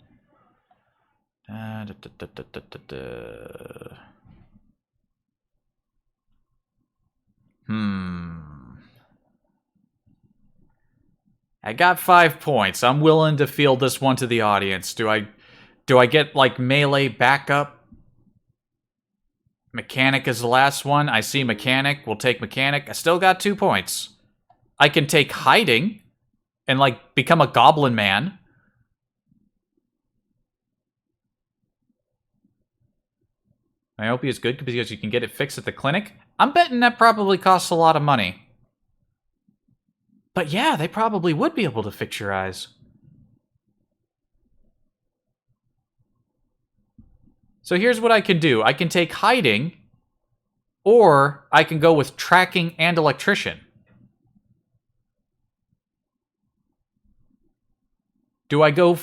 I got 5 points. I'm willing to field this one to the audience. Do I get, like, melee backup? Mechanic is the last one. I see mechanic. We'll take mechanic. I still got 2 points. I can take hiding and, like, become a goblin man. Myopia is good because you can get it fixed at the clinic. I'm betting that probably costs a lot of money. But yeah, they probably would be able to fix your eyes. So here's what I can do. I can take hiding, or I can go with tracking and electrician. Do I go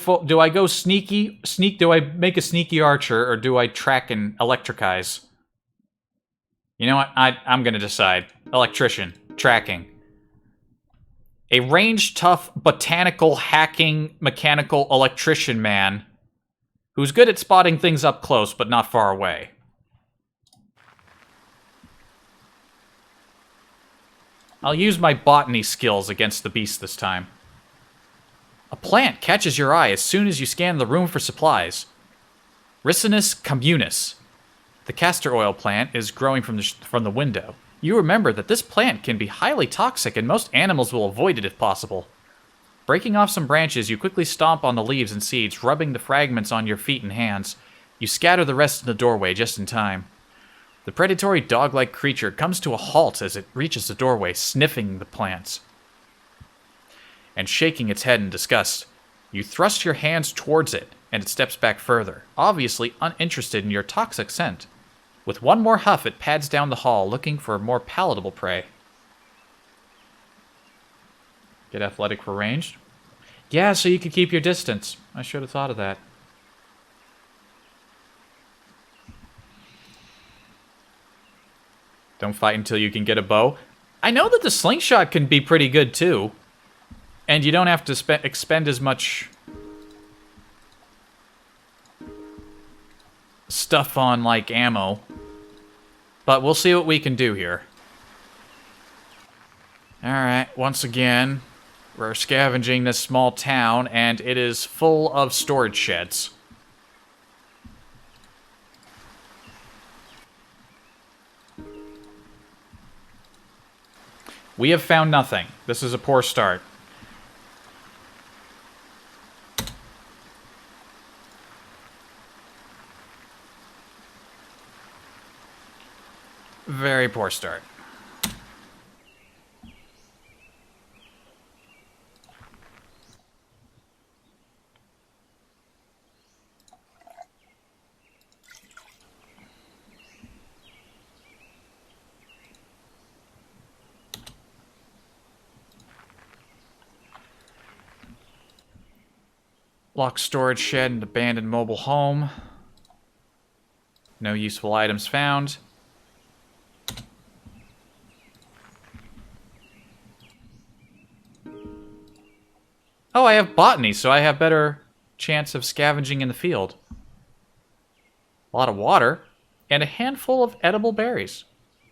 sneaky? Do I make a sneaky archer, or do I track and electricize? You know what? I'm gonna decide. Electrician. Tracking. A ranged, tough, botanical, hacking, mechanical electrician man who's good at spotting things up close, but not far away. I'll use my botany skills against the beast this time. A plant catches your eye as soon as you scan the room for supplies. Ricinus communis. The castor oil plant is growing from the window. You remember that this plant can be highly toxic and most animals will avoid it if possible. Breaking off some branches, you quickly stomp on the leaves and seeds, rubbing the fragments on your feet and hands. You scatter the rest in the doorway just in time. The predatory dog-like creature comes to a halt as it reaches the doorway, sniffing the plants and shaking its head in disgust. You thrust your hands towards it, and it steps back further, obviously uninterested in your toxic scent. With one more huff, it pads down the hall, looking for more palatable prey. Get athletic for ranged? Yeah, so you could keep your distance. I should have thought of that. Don't fight until you can get a bow. I know that the slingshot can be pretty good, too. And you don't have to expend as much stuff on, like, ammo. But we'll see what we can do here. Alright, once again, we're scavenging this small town, and it is full of storage sheds. We have found nothing. This is a poor start. Very poor start. Locked storage shed and abandoned mobile home. No useful items found. Oh, I have botany, so I have better chance of scavenging in the field. A lot of water, and a handful of edible berries.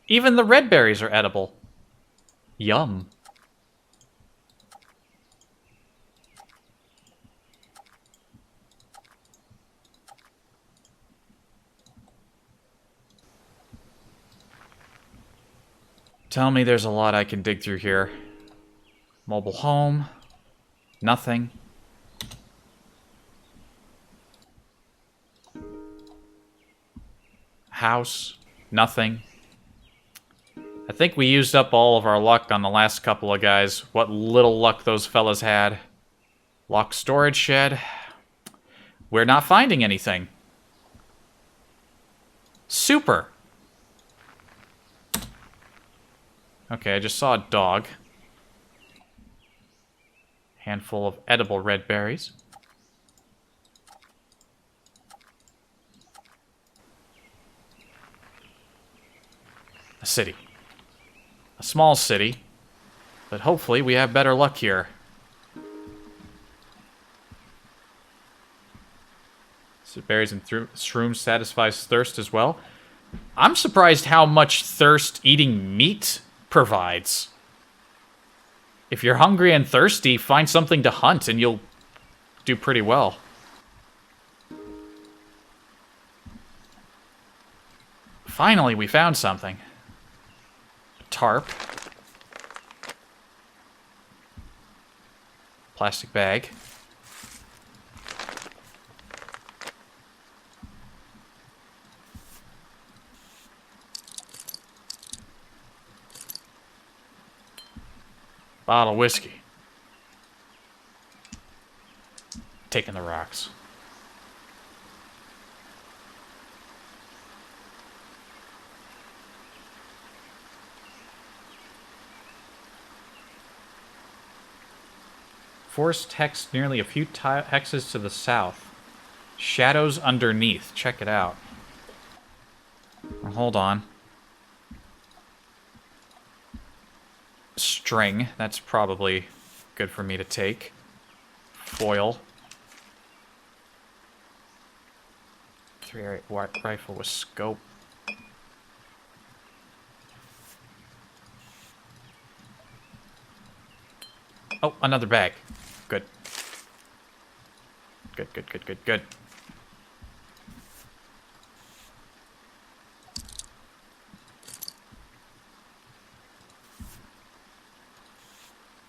Even the red berries are edible. Yum. Tell me there's a lot I can dig through here. Mobile home. Nothing. House. Nothing. I think we used up all of our luck on the last couple of guys. What little luck those fellas had. Locked storage shed. We're not finding anything. Super. Okay, I just saw a dog. Handful of edible red berries. A city. A small city. But hopefully we have better luck here. So berries and shrooms satisfies thirst as well. I'm surprised how much thirst eating meat provides. If you're hungry and thirsty, find something to hunt and you'll do pretty well. Finally, we found something. A tarp. Plastic bag. Bottle of whiskey. Taking the rocks. Forest hex nearly a few hexes to the south. Shadows underneath. Check it out. Well, hold on. String. That's probably good for me to take. Foil. 308 rifle with scope. Oh, another bag. Good. Good, good, good, good, good.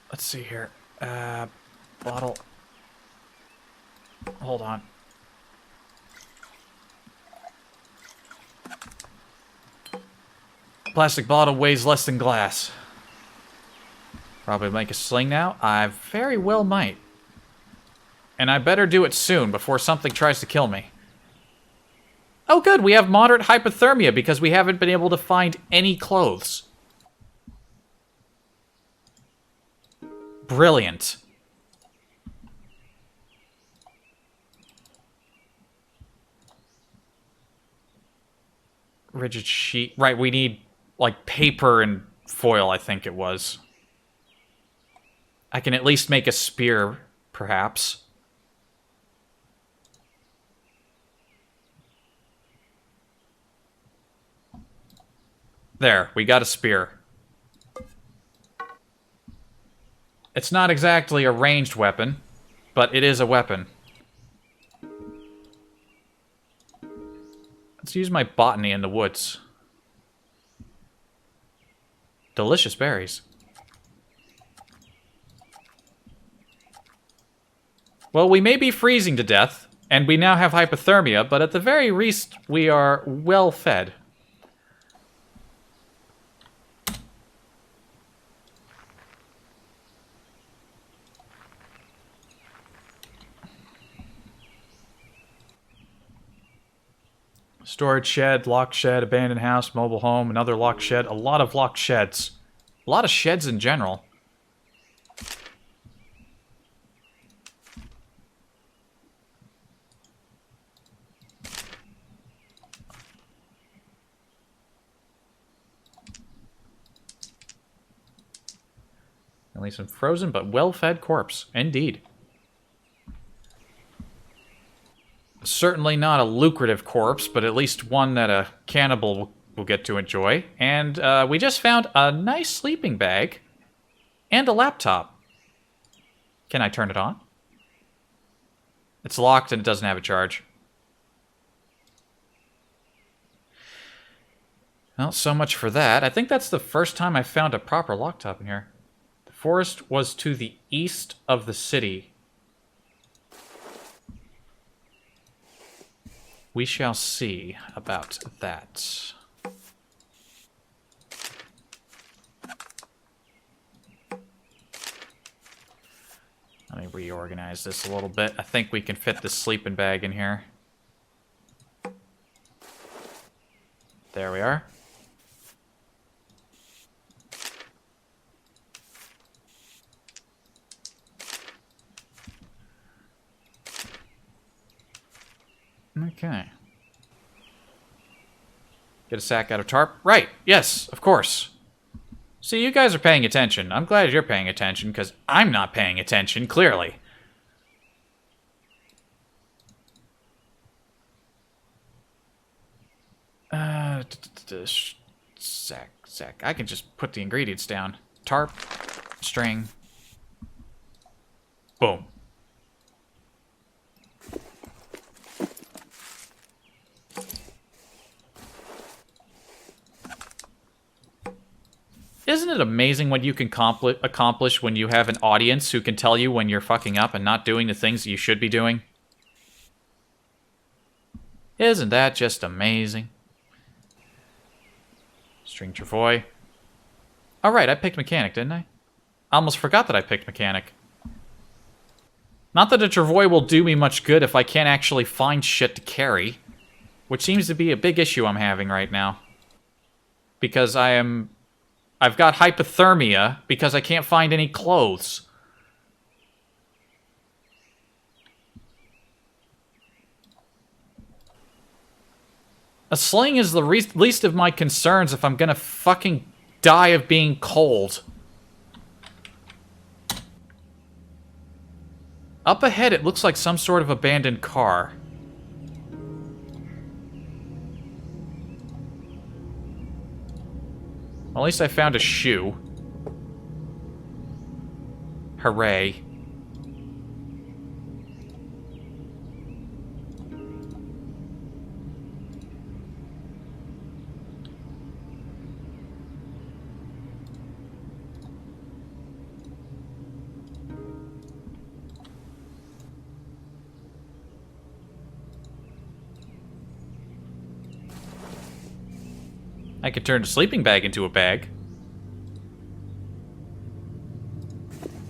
Let's see here. Bottle. Hold on. Plastic bottle weighs less than glass. Probably make a sling now. I very well might. And I better do it soon before something tries to kill me. Oh good, we have moderate hypothermia because we haven't been able to find any clothes. Brilliant. Rigid sheet. Right, we need, like, paper and foil, I think it was. I can at least make a spear, perhaps. There, we got a spear. It's not exactly a ranged weapon, but it is a weapon. Let's use my botany in the woods. Delicious berries. Well, we may be freezing to death, and we now have hypothermia, but at the very least, we are well fed. Storage shed, locked shed, abandoned house, mobile home, another locked shed. A lot of locked sheds. A lot of sheds in general. At least some frozen but well-fed corpse. Indeed. Certainly not a lucrative corpse, but at least one that a cannibal will get to enjoy. And we just found a nice sleeping bag and a laptop. Can I turn it on? It's locked and it doesn't have a charge. Well, so much for that. I think that's the first time I found a proper laptop in here. The forest was to the east of the city. We shall see about that. Let me reorganize this a little bit. I think we can fit this sleeping bag in here. There we are. Okay. Get a sack out of tarp. Right. Yes, of course. See, you guys are paying attention. I'm glad you're paying attention, because I'm not paying attention, clearly. Sack. I can just put the ingredients down. Tarp, string. Boom. Isn't it amazing what you can accomplish when you have an audience who can tell you when you're fucking up and not doing the things that you should be doing? Isn't that just amazing? String travois. Alright, I picked mechanic, didn't I? I almost forgot that I picked mechanic. Not that a travois will do me much good if I can't actually find shit to carry, which seems to be a big issue I'm having right now. Because I've got hypothermia because I can't find any clothes. A sling is the least of my concerns if I'm gonna fucking die of being cold. Up ahead, it looks like some sort of abandoned car. Well, at least I found a shoe. Hooray. I could turn a sleeping bag into a bag.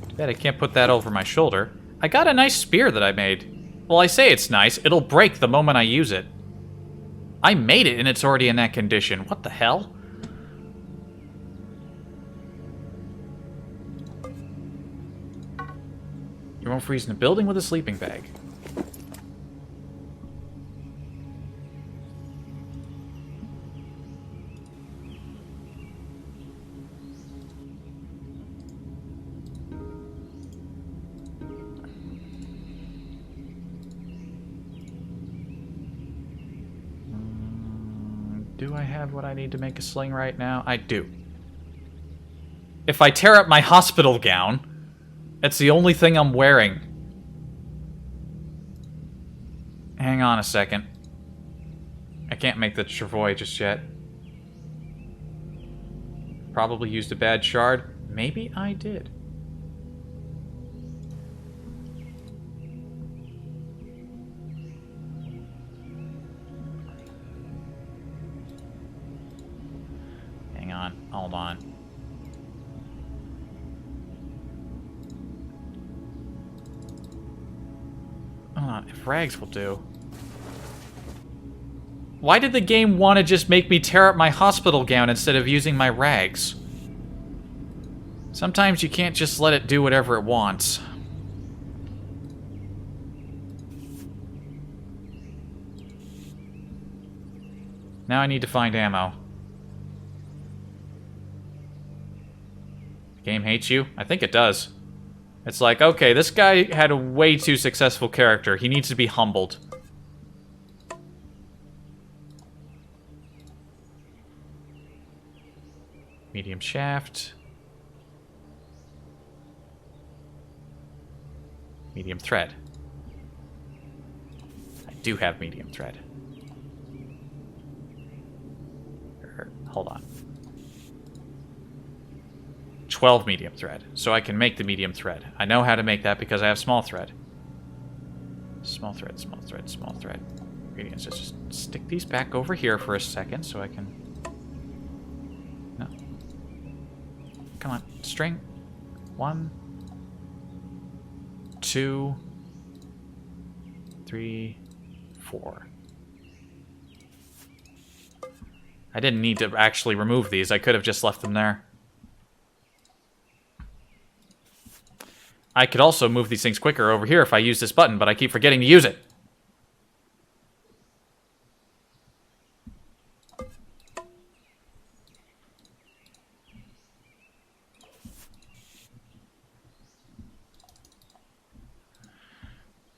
Too bad I can't put that over my shoulder. I got a nice spear that I made. Well, I say it's nice. It'll break the moment I use it. I made it and it's already in that condition. What the hell? You won't freeze in a building with a sleeping bag. Do I have what I need to make a sling right now? I do. If I tear up my hospital gown, it's the only thing I'm wearing. Hang on a second. I can't make the travois just yet. Probably used a bad shard. Maybe I did. Hang on. Hold on. Hold on. If rags will do. Why did the game want to just make me tear up my hospital gown instead of using my rags? Sometimes you can't just let it do whatever it wants. Now I need to find ammo. The game hates you? I think it does. It's like, okay, this guy had a way too successful character. He needs to be humbled. Medium shaft. Medium thread. I do have medium thread. Hold on. 12 medium thread. So I can make the medium thread. I know how to make that because I have small thread. Small thread, small thread, small thread. Ingredients. Let's just stick these back over here for a second so I can... No. Come on. String. 1, 2, 3, 4. I didn't need to actually remove these. I could have just left them there. I could also move these things quicker over here if I use this button, but I keep forgetting to use it.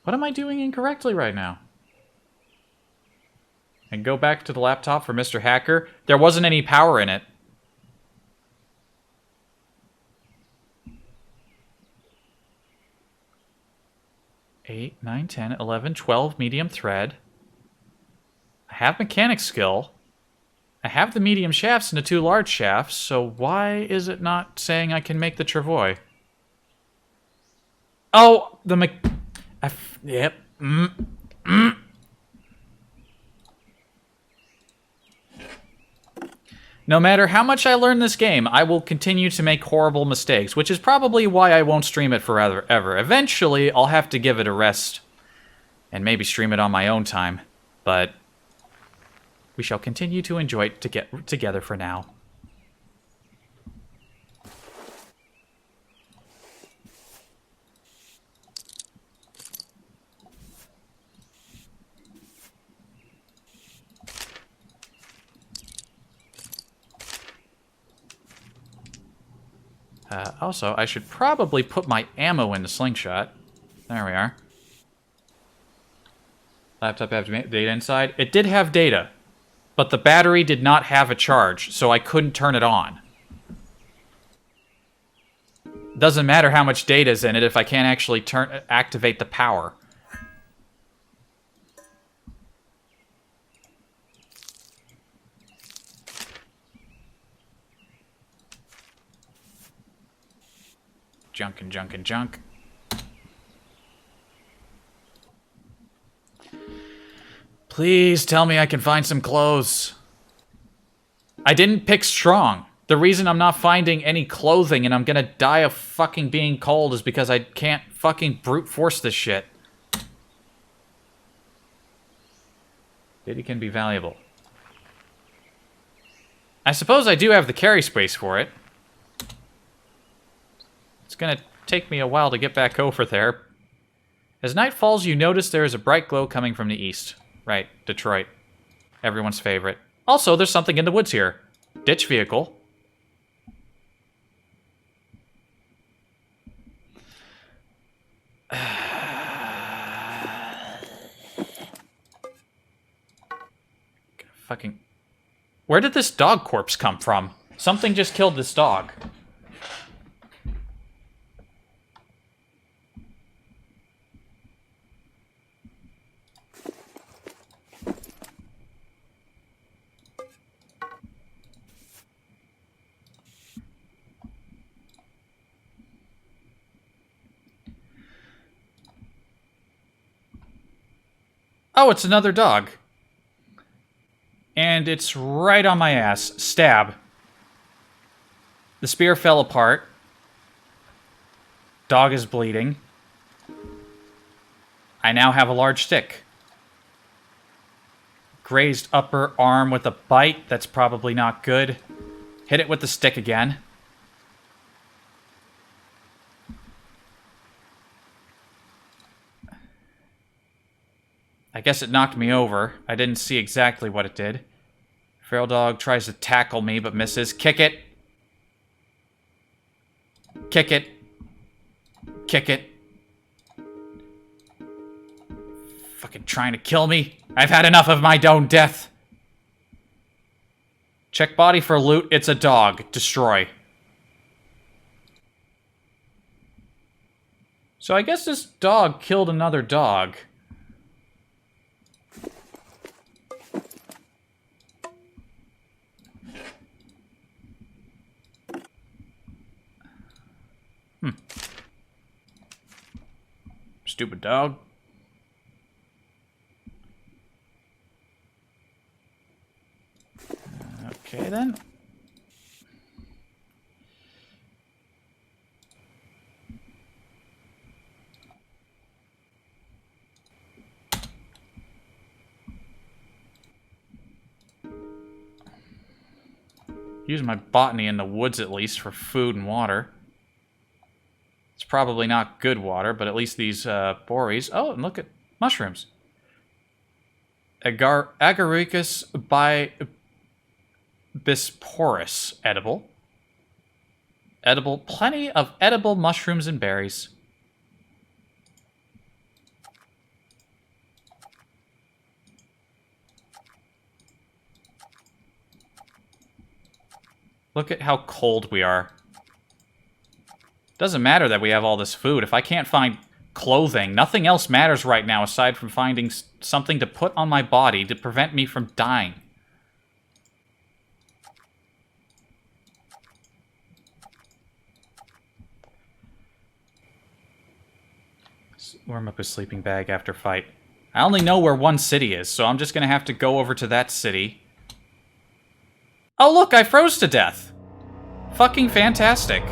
What am I doing incorrectly right now? And go back to the laptop for Mr. Hacker. There wasn't any power in it. Eight, 9, 10, 11, 12 medium thread. I have mechanic skill. I have the medium shafts and the 2 large shafts, so why is it not saying I can make the travois? Oh, the yep. No matter how much I learn this game, I will continue to make horrible mistakes, which is probably why I won't stream it forever, ever. Eventually, I'll have to give it a rest and maybe stream it on my own time, but we shall continue to enjoy it together for now. Also, I should probably put my ammo in the slingshot. There we are. Laptop have data inside. It did have data, but the battery did not have a charge, so I couldn't turn it on. Doesn't matter how much data's in it if I can't actually activate the power. Junk and junk and junk. Please tell me I can find some clothes. I didn't pick strong. The reason I'm not finding any clothing and I'm gonna die of fucking being cold is because I can't fucking brute force this shit. Data can be valuable. I suppose I do have the carry space for it. It's gonna take me a while to get back over there. As night falls, you notice there is a bright glow coming from the east. Right, Detroit. Everyone's favorite. Also, there's something in the woods here. Ditch vehicle. Fucking... Where did this dog corpse come from? Something just killed this dog. Oh, it's another dog. And it's right on my ass. Stab. The spear fell apart. Dog is bleeding. I now have a large stick. Grazed upper arm with a bite. That's probably not good. Hit it with the stick again. I guess it knocked me over. I didn't see exactly what it did. Feral dog tries to tackle me, but misses. Kick it. Kick it. Kick it. Fucking trying to kill me. I've had enough of my own death. Check body for loot. It's a dog. Destroy. So I guess this dog killed another dog. Stupid dog. Okay, then. Use my botany in the woods at least for food and water. It's probably not good water, but at least these borees... Oh, and look at mushrooms. Agaricus bisporus. Edible. Edible. Plenty of edible mushrooms and berries. Look at how cold we are. Doesn't matter that we have all this food. If I can't find clothing, nothing else matters right now aside from finding something to put on my body to prevent me from dying. Warm up a sleeping bag after fight. I only know where one city is, so I'm just gonna have to go over to that city. Oh look, I froze to death! Fucking fantastic.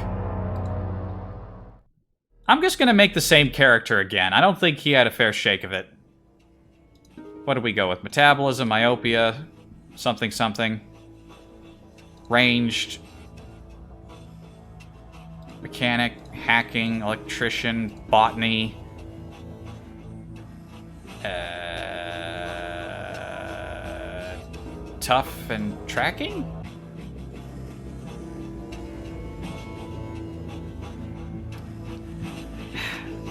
I'm just gonna make the same character again. I don't think he had a fair shake of it. What did we go with? Metabolism, myopia, something something. Ranged. Mechanic, hacking, electrician, botany. Tough and tracking?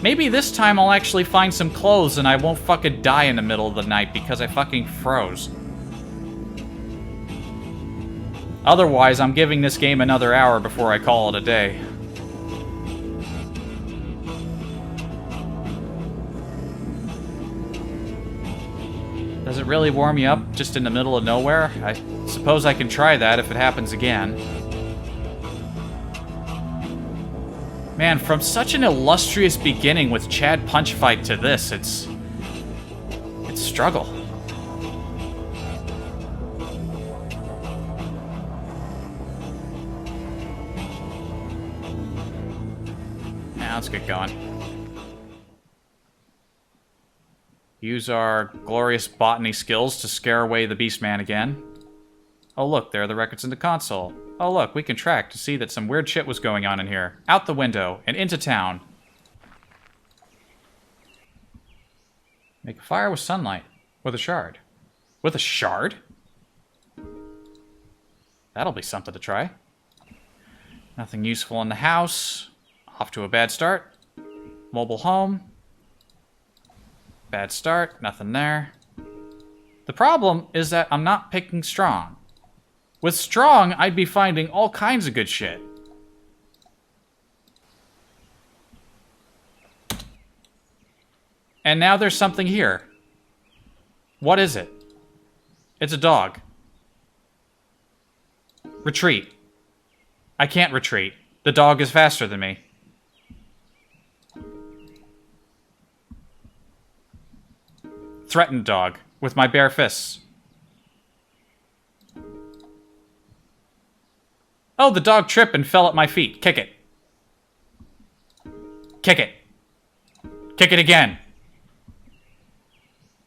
Maybe this time I'll actually find some clothes and I won't fucking die in the middle of the night because I fucking froze. Otherwise, I'm giving this game another hour before I call it a day. Does it really warm you up just in the middle of nowhere? I suppose I can try that if it happens again. Man, from such an illustrious beginning with Chad Punch Fight to this, it's struggle. Now let's get going. Use our glorious botany skills to scare away the Beastman again. Oh look, there are the records in the console. Oh look, we can track to see that some weird shit was going on in here. Out the window and into town. Make a fire with sunlight. With a shard. With a shard? That'll be something to try. Nothing useful in the house. Off to a bad start. Mobile home. Bad start. Nothing there. The problem is that I'm not picking strong. With strong, I'd be finding all kinds of good shit. And now there's something here. What is it? It's a dog. Retreat. I can't retreat. The dog is faster than me. Threaten dog with my bare fists. Oh, the dog tripped and fell at my feet. Kick it. Kick it. Kick it again.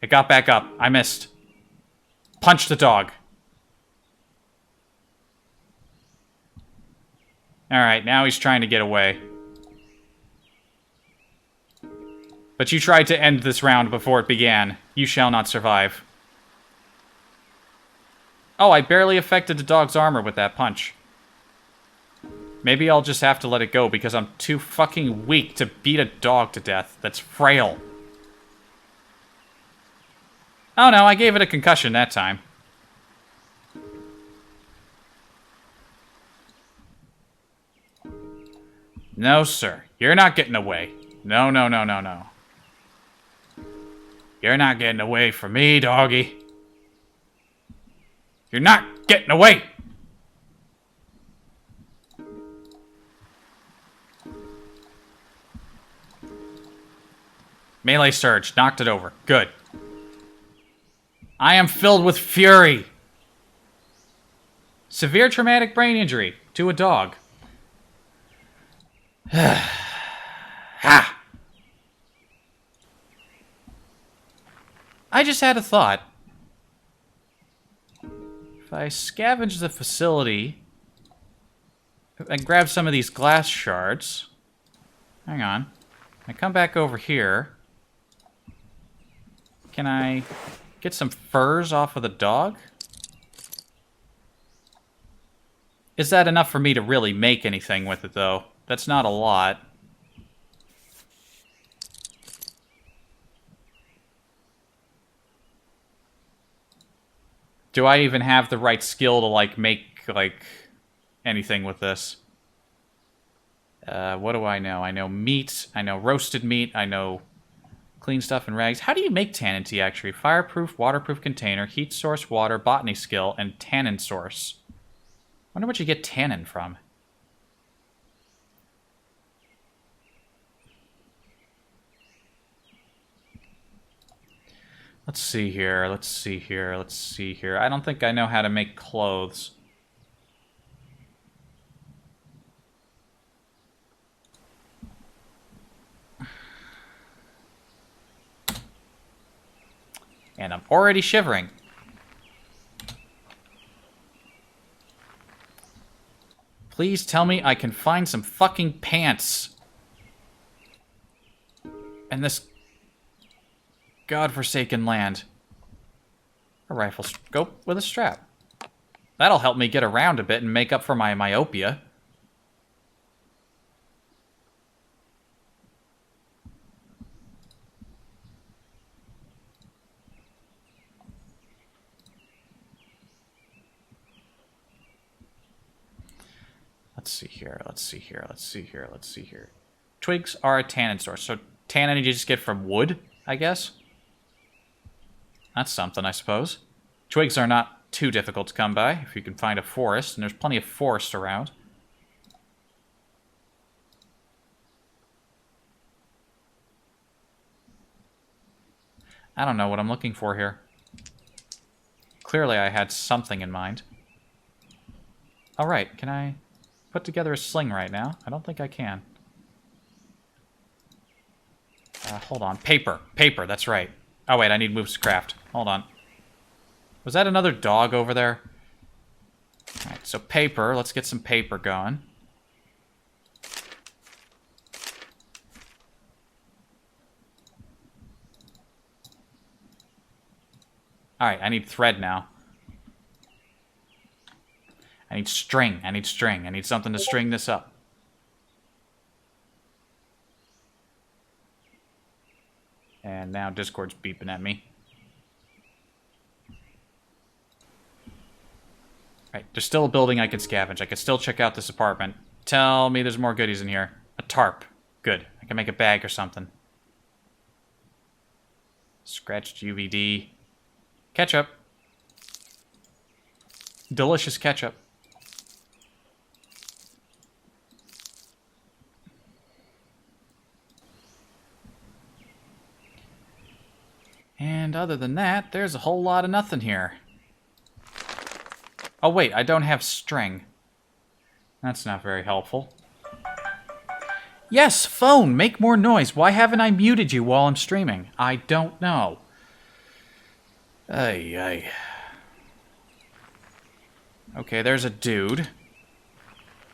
It got back up. I missed. Punch the dog. Alright, now he's trying to get away. But you tried to end this round before it began. You shall not survive. Oh, I barely affected the dog's armor with that punch. Maybe I'll just have to let it go because I'm too fucking weak to beat a dog to death that's frail. Oh no, I gave it a concussion that time. No, sir. You're not getting away. No, no, no, no, no. You're not getting away from me, doggy. You're not getting away! Melee surge. Knocked it over. Good. I am filled with fury. Severe traumatic brain injury to a dog. Ha! I just had a thought. If I scavenge the facility and grab some of these glass shards. Hang on. I come back over here. Can I get some furs off of the dog? Is that enough for me to really make anything with it, though? That's not a lot. Do I even have the right skill to, like, make, like, anything with this? What do I know? I know meat. I know roasted meat. I know clean stuff and rags. How do you make tannin tea, actually? Fireproof, waterproof container, heat source, water, botany skill, and tannin source. Wonder what you get tannin from. Let's see here, let's see here, let's see here. I don't think I know how to make clothes. And I'm already shivering. Please tell me I can find some fucking pants. And this godforsaken land. A rifle scope with a strap. That'll help me get around a bit and make up for my myopia. let's see here. Let's see here. Let's see here. Let's see here. Twigs are a tannin source. So tannin you just get from wood, I guess. That's something, I suppose. Twigs are not too difficult to come by if you can find a forest, and there's plenty of forest around. I don't know what I'm looking for here. Clearly I had something in mind. Alright, can I put together a sling right now? I don't think I can. Hold on. Paper. Paper, that's right. Oh wait, I need moves to craft. Hold on. Was that another dog over there? Alright, so paper. Let's get some paper going. Alright, I need thread now. I need string. I need string. I need something to string this up. And now Discord's beeping at me. Right, there's still a building I can scavenge. I can still check out this apartment. Tell me there's more goodies in here. A tarp. Good. I can make a bag or something. Scratched UVD. Ketchup. Delicious ketchup. And other than that, there's a whole lot of nothing here. Oh wait, I don't have string. That's not very helpful. Yes, phone, make more noise. Why haven't I muted you while I'm streaming? I don't know. Ay, ay. Okay, there's a dude.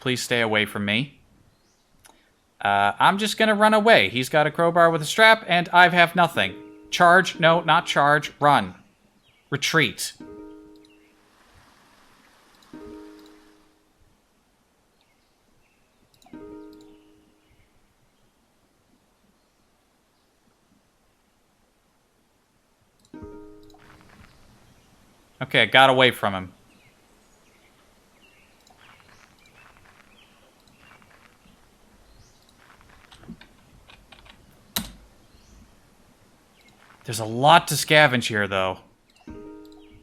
Please stay away from me. I'm just gonna run away. He's got a crowbar with a strap, and I have nothing. Charge? No, not charge. Run. Retreat. Okay, I got away from him. There's a lot to scavenge here, though.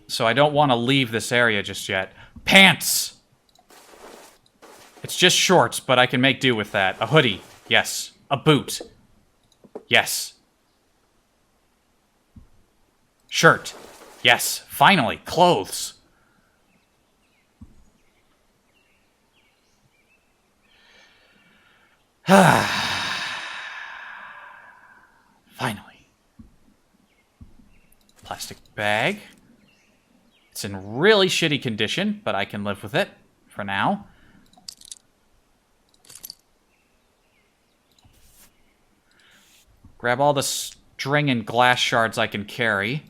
So I don't want to leave this area just yet. Pants! It's just shorts, but I can make do with that. A hoodie. Yes. A boot. Yes. Shirt. Yes. Finally. Clothes. Finally. Plastic bag. It's in really shitty condition, but I can live with it for now. Grab all the string and glass shards I can carry.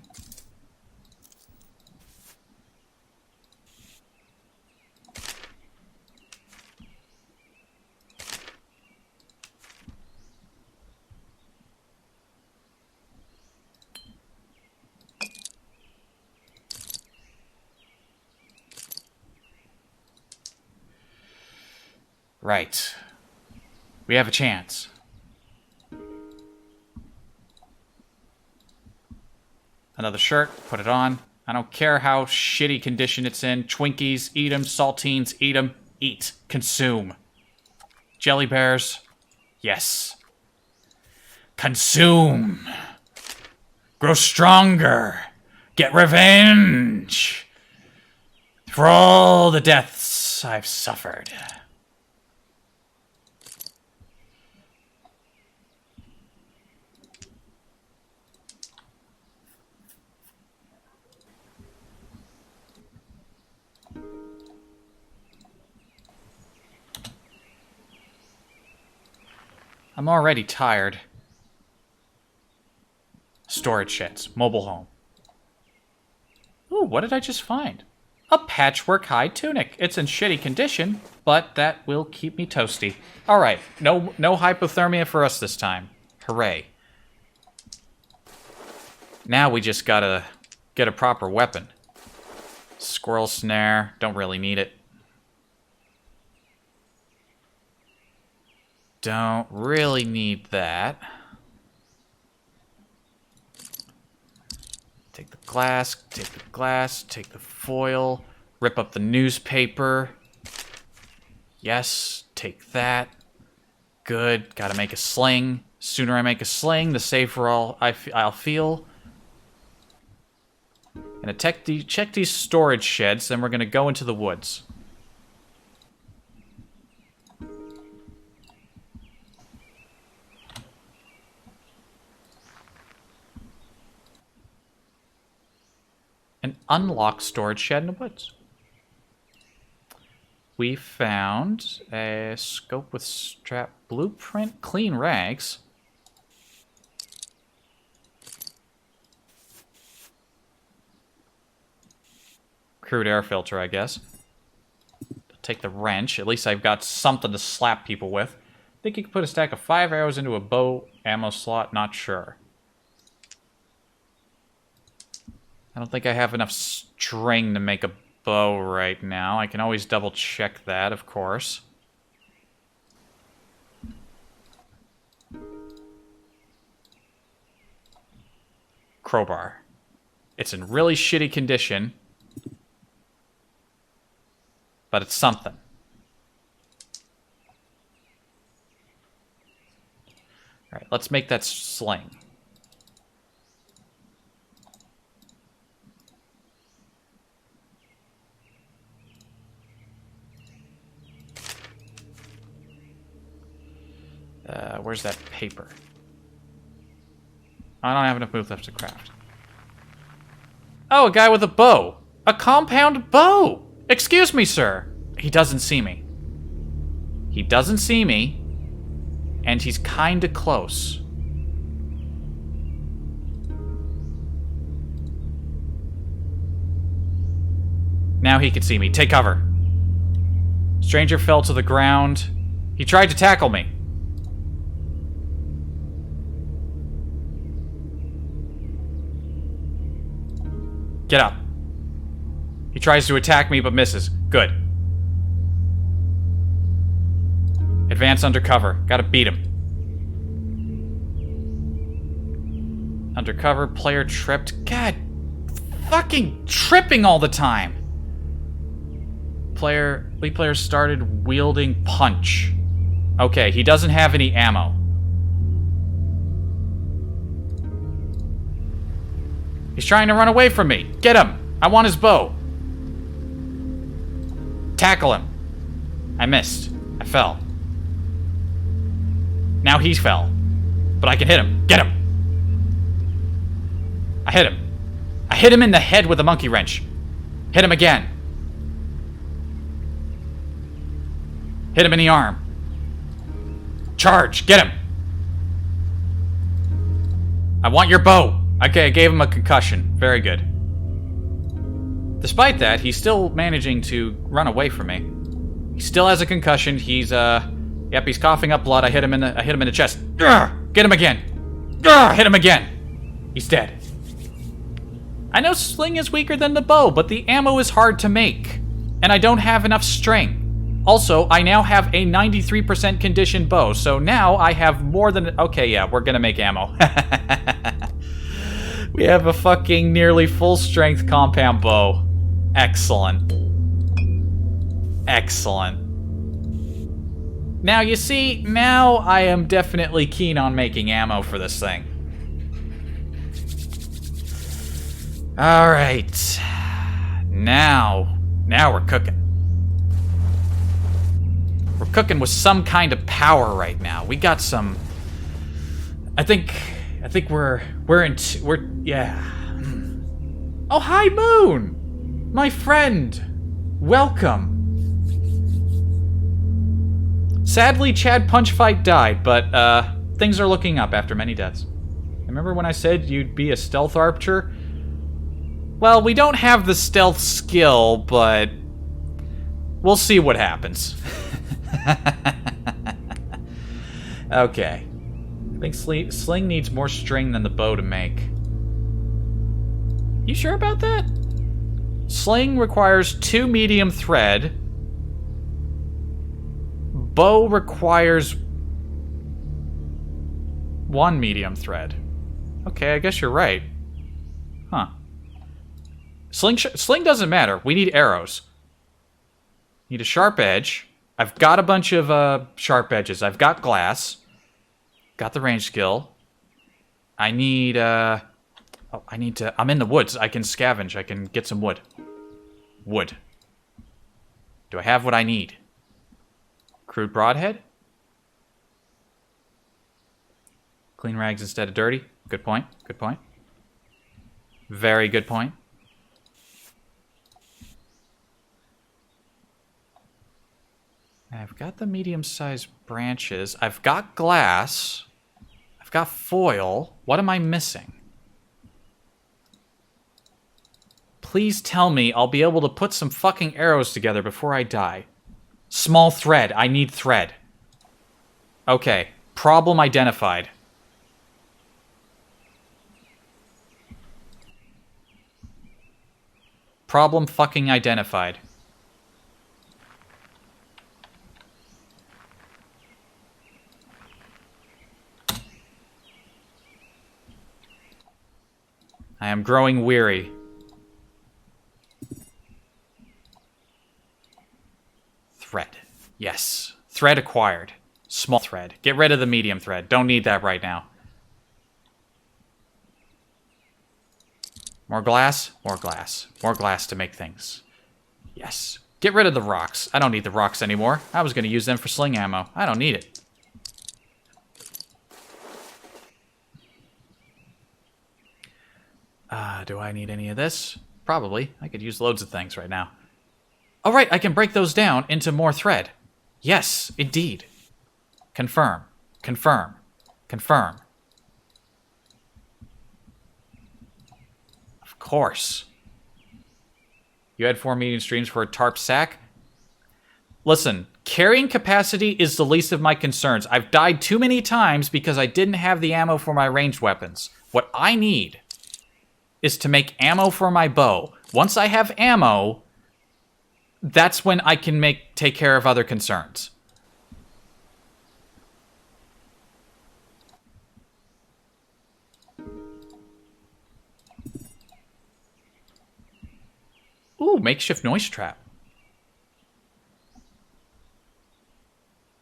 Right. We have a chance. Another shirt, put it on. I don't care how shitty condition it's in. Twinkies, eat them. Saltines, eat them. Eat. Consume. Jelly bears. Yes. Consume. Grow stronger. Get revenge. For all the deaths I've suffered. I'm already tired. Storage sheds. Mobile home. Ooh, what did I just find? A patchwork hide tunic. It's in shitty condition, but that will keep me toasty. Alright, no hypothermia for us this time. Hooray. Now we just gotta get a proper weapon. Squirrel snare. Don't really need it. Don't really need that. Take the glass, take the foil, rip up the newspaper. Yes, take that. Good, gotta make a sling. Sooner I make a sling, the safer I'll feel. Gonna check these storage sheds, then we're gonna go into the woods. An unlocked storage shed in the woods. We found a scope with strap blueprint, clean rags. Crude air filter, I guess. Take the wrench. At least I've got something to slap people with. Think you could put a stack of 5 arrows into a bow ammo slot? Not sure. I don't think I have enough string to make a bow right now. I can always double check that, of course. Crowbar. It's in really shitty condition, but it's something. Alright, let's make that sling. Where's that paper? I don't have enough moves left to craft. Oh, a guy with a bow. A compound bow! Excuse me, sir. He doesn't see me. He doesn't see me, and he's kinda close. Now he can see me. Take cover. Stranger fell to the ground. He tried to tackle me. Get up. He tries to attack me but misses. Good. Advance undercover. Gotta beat him. Undercover, player tripped. God, fucking tripping all the time. Lead player started wielding punch. Okay, he doesn't have any ammo. He's trying to run away from me. Get him. I want his bow. Tackle him. I missed. I fell. Now he fell. But I can hit him. Get him. I hit him. I hit him in the head with a monkey wrench. Hit him again. Hit him in the arm. Charge. Get him. I want your bow. Okay, I gave him a concussion. Very good. Despite that, he's still managing to run away from me. He still has a concussion. He's yep, he's coughing up blood. I hit him in the chest. Urgh! Get him again. Urgh! Hit him again. He's dead. I know sling is weaker than the bow, but the ammo is hard to make, and I don't have enough string. Also, I now have a 93% condition bow, so now I have more than... Okay, yeah, we're gonna make ammo. We have a fucking nearly full-strength compound bow. Excellent. Excellent. Now, you see, now I am definitely keen on making ammo for this thing. Alright. Now we're cooking. We're cooking with some kind of power right now. We got some... I think we're yeah. Oh, hi, Moon! My friend! Welcome. Sadly, Chad Punchfight died, but, things are looking up after many deaths. Remember when I said you'd be a stealth archer? Well, we don't have the stealth skill, but... we'll see what happens. Okay. I think sling needs more string than the bow to make. You sure about that? Sling requires 2 medium thread. Bow requires one medium thread. Okay, I guess you're right. Huh. Sling doesn't matter. We need arrows. Need a sharp edge. I've got a bunch of sharp edges. I've got glass. Got the range skill. I need oh, I need to. I'm in the woods. I can scavenge. I can get some wood. Wood. Do I have what I need? Crude broadhead? Clean rags instead of dirty. Good point. Good point. Very good point. I've got the medium-sized branches. I've got glass. I've got foil. What am I missing? Please tell me I'll be able to put some fucking arrows together before I die. Small thread. I need thread. Okay. Problem identified. Problem fucking identified. I am growing weary. Thread. Yes. Thread acquired. Small thread. Get rid of the medium thread. Don't need that right now. More glass. More glass. More glass to make things. Yes. Get rid of the rocks. I don't need the rocks anymore. I was going to use them for sling ammo. I don't need it. Do I need any of this? Probably. I could use loads of things right now. All right, I can break those down into more thread. Yes, indeed. Confirm. Confirm. Confirm. Of course. You had 4 medium streams for a tarp sack? Listen, carrying capacity is the least of my concerns. I've died too many times because I didn't have the ammo for my ranged weapons. What I need is to make ammo for my bow. Once I have ammo, that's when I can take care of other concerns. Ooh, makeshift noise trap.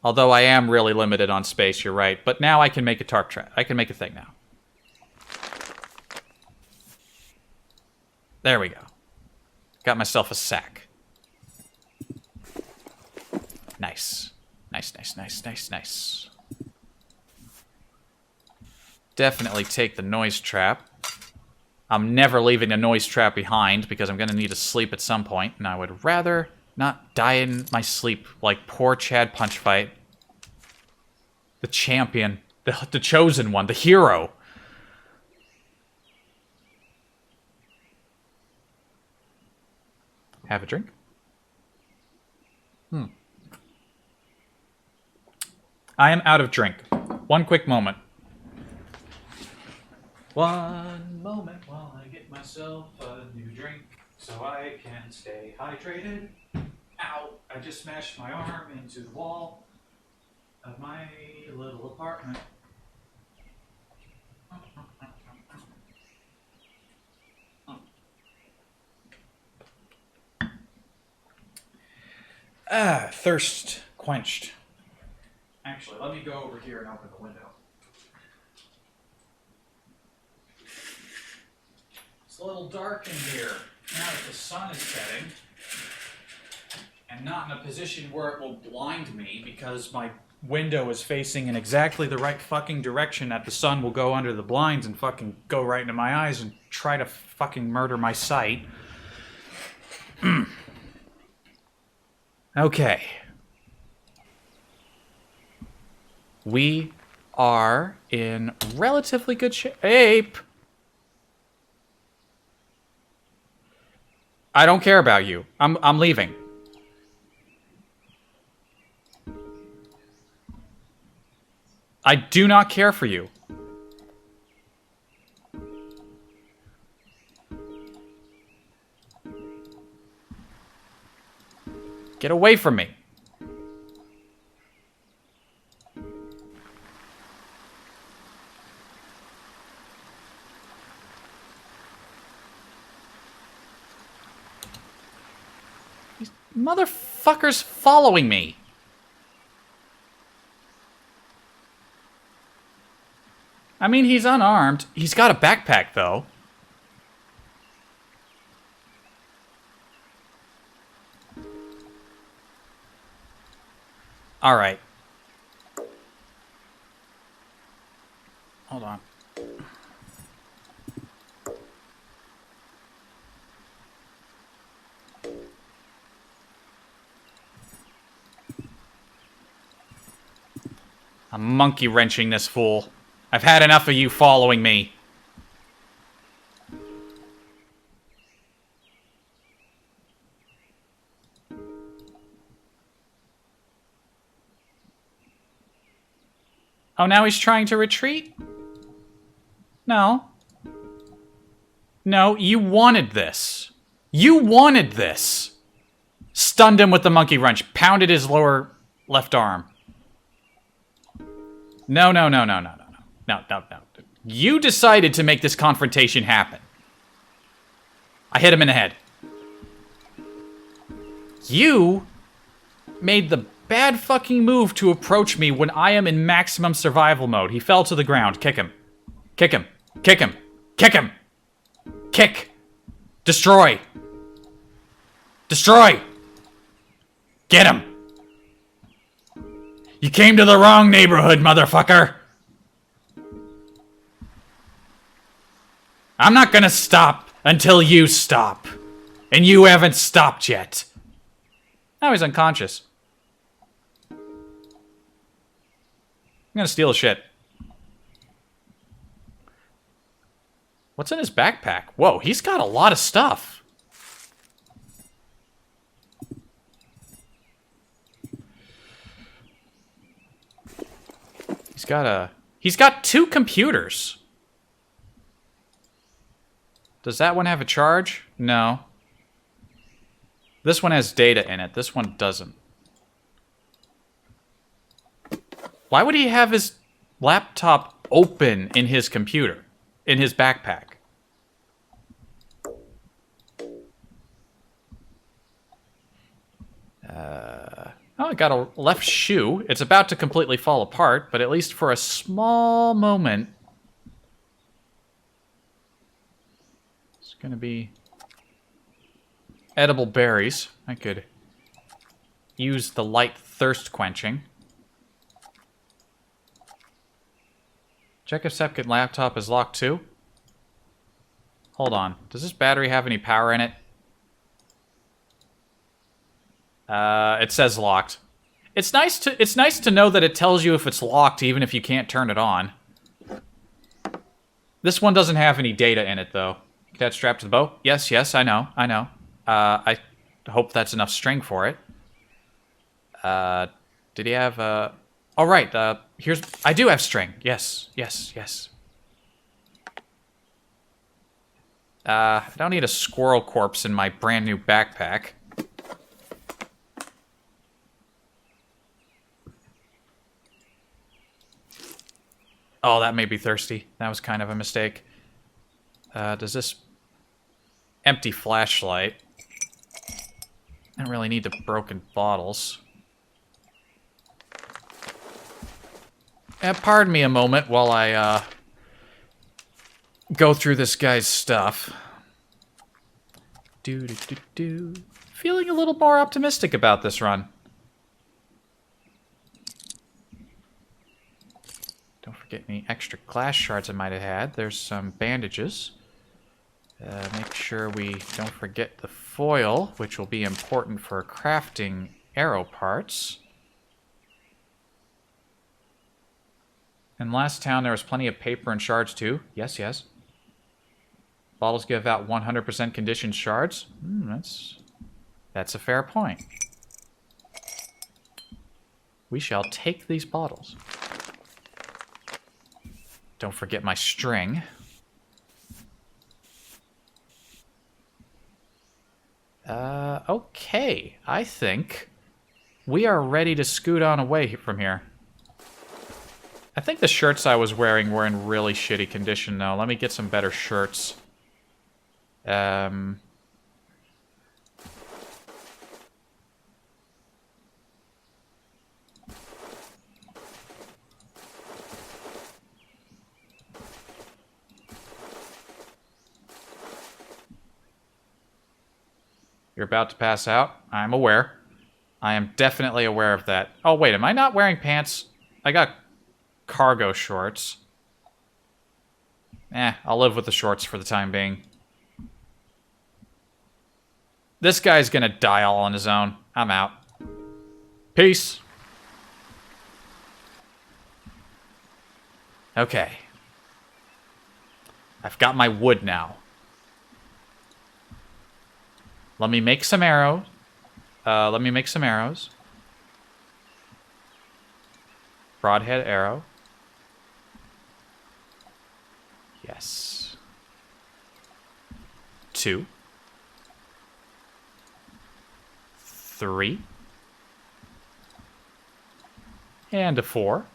Although I am really limited on space, you're right. But now I can make a tarp trap. I can make a thing now. There we go. Got myself a sack. Nice. Nice, nice, nice, nice, nice. Definitely take the noise trap. I'm never leaving a noise trap behind because I'm going to need to sleep at some point, and I would rather not die in my sleep like poor Chad Punchfight. The champion. The chosen one. The hero. Have a drink? I am out of drink. One quick moment. One moment while I get myself a new drink so I can stay hydrated. Ow! I just smashed my arm into the wall of my little apartment. Thirst quenched. Actually, let me go over here and open the window. It's a little dark in here now that the sun is setting. And not in a position where it will blind me because my window is facing in exactly the right fucking direction that the sun will go under the blinds and fucking go right into my eyes and try to fucking murder my sight. Okay. We are in relatively good shape. I don't care about you. I'm leaving. I do not care for you. Get away from me. These motherfuckers following me. I mean, he's unarmed. He's got a backpack, though. All right. Hold on. I'm monkey wrenching this fool. I've had enough of you following me. Oh, now he's trying to retreat? No. No, you wanted this. You wanted this. Stunned him with the monkey wrench. Pounded his lower left arm. No. No. You decided to make this confrontation happen. I hit him in the head. You made the bad fucking move to approach me when I am in maximum survival mode. He fell to the ground. Kick him. Kick him. Kick him. Kick him. Kick. Destroy. Destroy. Get him. You came to the wrong neighborhood, motherfucker. I'm not gonna stop until you stop. And you haven't stopped yet. Now he's unconscious. I'm gonna steal his shit. What's in his backpack? Whoa, he's got a lot of stuff. He's got 2 computers. Does that one have a charge? No. This one has data in it. This one doesn't. Why would he have his laptop open in his computer? In his backpack? Oh, I got a left shoe. It's about to completely fall apart, but at least for a small moment... It's gonna be... edible berries. I could use the light thirst quenching. Check if second laptop is locked too. Hold on. Does this battery have any power in it? It says locked. It's nice to know that it tells you if it's locked even if you can't turn it on. This one doesn't have any data in it though. That's strapped to the bow? Yes, I know. I hope that's enough string for it. Did he have, oh, right, I do have string. Yes. I don't need a squirrel corpse in my brand new backpack. Oh, that made me thirsty. That was kind of a mistake. Does this... empty flashlight. I don't really need the broken bottles. Pardon me a moment while I, go through this guy's stuff. Feeling a little more optimistic about this run. Don't forget any extra glass shards I might have had. There's some bandages. Make sure we don't forget the foil, which will be important for crafting arrow parts. In last town, there was plenty of paper and shards too. Yes. Bottles give out 100% conditioned shards. That's a fair point. We shall take these bottles. Don't forget my string. Okay. I think we are ready to scoot on away from here. I think the shirts I was wearing were in really shitty condition, though. Let me get some better shirts. You're about to pass out. I'm aware. I am definitely aware of that. Oh, wait, am I not wearing pants? I got cargo shorts. I'll live with the shorts for the time being. This guy's gonna die all on his own. I'm out. Peace. Okay. I've got my wood now. Let me make some arrows. Broadhead arrow. Yes. 2. 3. And a 4.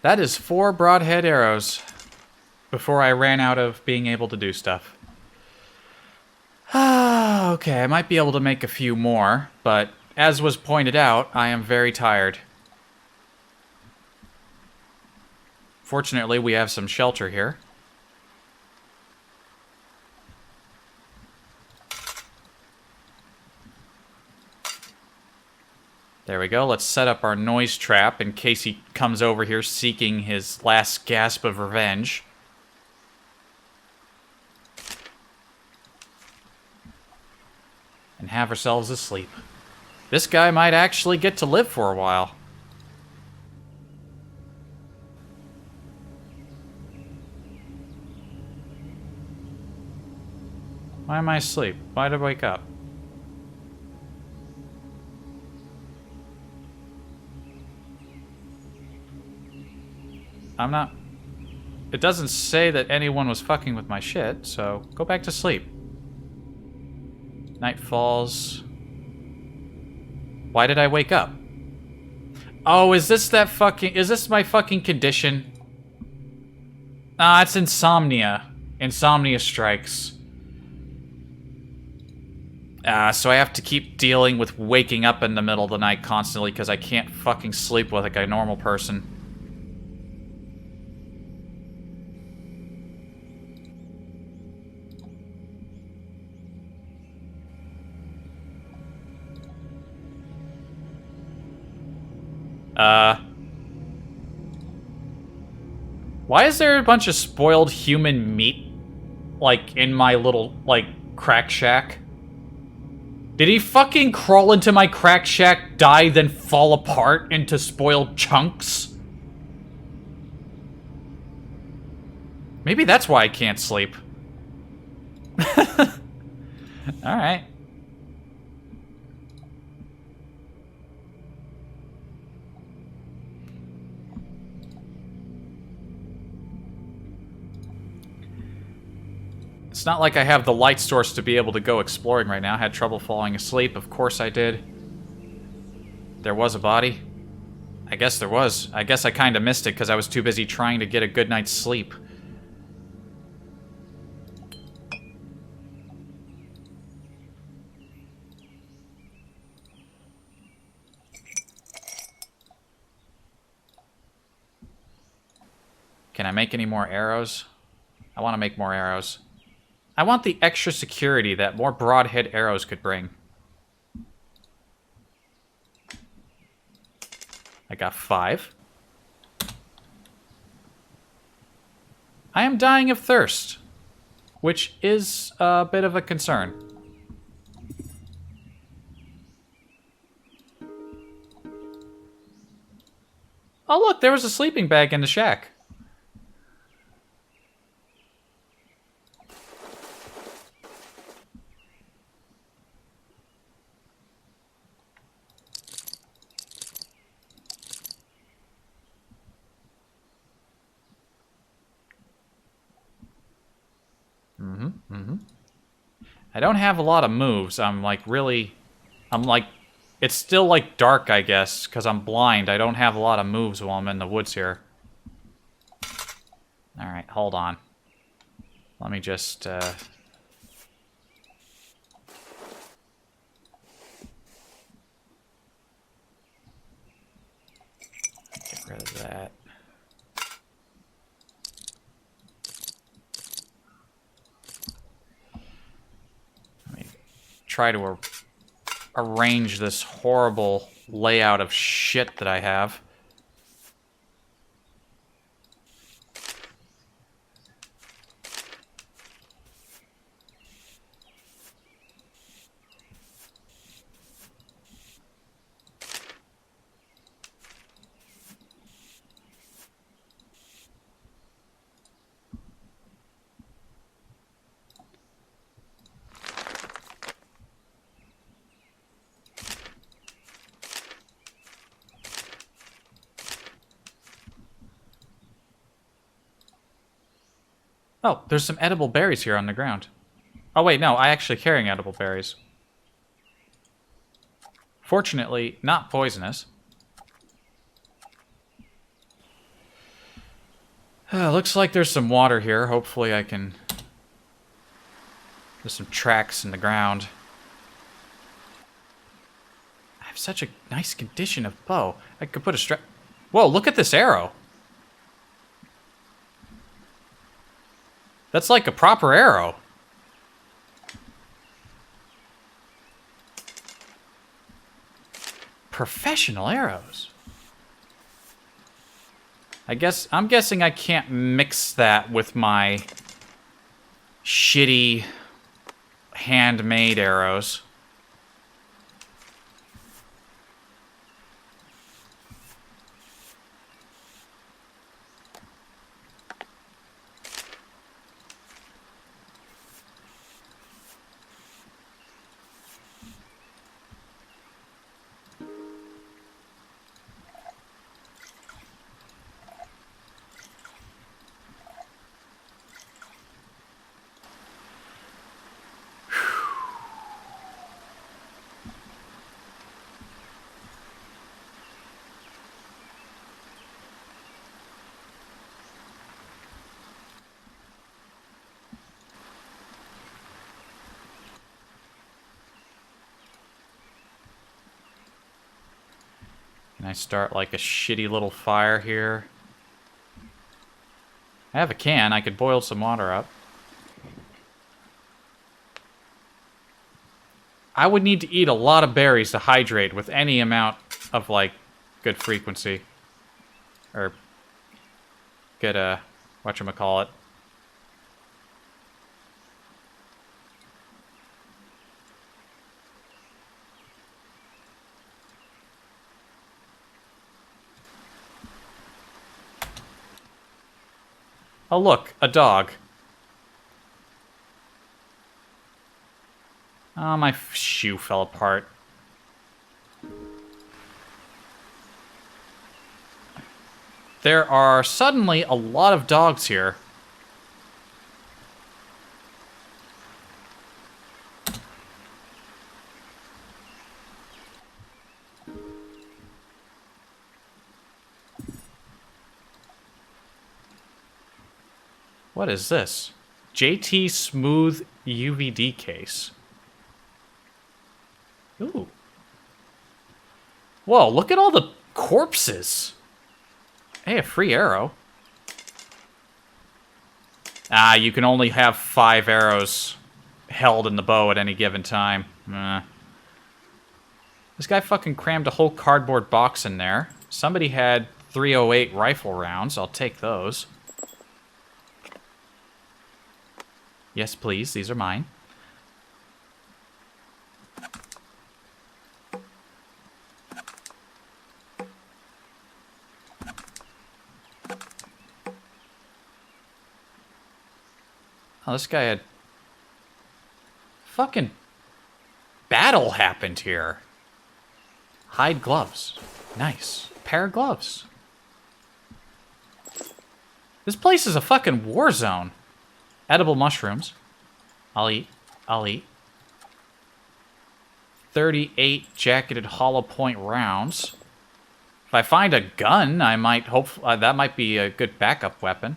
That is 4 broadhead arrows before I ran out of being able to do stuff. Okay, I might be able to make a few more, but as was pointed out, I am very tired. Fortunately, we have some shelter here. There we go. Let's set up our noise trap in case he comes over here seeking his last gasp of revenge. And have ourselves a sleep. This guy might actually get to live for a while. Why am I asleep? Why did I wake up? I'm not... It doesn't say that anyone was fucking with my shit, so go back to sleep. Night falls. Why did I wake up? Oh, is this that fucking... Is this my fucking condition? Ah, it's insomnia. Insomnia strikes. So I have to keep dealing with waking up in the middle of the night constantly because I can't fucking sleep like a normal person. Why is there a bunch of spoiled human meat, like, in my little, like, crack shack? Did he fucking crawl into my crack shack, die, then fall apart into spoiled chunks? Maybe that's why I can't sleep. Alright. It's not like I have the light source to be able to go exploring right now. I had trouble falling asleep. Of course I did. There was a body. I guess there was. I guess I kind of missed it because I was too busy trying to get a good night's sleep. Can I make any more arrows? I want to make more arrows. I want the extra security that more broadhead arrows could bring. I got 5. I am dying of thirst, which is a bit of a concern. Oh look, there was a sleeping bag in the shack. I don't have a lot of moves. I'm like, it's still like dark, I guess, because I'm blind. I don't have a lot of moves while I'm in the woods here. Alright, hold on. Let me just, get rid of that. try to arrange this horrible layout of shit that I have. Oh, there's some edible berries here on the ground. Oh wait, no, I actually carrying edible berries. Fortunately, not poisonous. Looks like there's some water here. Hopefully I can... There's some tracks in the ground. I have such a nice condition of bow. I could put a strap... Whoa, look at this arrow. That's like a proper arrow. Professional arrows. I'm guessing I can't mix that with my shitty handmade arrows. Can I start like a shitty little fire here? I have a can. I could boil some water up. I would need to eat a lot of berries to hydrate with any amount of, like, good frequency. Or good, whatchamacallit. Oh, look, a dog. Oh, my shoe fell apart. There are suddenly a lot of dogs here. What is this? JT Smooth UVD case. Ooh. Whoa, look at all the corpses. Hey, a free arrow. Ah, you can only have 5 arrows held in the bow at any given time. This guy fucking crammed a whole cardboard box in there. Somebody had 308 rifle rounds. I'll take those. Yes, please. These are mine. Oh, this guy had... Fucking battle happened here. Hide gloves. Nice. Pair of gloves. This place is a fucking war zone. Edible mushrooms. I'll eat. I'll eat. 38 jacketed hollow point rounds. If I find a gun, I might hope... that might be a good backup weapon.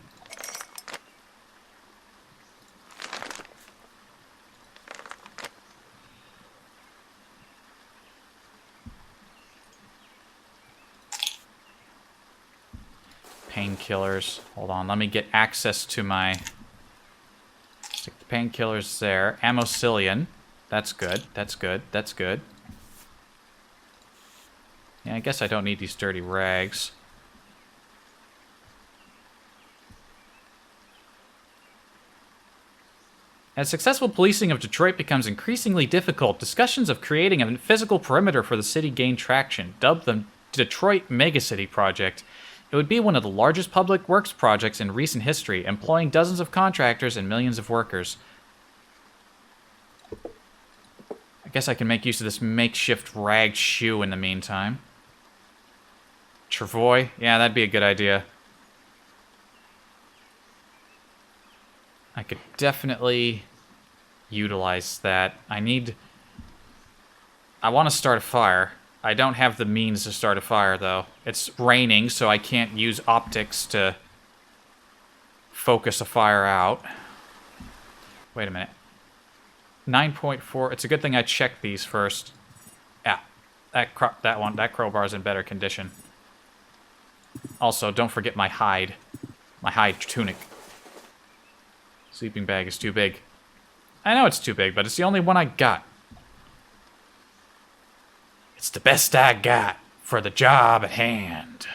Painkillers. Hold on, let me get access to my... Stick the painkillers there. Amoxicillin. That's good. That's good. That's good. Yeah, I guess I don't need these dirty rags. As successful policing of Detroit becomes increasingly difficult, discussions of creating a physical perimeter for the city gain traction, dubbed the Detroit Megacity Project. It would be one of the largest public works projects in recent history, employing dozens of contractors and millions of workers. I guess I can make use of this makeshift ragged shoe in the meantime. Travoy? Yeah, that'd be a good idea. I could definitely utilize that. I want to start a fire. I don't have the means to start a fire, though. It's raining, so I can't use optics to focus a fire out. Wait a minute. 9.4. It's a good thing I checked these first. Yeah, that crowbar's in better condition. Also, don't forget my hide. My hide tunic. Sleeping bag is too big. I know it's too big, but it's the only one I got. It's the best I got for the job at hand.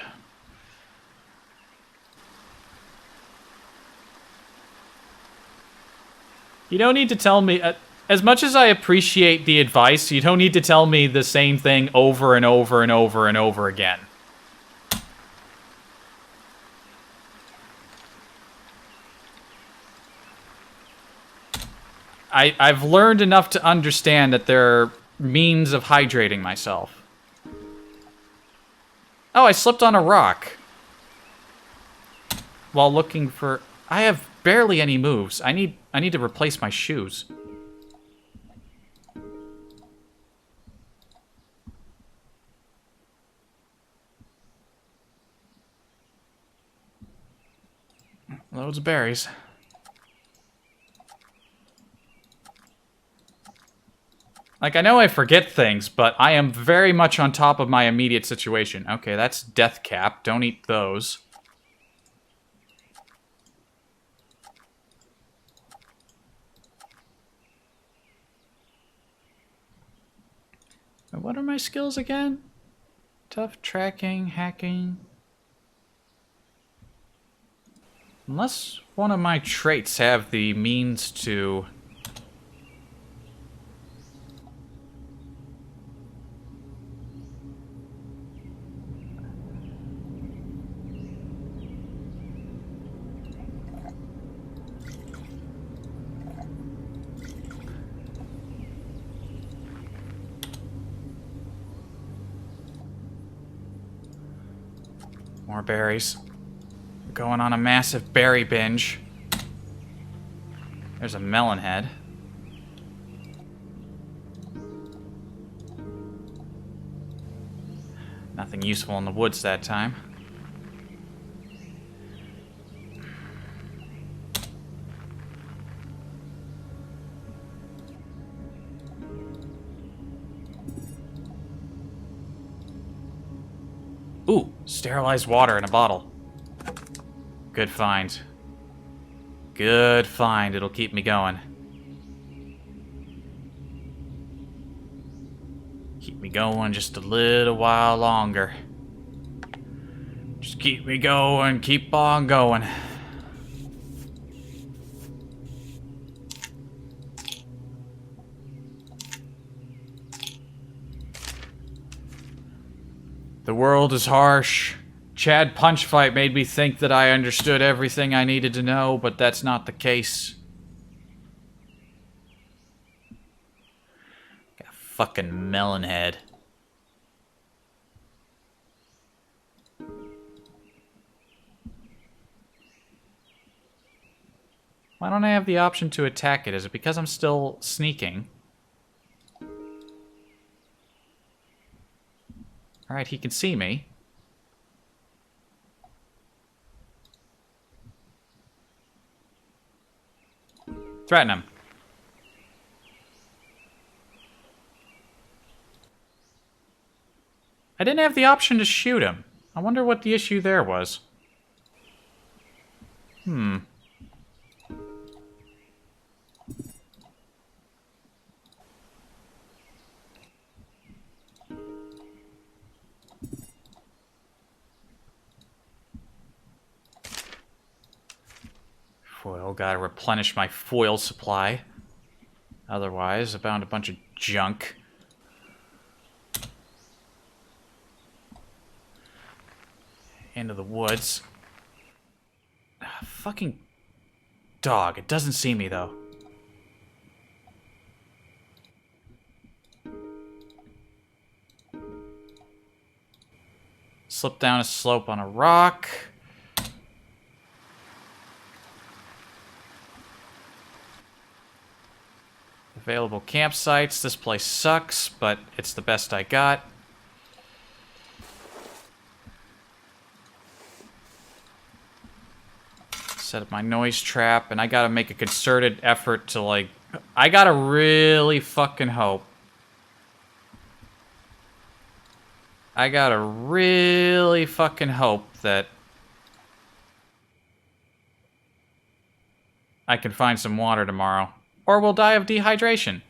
You don't need to tell me... as much as I appreciate the advice, you don't need to tell me the same thing over and over and over and over again. I've learned enough to understand that there are means of hydrating myself. Oh, I slipped on a rock. While looking for... I have barely any moves. I need to replace my shoes. Loads of berries. Like, I know I forget things, but I am very much on top of my immediate situation. Okay, that's death cap. Don't eat those. What are my skills again? Tough tracking, hacking. Unless one of my traits have the means to... More berries. Going on a massive berry binge. There's a melon head. Nothing useful in the woods that time. Ooh, sterilized water in a bottle. Good find. Good find. It'll keep me going. Keep me going just a little while longer. Just keep me going. Keep on going. The world is harsh. Chad punch fight made me think that I understood everything I needed to know, but that's not the case. Got a fucking melon head. Why don't I have the option to attack it? Is it because I'm still sneaking? Alright, he can see me. Threaten him. I didn't have the option to shoot him. I wonder what the issue there was. Still gotta replenish my foil supply. Otherwise, I found a bunch of junk. Into the woods. Fucking dog. It doesn't see me, though. Slip down a slope on a rock. Available campsites. This place sucks, but it's the best I got. Set up my noise trap, and I gotta make a concerted effort to, like... I gotta really fucking hope. I gotta really fucking hope that I can find some water tomorrow. Or we'll die of dehydration.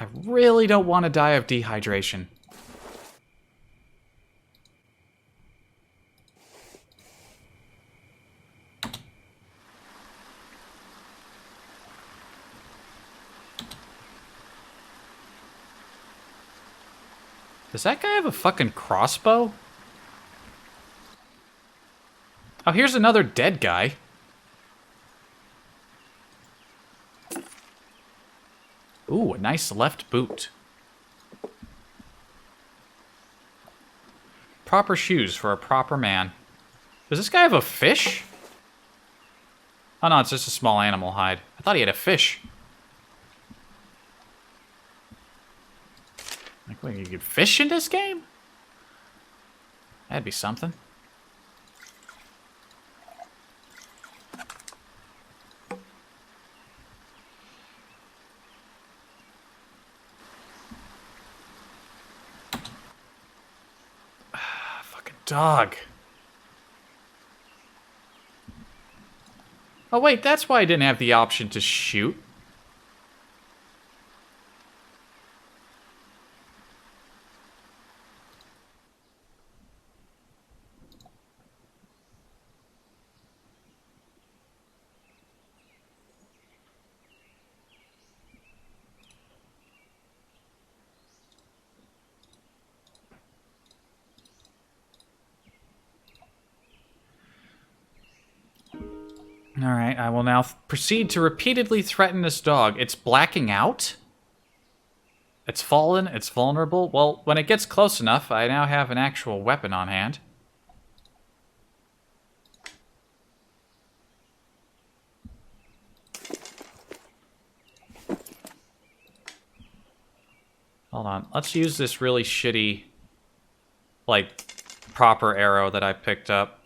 I really don't want to die of dehydration. Does that guy have a fucking crossbow? Oh, here's another dead guy. Ooh, a nice left boot. Proper shoes for a proper man. Does this guy have a fish? Oh no, it's just a small animal hide. I thought he had a fish. Like, wait, you could fish in this game? That'd be something. Fucking dog. Oh wait, that's why I didn't have the option to shoot. Alright, I will now proceed to repeatedly threaten this dog. It's blacking out? It's fallen, it's vulnerable. Well, when it gets close enough, I now have an actual weapon on hand. Hold on, let's use this really shitty, like, proper arrow that I picked up.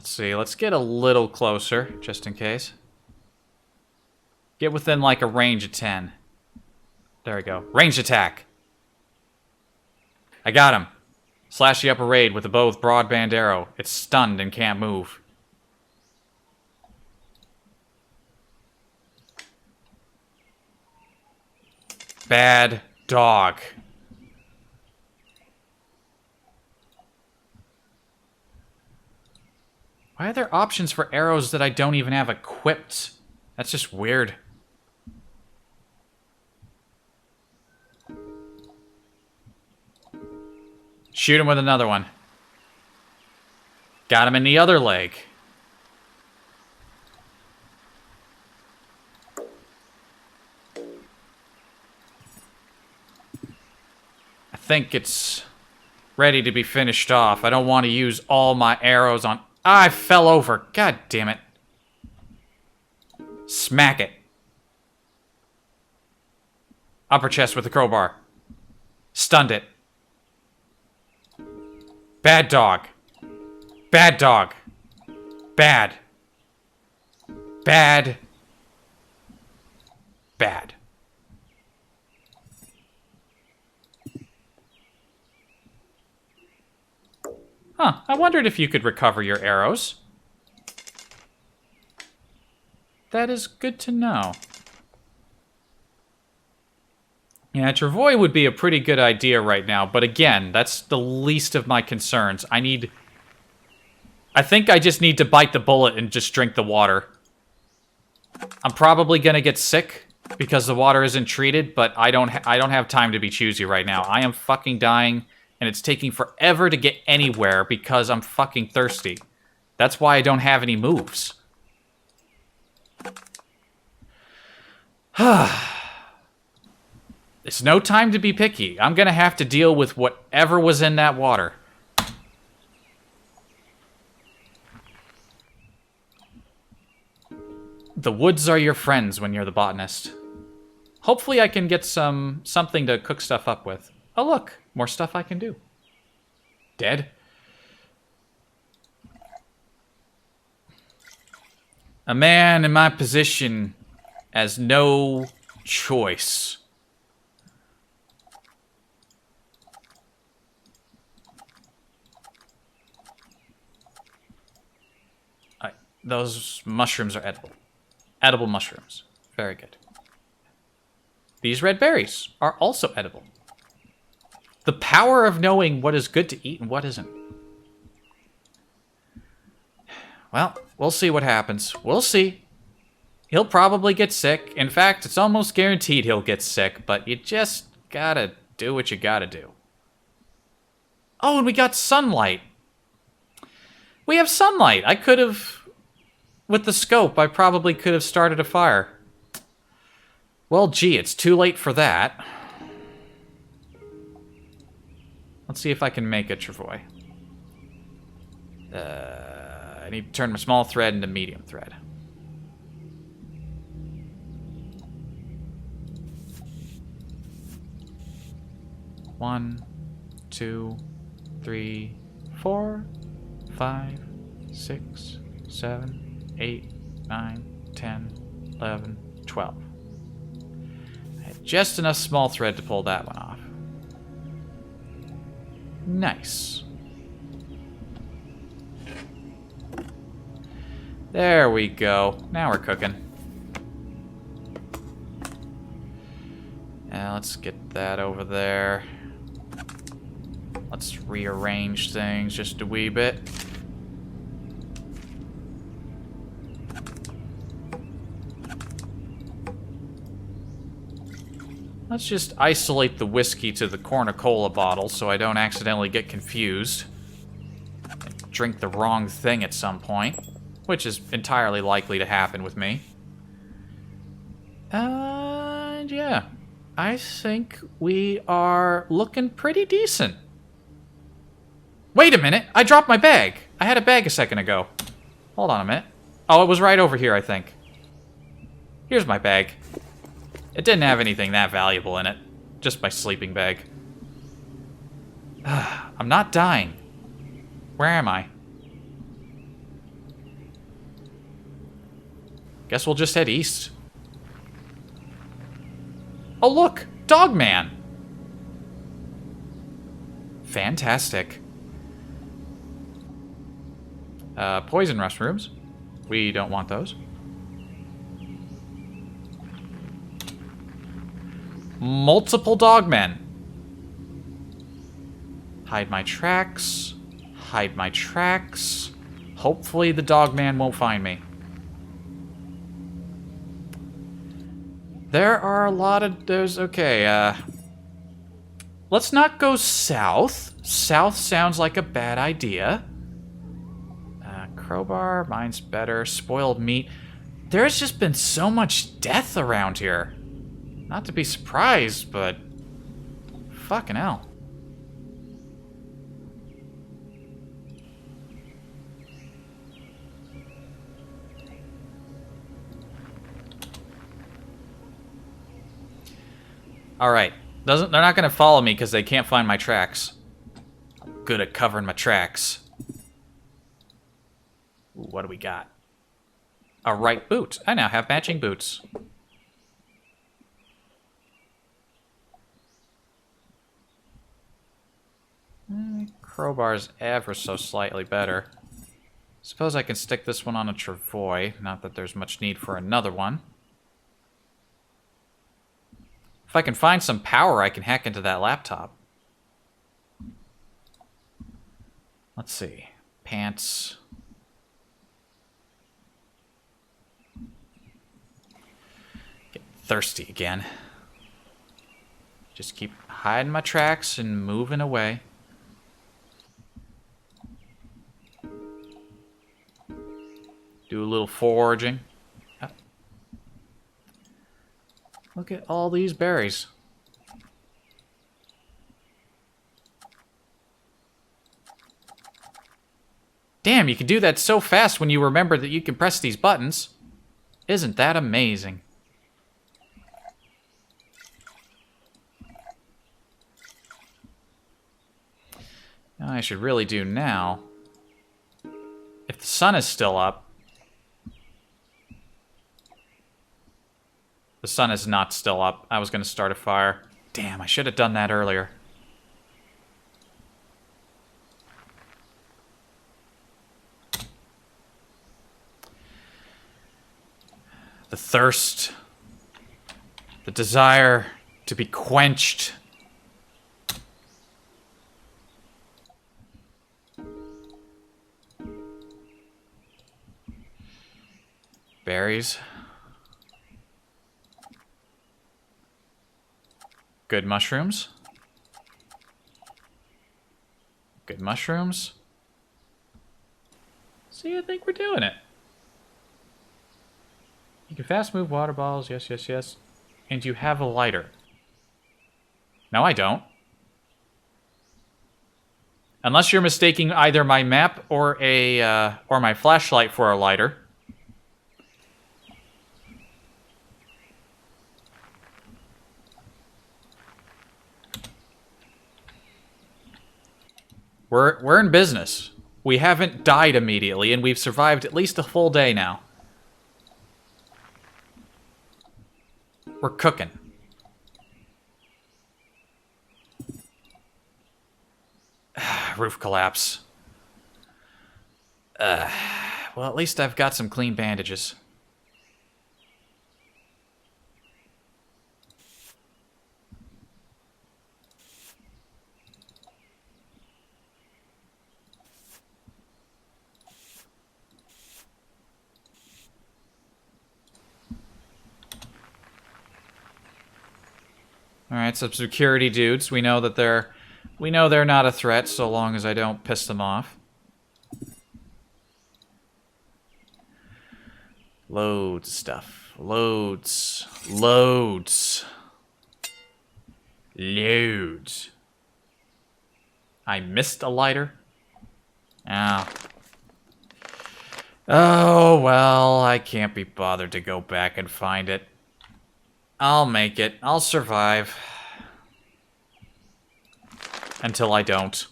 Let's see, let's get a little closer, just in case. Get within, like, a range of 10. There we go. Ranged attack. I got him. Slash the upper raid with a bow with broadband arrow. It's stunned and can't move. Bad dog. Why are there options for arrows that I don't even have equipped? That's just weird. Shoot him with another one. Got him in the other leg. I think it's ready to be finished off. I don't want to use all my arrows on... I fell over. God damn it. Smack it. Upper chest with the crowbar. Stunned it. Bad dog. Bad dog. Bad. Bad. Bad. Huh, I wondered if you could recover your arrows. That is good to know. Yeah, Travois would be a pretty good idea right now, but again, that's the least of my concerns. I think I just need to bite the bullet and just drink the water. I'm probably gonna get sick because the water isn't treated, but I don't have time to be choosy right now. I am fucking dying, and it's taking forever to get anywhere because I'm fucking thirsty. That's why I don't have any moves. It's no time to be picky. I'm gonna have to deal with whatever was in that water. The woods are your friends when you're the botanist. Hopefully I can get something to cook stuff up with. Oh look, more stuff I can do. Dead? A man in my position has no choice. Those mushrooms are edible. Edible mushrooms. Very good. These red berries are also edible. The power of knowing what is good to eat and what isn't. Well, we'll see what happens. We'll see. He'll probably get sick. In fact, it's almost guaranteed he'll get sick, but you just gotta do what you gotta do. Oh, and we got sunlight. We have sunlight. I could have... With the scope, I probably could have started a fire. Well, gee, it's too late for that. Let's see if I can make a travois. I need to turn my small thread into medium thread. One, 2, 3, 4, 5, 6, 7, 8, 9, 10, 11, 12. I had just enough small thread to pull that one off. Nice. There we go. Now we're cooking. Now let's get that over there. Let's rearrange things just a wee bit. Let's just isolate the whiskey to the cornucola bottle so I don't accidentally get confused and drink the wrong thing at some point, which is entirely likely to happen with me. And yeah, I think we are looking pretty decent. Wait a minute, I dropped my bag. I had a bag a second ago. Hold on a minute. Oh, it was right over here, I think. Here's my bag. It didn't have anything that valuable in it. Just my sleeping bag. I'm not dying. Where am I? Guess we'll just head east. Oh look! Dogman! Fantastic. Poison mushrooms. We don't want those. Multiple dogmen. Hide my tracks. Hide my tracks. Hopefully the dogman won't find me. There are a lot of... Okay, let's not go south. South sounds like a bad idea. Crowbar, mine's better. Spoiled meat. There's just been so much death around here. Not to be surprised, but... Fucking hell. Alright. They're not gonna follow me because they can't find my tracks. I'm good at covering my tracks. Ooh, what do we got? A right boot. I now have matching boots. Crowbar's ever so slightly better. Suppose I can stick this one on a travois. Not that there's much need for another one. If I can find some power, I can hack into that laptop. Let's see. Pants. Get thirsty again. Just keep hiding my tracks and moving away. Do a little foraging. Oh. Look at all these berries. Damn, you can do that so fast when you remember that you can press these buttons. Isn't that amazing? Now I should really do now. If the sun is still up. The sun is not still up. I was going to start a fire. Damn, I should have done that earlier. The thirst. The desire to be quenched. Berries. Good mushrooms. Good mushrooms. See, I think we're doing it. You can fast move water balls. Yes, yes, yes. And you have a lighter. No, I don't. Unless you're mistaking either my map or my flashlight for a lighter. We're in business. We haven't died immediately, and we've survived at least a full day now. We're cooking. Roof collapse. Well, at least I've got some clean bandages. Alright, some security dudes. We know they're not a threat so long as I don't piss them off. Loads of stuff. Loads. Loads. Loads. I missed a lighter? Oh. Oh, well, I can't be bothered to go back and find it. I'll make it. I'll survive. Until I don't.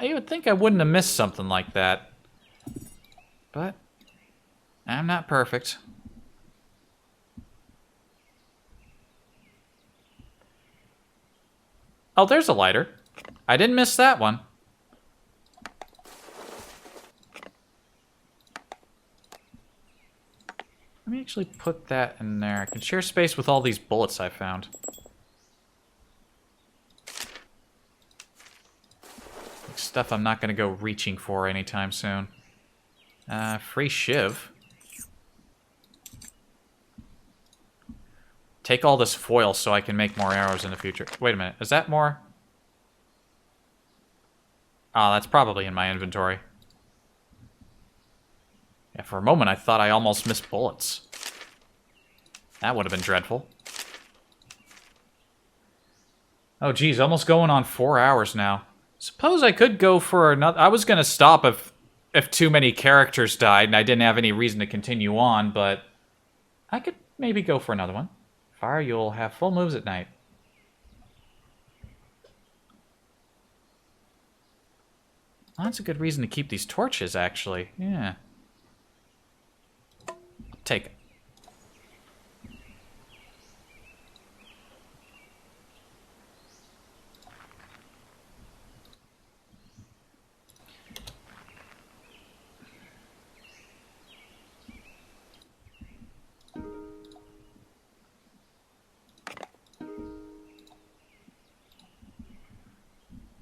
You would think I wouldn't have missed something like that. But I'm not perfect. Oh, there's a lighter. I didn't miss that one. Let me actually put that in there. I can share space with all these bullets I found. Like stuff I'm not going to go reaching for anytime soon. Free shiv. Take all this foil so I can make more arrows in the future. Wait a minute, is that more? Ah, that's probably in my inventory. Yeah, for a moment I thought I almost missed bullets. That would have been dreadful. Oh geez, almost going on 4 hours now. Suppose I could go for another... I was going to stop if too many characters died and I didn't have any reason to continue on, but I could maybe go for another one. Fire, you'll have full moves at night. Well, that's a good reason to keep these torches, actually. Yeah. Take it.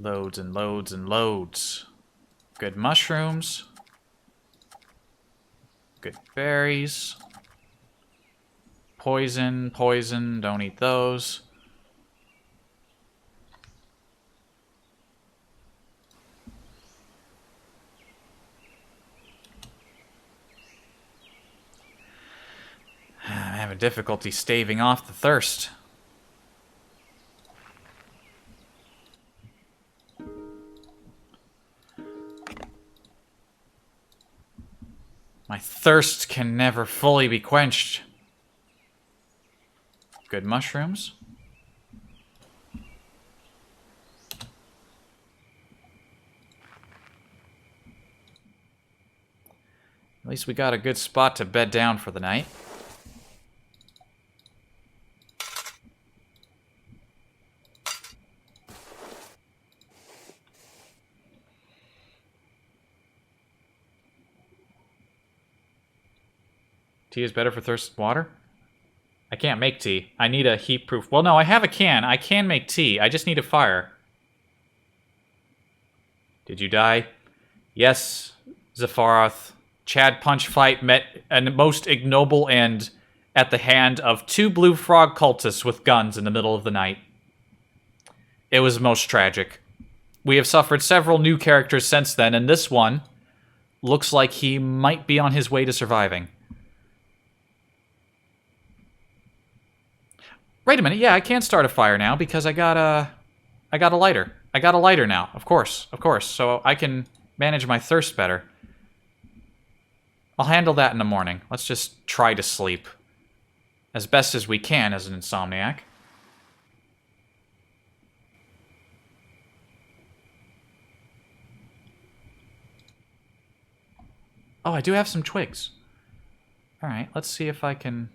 Loads and loads and loads. Good mushrooms. Good berries. Poison, poison, don't eat those. I'm having difficulty staving off the thirst. My thirst can never fully be quenched. Good mushrooms. At least we got a good spot to bed down for the night. Tea is better for thirsted water? I can't make tea. I need a heat-proof... Well, no, I have a can. I can make tea. I just need a fire. Did you die? Yes, Zepharoth. Chad punch fight met a most ignoble end at the hand of 2 blue frog cultists with guns in the middle of the night. It was most tragic. We have suffered several new characters since then, and this one looks like he might be on his way to surviving. Wait a minute, yeah, I can start a fire now because I got a lighter. I got a lighter now, of course, so I can manage my thirst better. I'll handle that in the morning. Let's just try to sleep as best as we can as an insomniac. Oh, I do have some twigs. Alright, let's see if I can...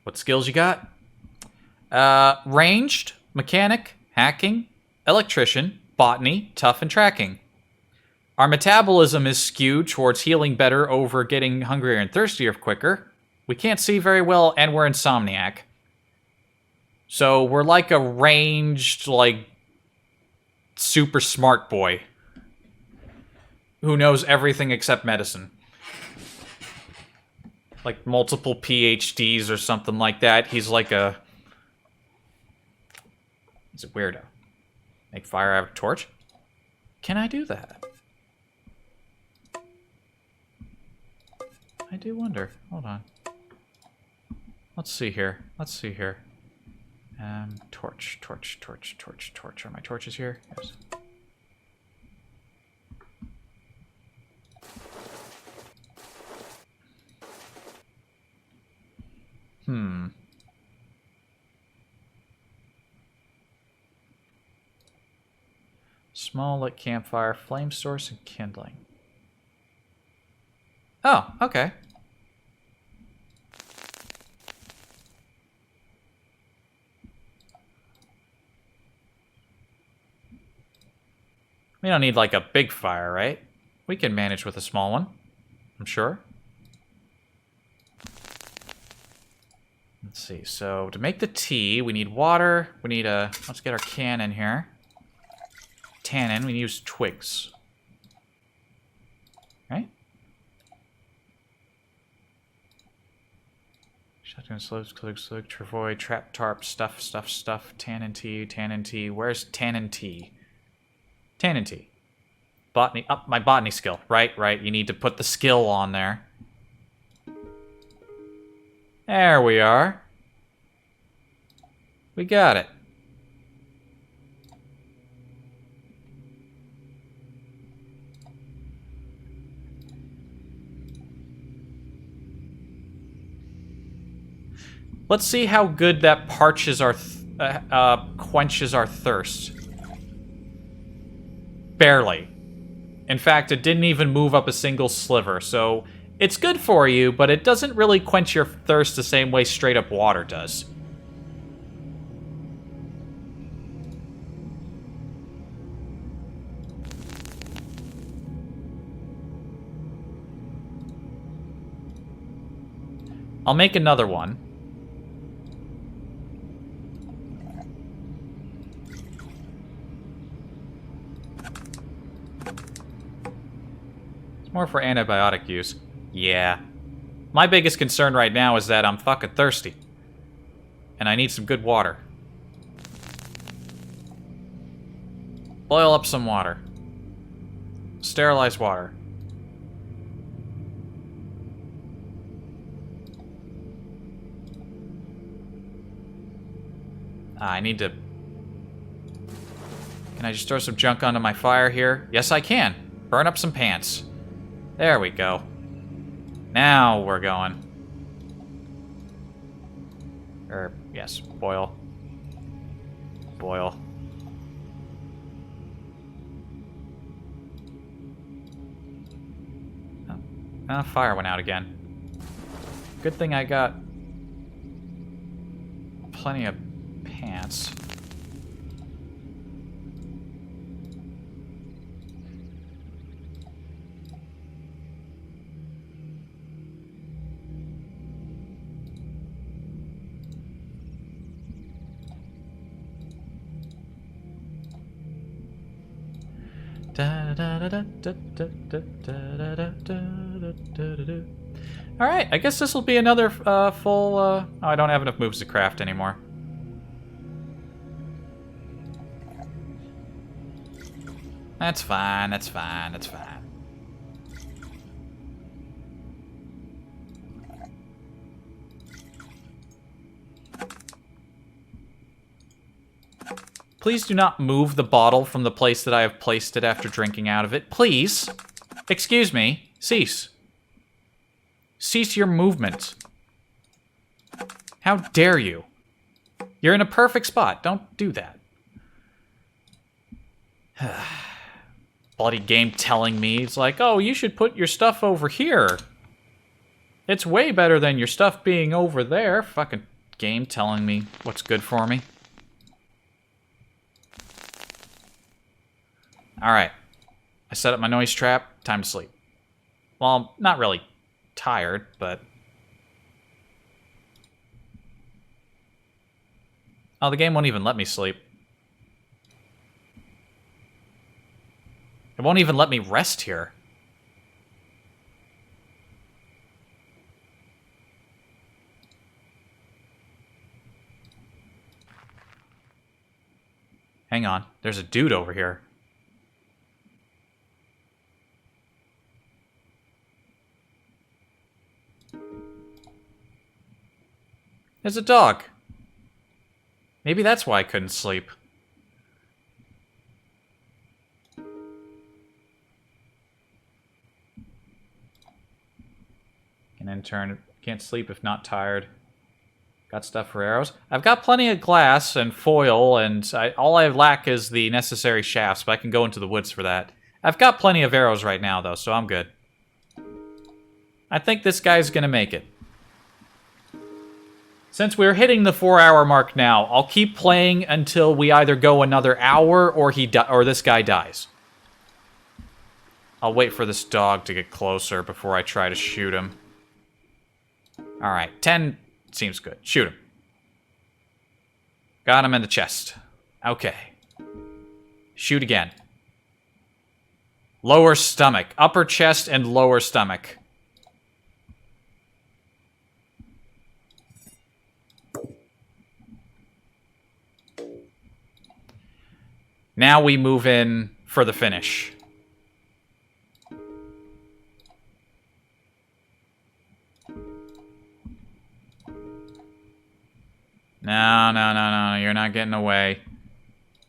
What skills you got? Ranged, mechanic, hacking, electrician, botany, tough, and tracking. Our metabolism is skewed towards healing better over getting hungrier and thirstier quicker. We can't see very well, and we're insomniac. So we're like a ranged, like, super smart boy who knows everything except medicine. Like multiple PhDs or something like that. He's like a... He's a weirdo. Make fire out of a torch? Can I do that? I do wonder. Hold on. Let's see here. Torch. Are my torches here? Yes. Small lit campfire, flame source, and kindling. Oh, okay. We don't need like a big fire, right? We can manage with a small one, I'm sure. Let's see, so to make the tea, we need water. We need a... Let's get our can in here. Tannin, we use twigs. Right? Shotgun, slug, travoy, trap, tarp, stuff. Tannin tea. Where's tannin tea? Tannin tea. Botany, up my botany skill. Right. You need to put the skill on there. There we are. We got it. Let's see how good that parches our, quenches our thirst. Barely. In fact, it didn't even move up a single sliver, so it's good for you, but it doesn't really quench your thirst the same way straight up water does. I'll make another one. More for antibiotic use. Yeah. My biggest concern right now is that I'm fucking thirsty. And I need some good water. Boil up some water. Sterilize water. I need to... Can I just throw some junk onto my fire here? Yes, I can. Burn up some pants. There we go. Now we're going. Yes, boil. Boil. Oh, fire went out again. Good thing I got plenty of pants. Alright, I guess this will be another full... Oh, I don't have enough moves to craft anymore. That's fine, that's fine, that's fine. Please do not move the bottle from the place that I have placed it after drinking out of it. Please. Excuse me. Cease. Cease your movement. How dare you? You're in a perfect spot. Don't do that. Bloody game telling me, it's like, oh, you should put your stuff over here. It's way better than your stuff being over there. Fucking game telling me what's good for me. Alright. I set up my noise trap. Time to sleep. Well, I'm not really tired, but... Oh, the game won't even let me sleep. It won't even let me rest here. Hang on. There's a dude over here. There's a dog. Maybe that's why I couldn't sleep. An intern can't sleep if not tired. Got stuff for arrows. I've got plenty of glass and foil, and all I lack is the necessary shafts, but I can go into the woods for that. I've got plenty of arrows right now, though, so I'm good. I think this guy's gonna make it. Since we're hitting the 4-hour mark now, I'll keep playing until we either go another hour or this guy dies. I'll wait for this dog to get closer before I try to shoot him. Alright, 10 seems good. Shoot him. Got him in the chest. Okay. Shoot again. Lower stomach. Upper chest and lower stomach. Now we move in for the finish. No, no, no, no, you're not getting away.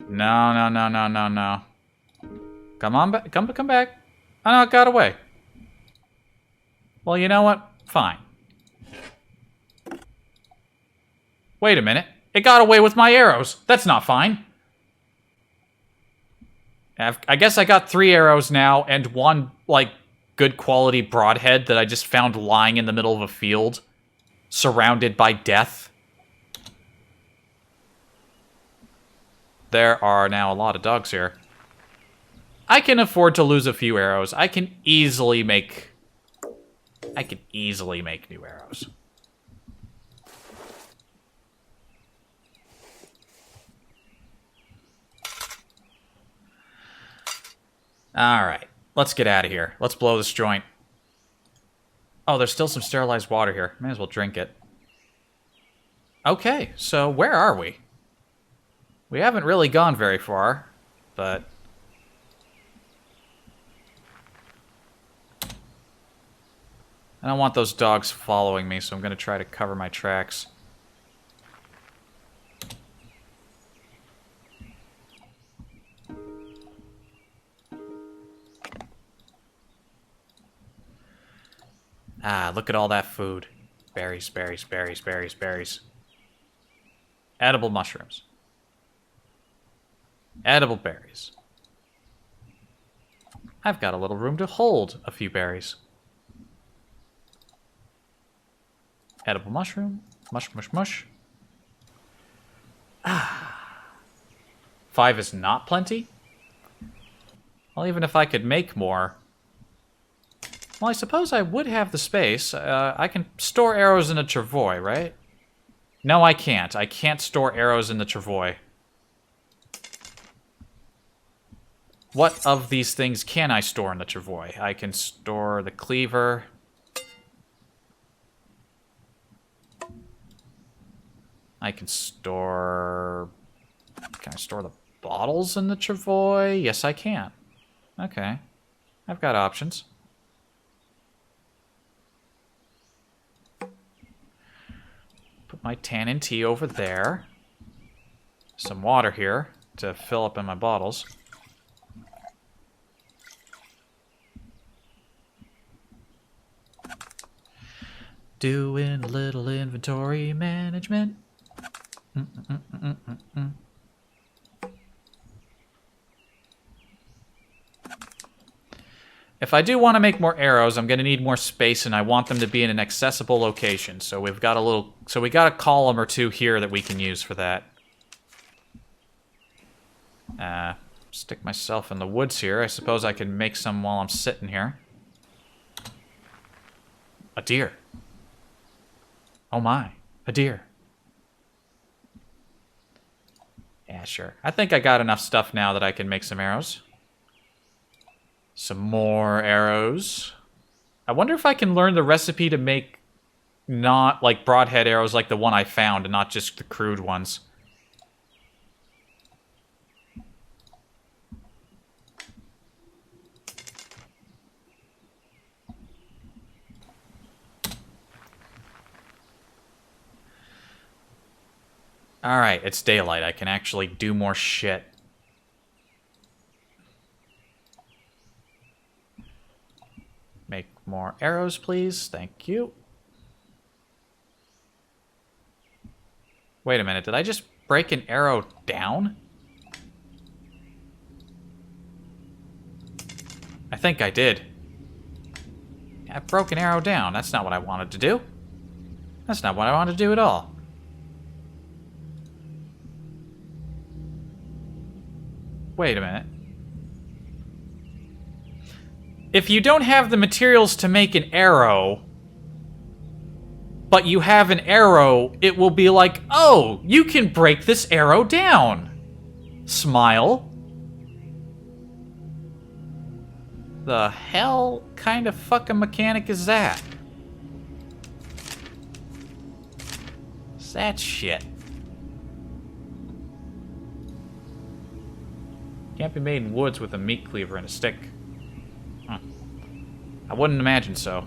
No, no, no, no, no, no. Come on back, come back. Oh no, it got away. Well, you know what? Fine. Wait a minute. It got away with my arrows. That's not fine. I guess I got 3 arrows now and 1, like, good quality broadhead that I just found lying in the middle of a field, surrounded by death. There are now a lot of dogs here. I can afford to lose a few arrows. I can easily make new arrows. All right. Let's get out of here. Let's blow this joint. Oh, there's still some sterilized water here. May as well drink it. Okay, so where are we? We haven't really gone very far, but... I don't want those dogs following me, so I'm going to try to cover my tracks. Ah, look at all that food. Berries, berries, berries, berries, berries. Edible mushrooms. Edible berries. I've got a little room to hold a few berries. Edible mushroom. Mush, mush, mush. Ah. 5 is not plenty? Well, even if I could make more... Well, I suppose I would have the space. I can store arrows in a travois, right? No, I can't. I can't store arrows in the travois. What of these things can I store in the travois? I can store the cleaver. I can store... Can I store the bottles in the travois? Yes, I can. Okay. I've got options. Put my tannin tea over there. Some water here to fill up in my bottles. Doing a little inventory management. If I do want to make more arrows, I'm going to need more space, and I want them to be in an accessible location. So we got a column or two here that we can use for that. Stick myself in the woods here. I suppose I can make some while I'm sitting here. A deer. Oh my, a deer. Yeah, sure. I think I got enough stuff now that I can make some arrows. Some more arrows. I wonder if I can learn the recipe to make not like broadhead arrows like the one I found and not just the crude ones. Alright, it's daylight. I can actually do more shit. Make more arrows, please. Thank you. Wait a minute. Did I just break an arrow down? I think I did. I broke an arrow down. That's not what I wanted to do. That's not what I wanted to do at all. Wait a minute. If you don't have the materials to make an arrow, but you have an arrow, it will be like, oh, you can break this arrow down. Smile. The hell kind of fucking mechanic is that? What's that shit? Can't be made in woods with a meat cleaver and a stick. I wouldn't imagine so.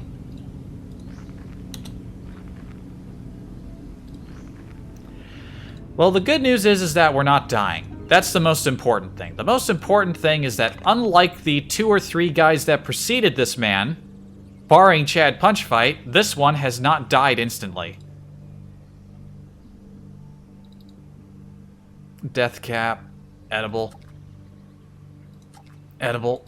Well, the good news is that we're not dying. That's the most important thing. The most important thing is that unlike the 2 or 3 guys that preceded this man, barring Chad Punchfight, this one has not died instantly. Death cap. Edible. Edible.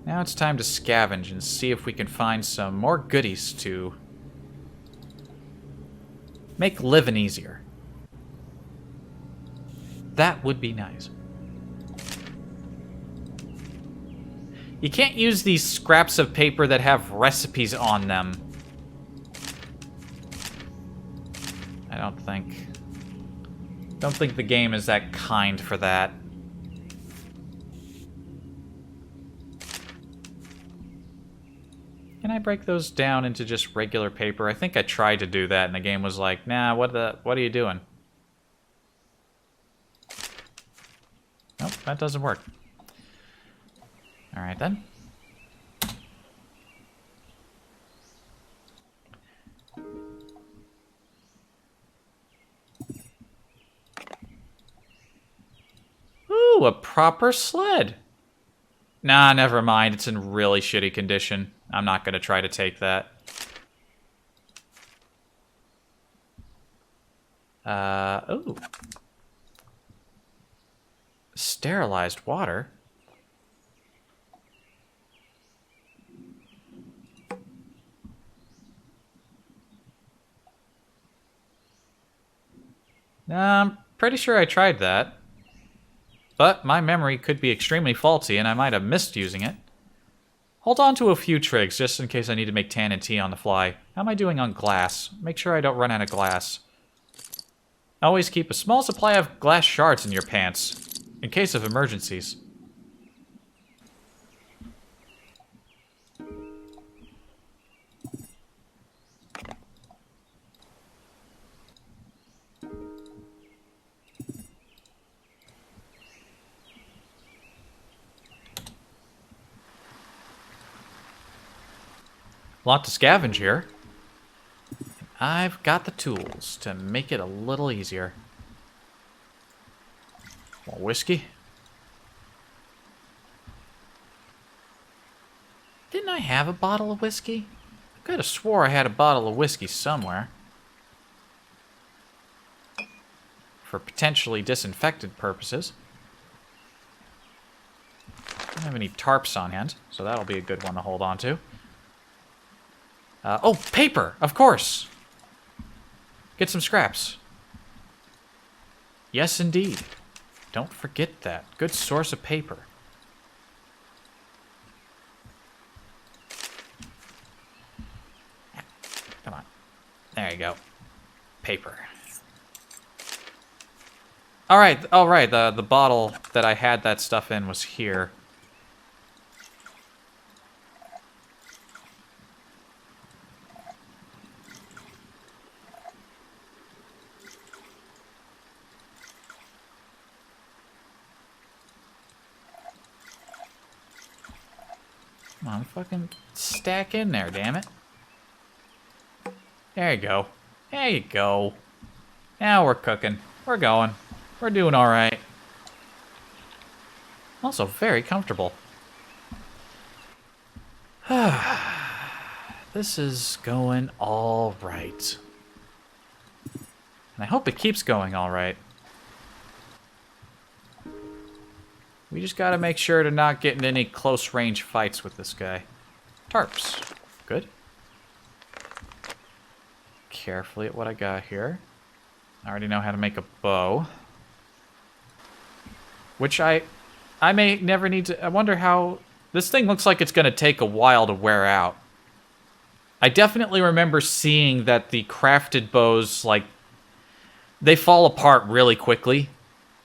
Now it's time to scavenge and see if we can find some more goodies to make living easier. That would be nice. You can't use these scraps of paper that have recipes on them. I don't think. Don't think the game is that kind for that. Can I break those down into just regular paper? I think I tried to do that and the game was like, nah, what are you doing? Nope, that doesn't work. Alright then. Ooh, a proper sled. Nah, never mind. It's in really shitty condition. I'm not gonna try to take that. Ooh. Sterilized water? Nah, I'm pretty sure I tried that. But my memory could be extremely faulty and I might have missed using it. Hold on to a few trigs just in case I need to make tan and tea on the fly. How am I doing on glass? Make sure I don't run out of glass. Always keep a small supply of glass shards in your pants, in case of emergencies. Lot to scavenge here. I've got the tools to make it a little easier. More whiskey. Didn't I have a bottle of whiskey? I could have swore I had a bottle of whiskey somewhere. For potentially disinfected purposes. I don't have any tarps on hand, so that'll be a good one to hold on to. Oh, paper! Of course! Get some scraps. Yes, indeed. Don't forget that. Good source of paper. Come on. There you go. Paper. Alright, the bottle that I had that stuff in was here. Come on, fucking stack in there, damn it. There you go. There you go. Now we're cooking. We're going. We're doing alright. Also very comfortable. This is going alright. And I hope it keeps going alright. We just gotta make sure to not get into any close range fights with this guy. Tarps. Good. Carefully at what I got here. I already know how to make a bow. Which I may never need to... I wonder how... This thing looks like it's gonna take a while to wear out. I definitely remember seeing that the crafted bows, like... They fall apart really quickly.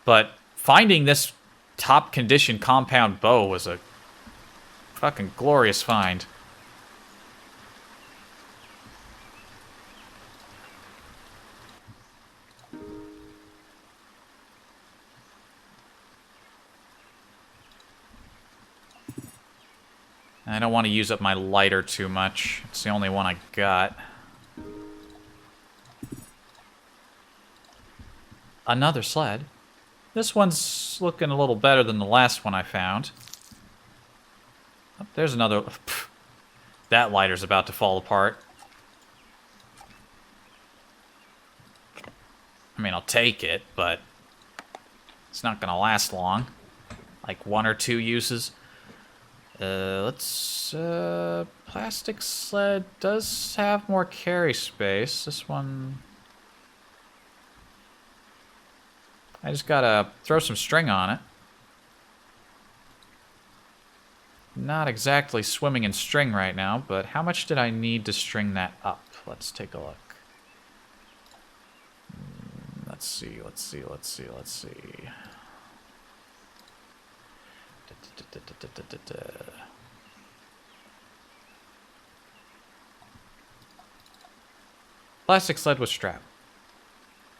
But finding this top condition compound bow was a fucking glorious find. I don't want to use up my lighter too much. It's the only one I got. Another sled. This one's looking a little better than the last one I found. Oh, there's another... That lighter's about to fall apart. I mean, I'll take it, but... It's not gonna last long. Like 1 or 2 uses. Plastic sled does have more carry space. This one... I just gotta throw some string on it. not exactly swimming in string right now, but how much did I need to string that up? Let's take a look. Let's see. Plastic sled with strap.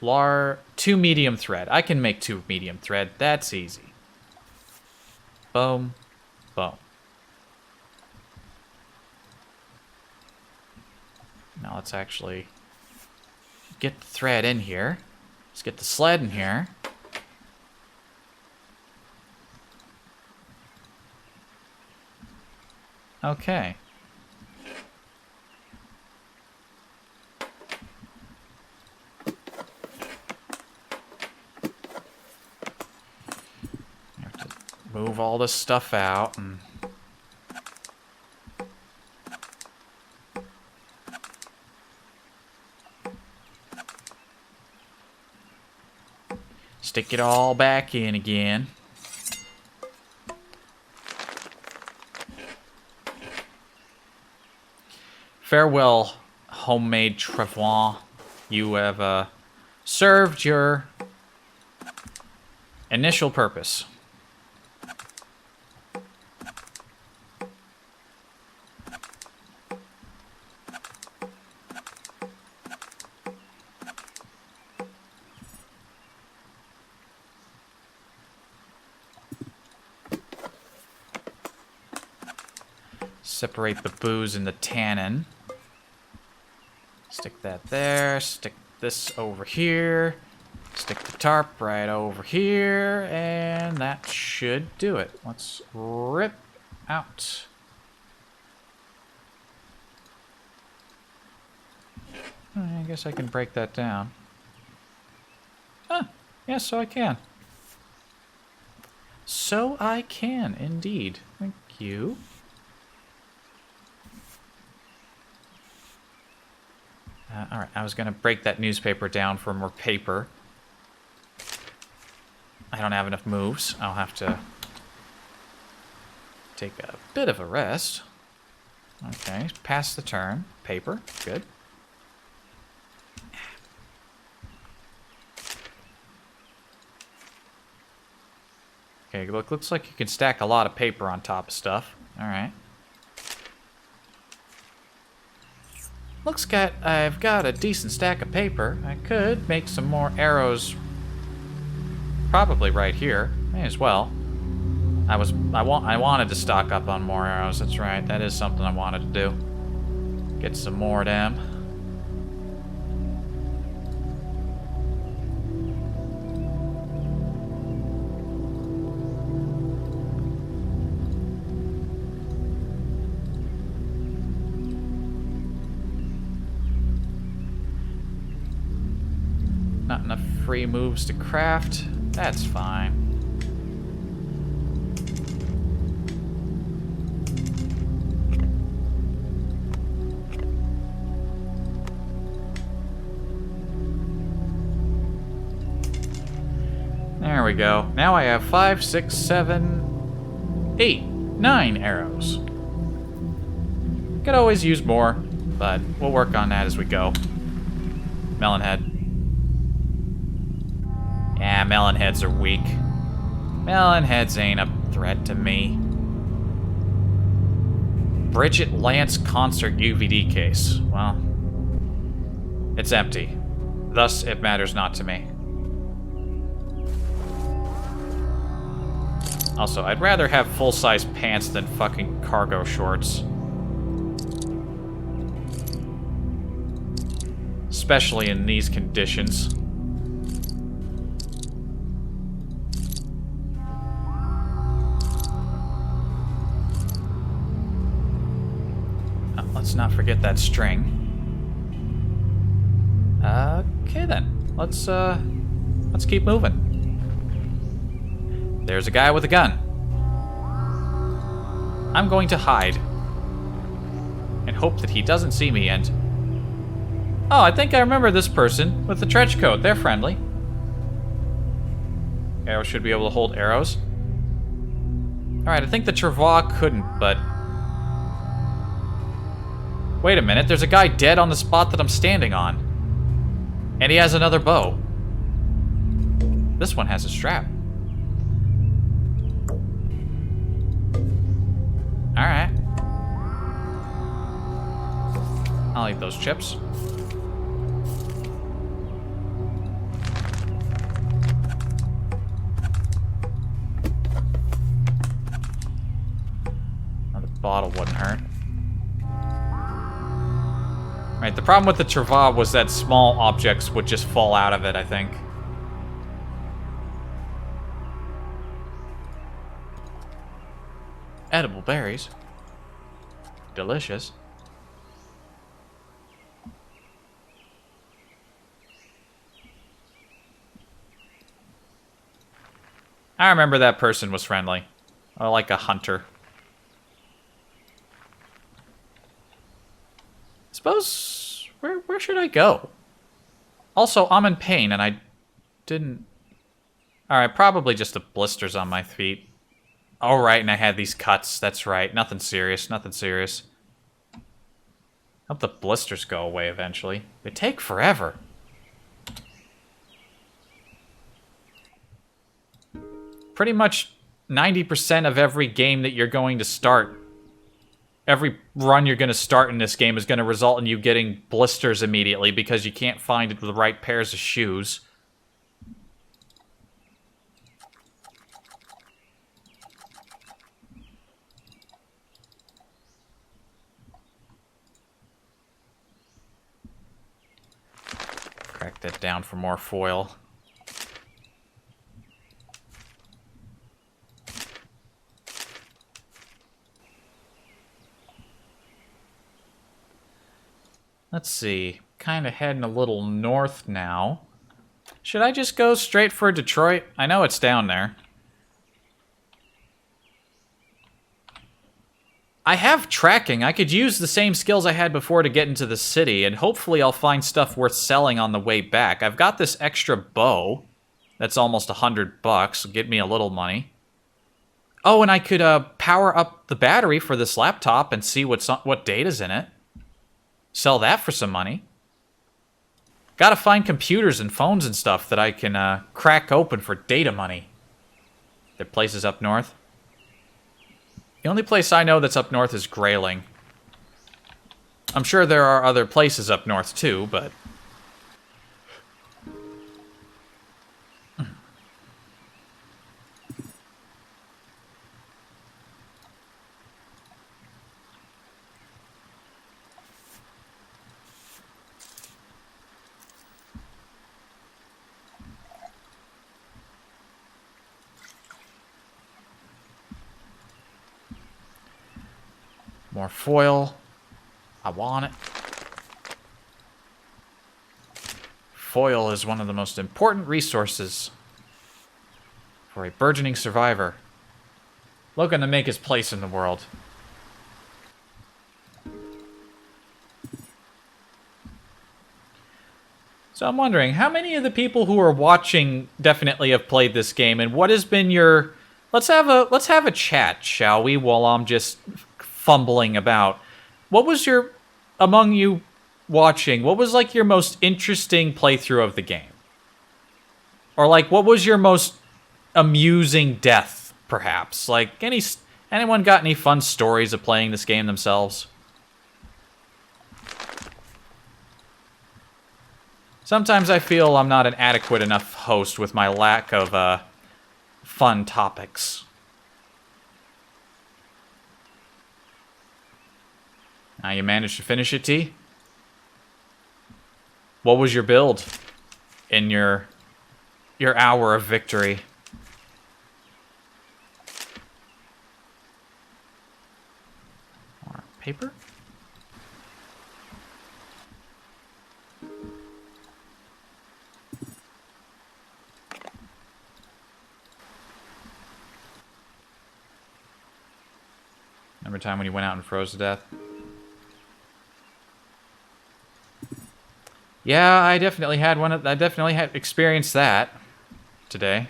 2 medium thread. I can make 2 medium thread. That's easy. Boom. Boom. Now let's actually get the thread in here. Let's get the sled in here. Okay. Move all this stuff out and stick it all back in again. Farewell, homemade travois. You have served your initial purpose. Separate the booze and the tannin. Stick that there. Stick this over here. Stick the tarp right over here. And that should do it. Let's rip out. I guess I can break that down. Yes, so I can. So I can, indeed. Thank you. Alright, I was going to break that newspaper down for more paper. I don't have enough moves. I'll have to take a bit of a rest. Okay, pass the turn. Paper, good. Okay, looks like you can stack a lot of paper on top of stuff. Alright. Looks like I've got a decent stack of paper. I could make some more arrows. Probably right here. May as well. I wanted to stock up on more arrows. That's right. That is something I wanted to do. Get some more of them. Not enough free moves to craft. That's fine. There we go. Now I have 5, 6, 7, 8, 9 arrows. Could always use more, but we'll work on that as we go. Melonhead. Yeah, melonheads are weak. Melonheads ain't a threat to me. Bridget Lance concert UVD case. Well, it's empty. Thus, it matters not to me. Also, I'd rather have full-size pants than fucking cargo shorts. Especially in these conditions. Let's not forget that string. Okay then. Let's keep moving. There's a guy with a gun. I'm going to hide. And hope that he doesn't see me and... Oh, I think I remember this person with the trench coat. They're friendly. Arrows should be able to hold arrows. Alright, I think the Travois couldn't, but... Wait a minute, there's a guy dead on the spot that I'm standing on. And he has another bow. This one has a strap. Alright. I'll eat those chips. Another bottle wouldn't hurt. Right, the problem with the Travois was that small objects would just fall out of it, I think. Edible berries. Delicious. I remember that person was friendly. Or like a hunter. Suppose... Where should I go? Also, I'm in pain and I didn't... Alright, probably just the blisters on my feet. Oh, right, and I had these cuts. That's right. Nothing serious. Nothing serious. Hope the blisters go away eventually. They take forever. Pretty much 90% of every game that you're going to start, every run you're going to start in this game is going to result in you getting blisters immediately because you can't find the right pairs of shoes. Crack that down for more foil. Let's see. Kind of heading a little north now. Should I just go straight for Detroit? I know it's down there. I have tracking. I could use the same skills I had before to get into the city, and hopefully I'll find stuff worth selling on the way back. I've got this extra bow. That's almost $100. Get me a little money. Oh, and I could power up the battery for this laptop and see what data's in it. Sell that for some money. Gotta find computers and phones and stuff that I can crack open for data money. There are places up north. The only place I know that's up north is Grayling. I'm sure there are other places up north too, but... More foil. I want it. Foil is one of the most important resources for a burgeoning survivor looking to make his place in the world. So I'm wondering, how many of the people who are watching definitely have played this game, and what has been your... Let's have a chat, shall we, while I'm just fumbling about. What was your... Among you watching, what was like your most interesting playthrough of the game? Or like, what was your most amusing death, perhaps? Like, anyone got any fun stories of playing this game themselves? Sometimes I feel I'm not an adequate enough host with my lack of fun topics. Now you managed to finish it, T? What was your build in your hour of victory? More paper? Remember a time when you went out and froze to death? Yeah, I definitely had one. I definitely had experienced that today.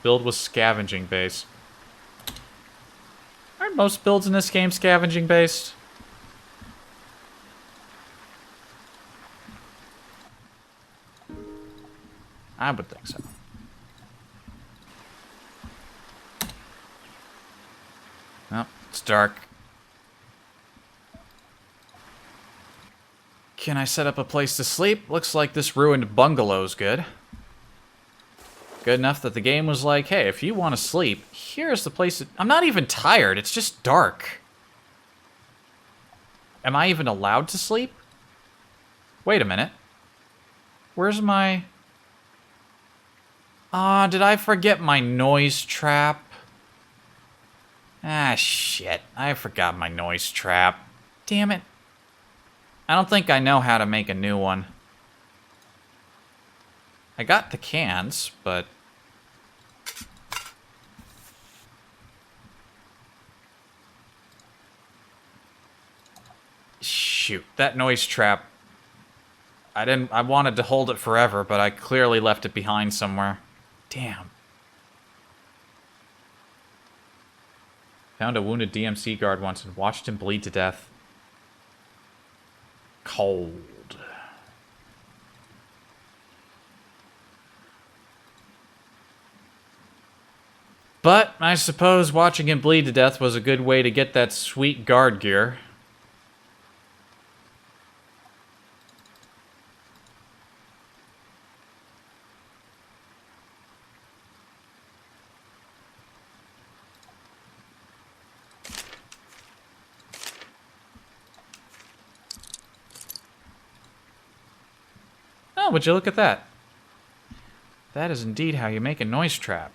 Build with scavenging base. Aren't most builds in this game scavenging based? I would think so. Oh, it's dark. Can I set up a place to sleep? Looks like this ruined bungalow's good. Good enough that the game was like, hey, if you want to sleep, here's the place. I'm not even tired, it's just dark. Am I even allowed to sleep? Wait a minute. Where's my... Ah, did I forget my noise trap? Ah, shit. I forgot my noise trap. Damn it. I don't think I know how to make a new one. I got the cans, but... Shoot, that noise trap... I wanted to hold it forever, but I clearly left it behind somewhere. Damn. Found a wounded DMC guard once and watched him bleed to death. Cold. But I suppose watching him bleed to death was a good way to get that sweet guard gear. Oh, would you look at that? That is indeed how you make a noise trap.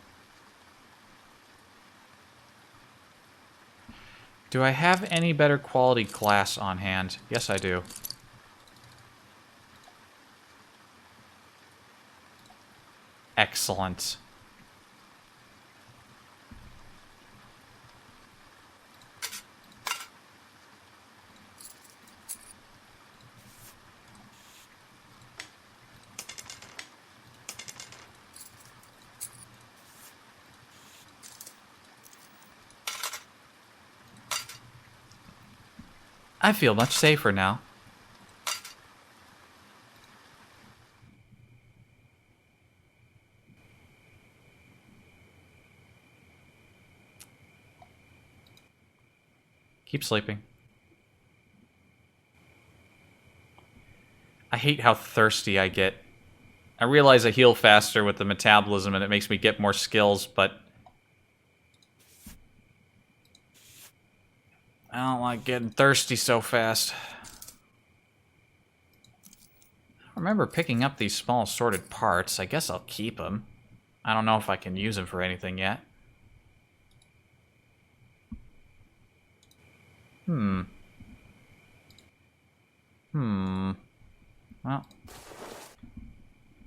Do I have any better quality glass on hand? Yes, I do. Excellent. I feel much safer now. Keep sleeping. I hate how thirsty I get. I realize I heal faster with the metabolism and it makes me get more skills, but... I don't like getting thirsty so fast. I remember picking up these small sorted parts. I guess I'll keep them. I don't know if I can use them for anything yet. Well,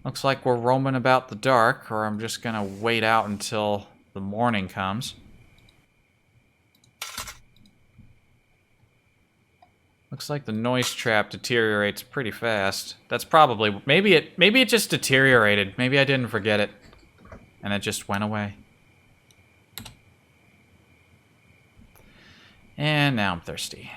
looks like we're roaming about the dark, or I'm just gonna wait out until the morning comes. Looks like the noise trap deteriorates pretty fast. That's probably... Maybe it just deteriorated. Maybe I didn't forget it. And it just went away. And now I'm thirsty.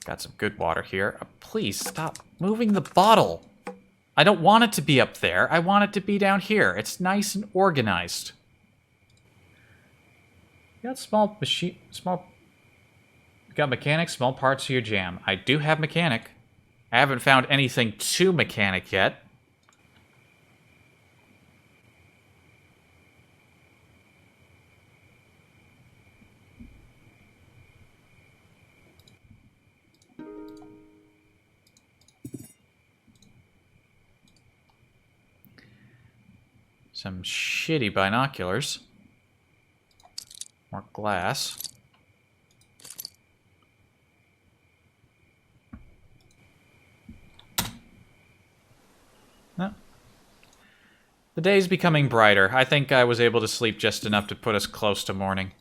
Got some good water here. Please stop moving the bottle. I don't want it to be up there. I want it to be down here. It's nice and organized. You got small machine... Got mechanic, small parts to your jam. I do have mechanic. I haven't found anything to mechanic yet. Some shitty binoculars. More glass. No. The day's becoming brighter. I think I was able to sleep just enough to put us close to morning.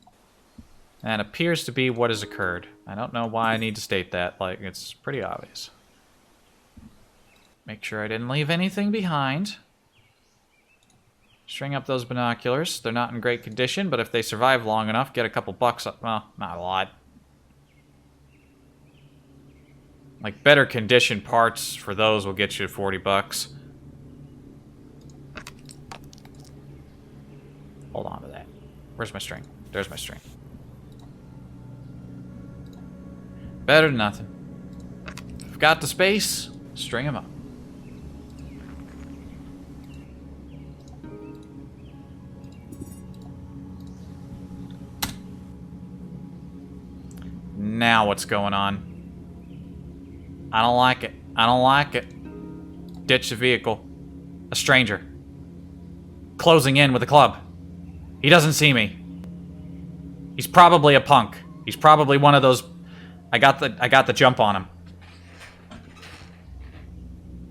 That appears to be what has occurred. I don't know why I need to state that. Like, it's pretty obvious. Make sure I didn't leave anything behind. String up those binoculars. They're not in great condition, but if they survive long enough, get a couple bucks up. Well, not a lot. Like, better condition parts for those will get you 40 bucks. Hold on to that. Where's my string? There's my string. Better than nothing. If I've got the space, string them up. Now what's going on? I don't like it. I don't like it. Ditch the vehicle. A stranger. Closing in with a club. He doesn't see me. He's probably a punk. He's probably one of those... I got the jump on him.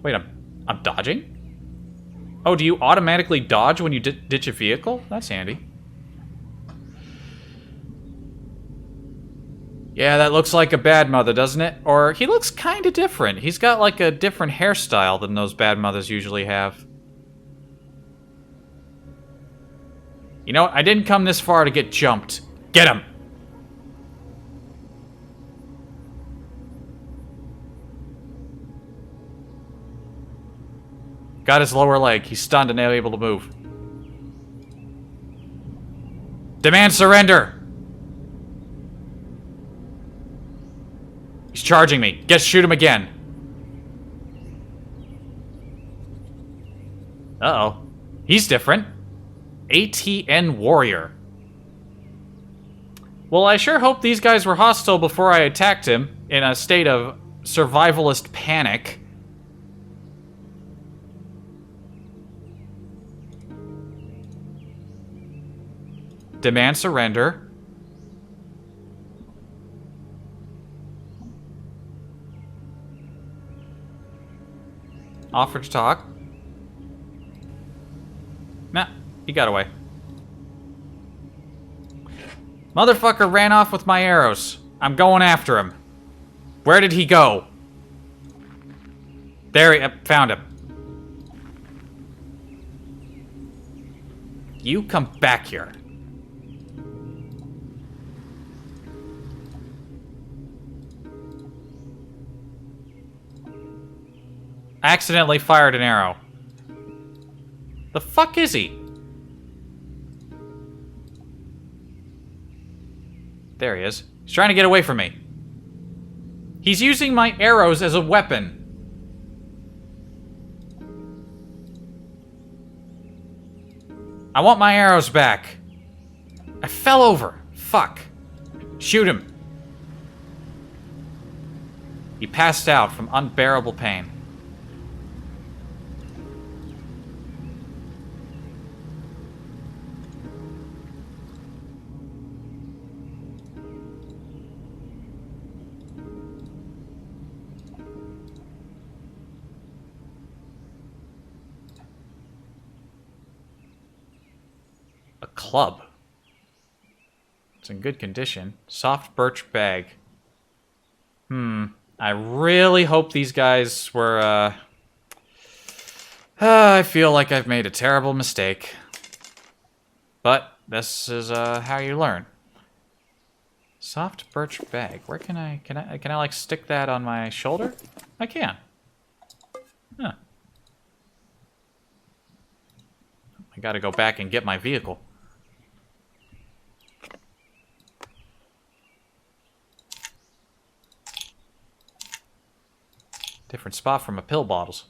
Wait, I'm dodging? Oh, do you automatically dodge when you ditch a vehicle? That's handy. Yeah, that looks like a bad mother, doesn't it? Or he looks kind of different. He's got like a different hairstyle than those bad mothers usually have. You know what? I didn't come this far to get jumped. Get him! Got his lower leg. He's stunned and unable to move. Demand surrender! He's charging me. Shoot him again. Uh-oh. He's different. ATN Warrior. Well, I sure hope these guys were hostile before I attacked him in a state of survivalist panic. Demand surrender. Offer to talk. Nah, he got away. Motherfucker ran off with my arrows. I'm going after him. Where did he go? There he... found him. You come back here. I accidentally fired an arrow. The fuck is he? There he is. He's trying to get away from me. He's using my arrows as a weapon. I want my arrows back. I fell over. Fuck. Shoot him. He passed out from unbearable pain. Club. It's in good condition. Soft birch bag. I really hope these guys were, I feel like I've made a terrible mistake. But this is, how you learn. Soft birch bag. Where can I like stick that on my shoulder? I can. Huh. I gotta go back and get my vehicle. Different spot from my pill bottles.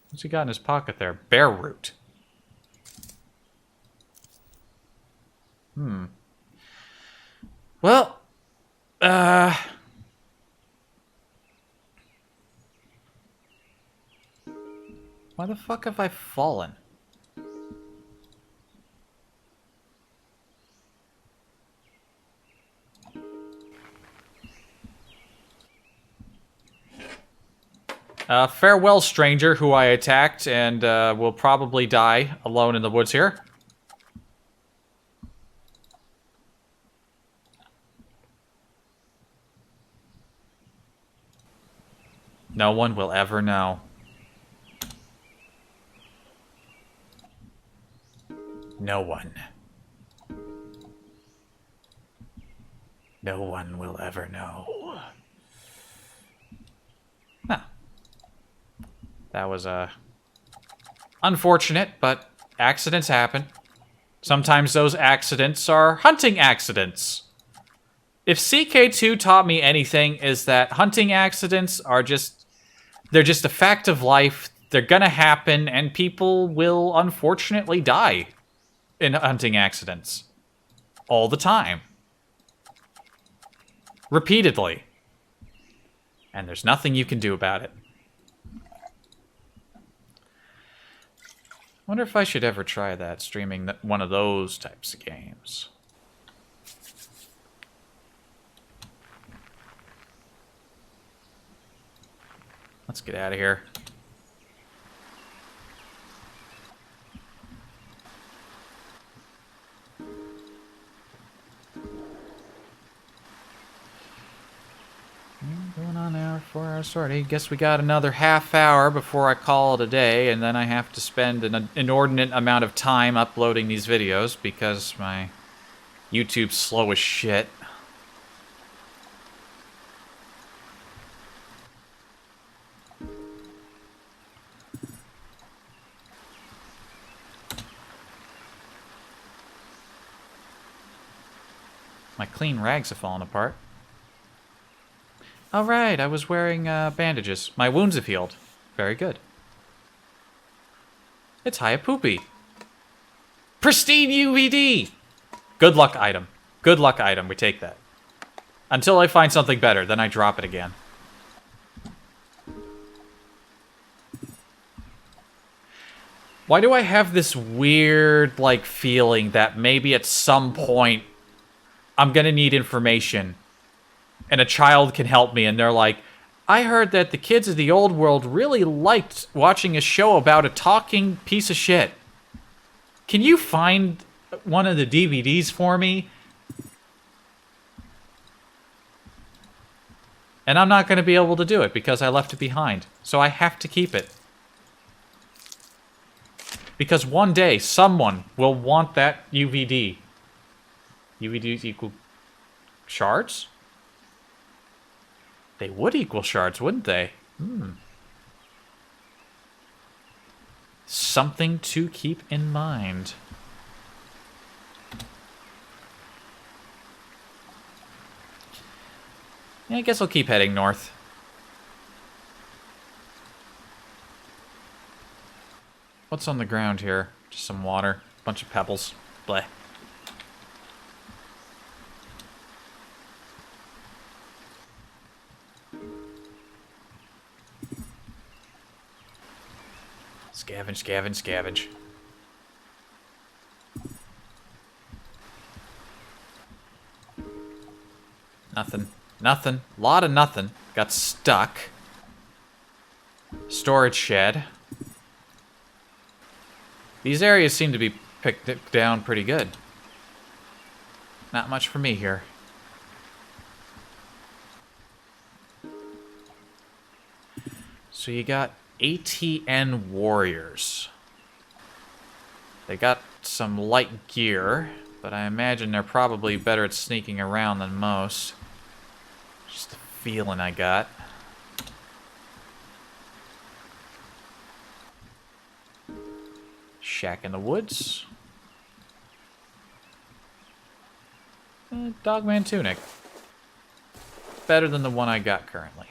What's he got in his pocket there? Bear root. Well, why the fuck have I fallen? Farewell, stranger, who I attacked and will probably die alone in the woods here. No one will ever know. No one. No one will ever know. Huh. That was, unfortunate, but accidents happen. Sometimes those accidents are hunting accidents. If CK2 taught me anything, is that hunting accidents are they're just a fact of life. They're gonna happen, and people will unfortunately die in hunting accidents. All the time. Repeatedly. And there's nothing you can do about it. Wonder if I should ever try that, streaming one of those types of games. Let's get out of here. Going on now, 4 hours already. Guess we got another half hour before I call it a day, and then I have to spend an inordinate amount of time uploading these videos because my YouTube's slow as shit. My clean rags have fallen apart. All right, I was wearing bandages. My wounds have healed. Very good. It's Hayapoopy. Pristine UVD! Good luck item. Good luck item. We take that. Until I find something better, then I drop it again. Why do I have this weird, like, feeling that maybe at some point I'm gonna need information and a child can help me, and they're like, I heard that the kids of the old world really liked watching a show about a talking piece of shit. Can you find one of the DVDs for me? And I'm not going to be able to do it because I left it behind. So I have to keep it. Because one day, someone will want that UVD. UVDs equal shards? They would equal shards, wouldn't they? Something to keep in mind. Yeah, I guess I'll keep heading north. What's on the ground here? Just some water. Bunch of pebbles. Bleh. Scavenge, scavenge, scavenge. Nothing. Nothing. Lot of nothing. Got stuck. Storage shed. These areas seem to be picked down pretty good. Not much for me here. So you got ATN warriors. They got some light gear, but I imagine they're probably better at sneaking around than most. Just the feeling I got. Shack in the woods. Dogman tunic. Better than the one I got currently.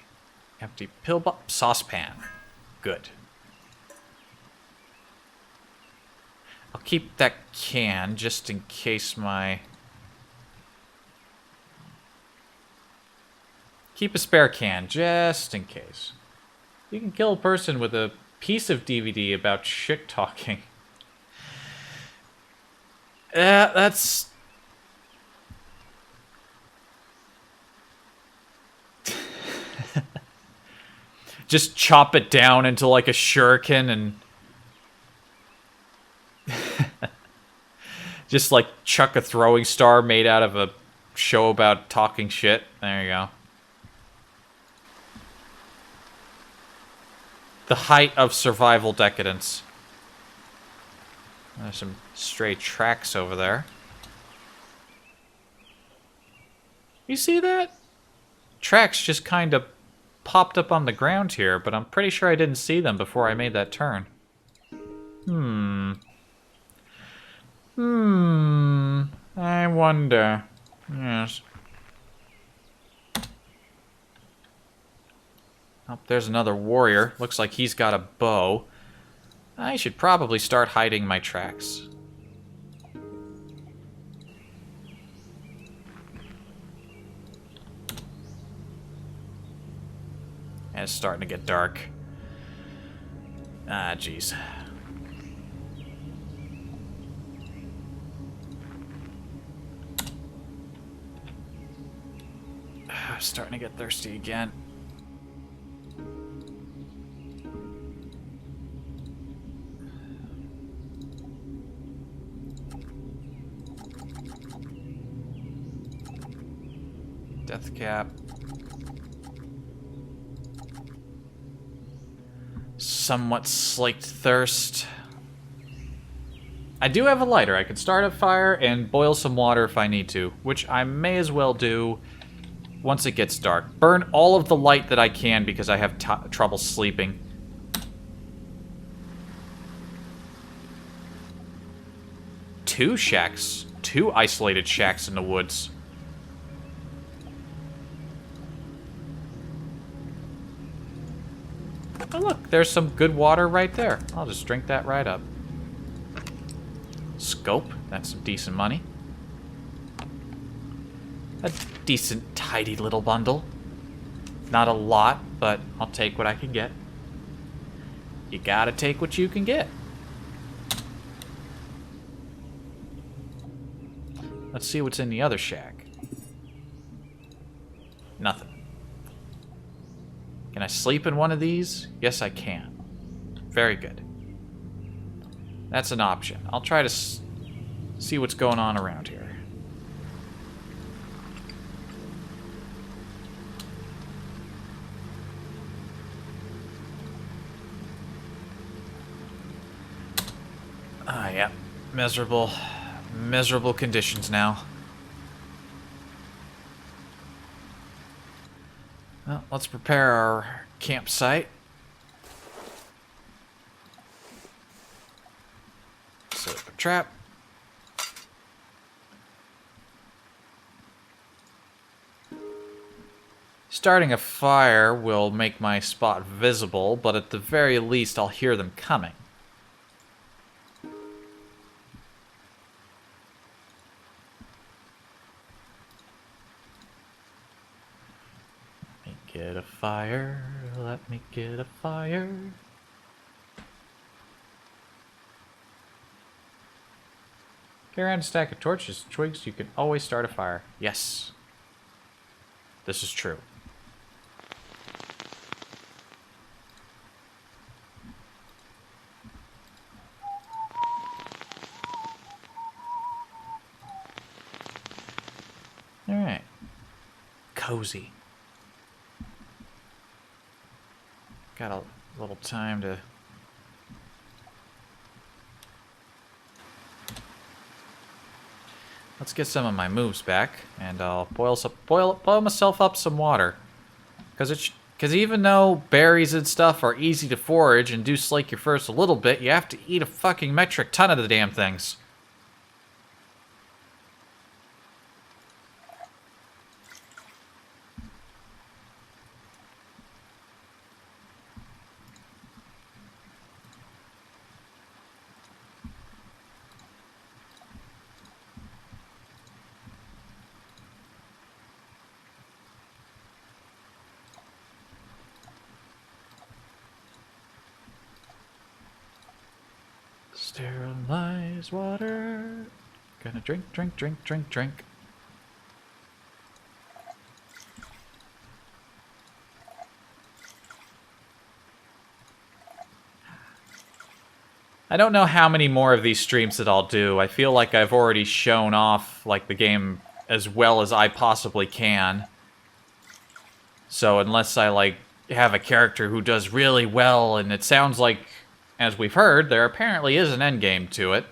Empty pill saucepan. Good. I'll keep that can just in case my... Keep a spare can just in case. You can kill a person with a piece of DVD about shit talking. That's... Just chop it down into like a shuriken and... Just like chuck a throwing star made out of a show about talking shit. There you go. the height of survival decadence. There's some stray tracks over there. You see that? Tracks just kind of popped up on the ground here, but I'm pretty sure I didn't see them before I made that turn. I wonder. Yes. Oh, there's another warrior. Looks like he's got a bow. I should probably start hiding my tracks. And it's starting to get dark. Ah, jeez. Starting to get thirsty again. Death cap. Somewhat slaked thirst. I do have a lighter. I can start a fire and boil some water if I need to, which I may as well do once it gets dark. Burn all of the light that I can because I have trouble sleeping. Two shacks. Two isolated shacks in the woods. Oh look, there's some good water right there. I'll just drink that right up. Scope, that's some decent money. A decent, tidy little bundle. Not a lot, but I'll take what I can get. You gotta take what you can get. Let's see what's in the other shack. Nothing. Can I sleep in one of these? Yes, I can. Very good. That's an option. I'll try to see what's going on around here. Ah, yeah. Miserable, miserable conditions now. Well, let's prepare our campsite. Set up a trap. Starting a fire will make my spot visible, but at the very least I'll hear them coming. Get a fire, let me get a fire. Carry around a stack of torches, twigs, you can always start a fire. Yes. This is true. Alright. Cozy. Got a little time to... Let's get some of my moves back, and I'll boil myself up some water. Because even though berries and stuff are easy to forage and do slake your thirst a little bit, you have to eat a fucking metric ton of the damn things. Sterilize water. Gonna drink, drink, drink, drink, drink. I don't know how many more of these streams that I'll do. I feel like I've already shown off like the game as well as I possibly can. So unless I like have a character who does really well, and it sounds like, as we've heard, there apparently is an endgame to it.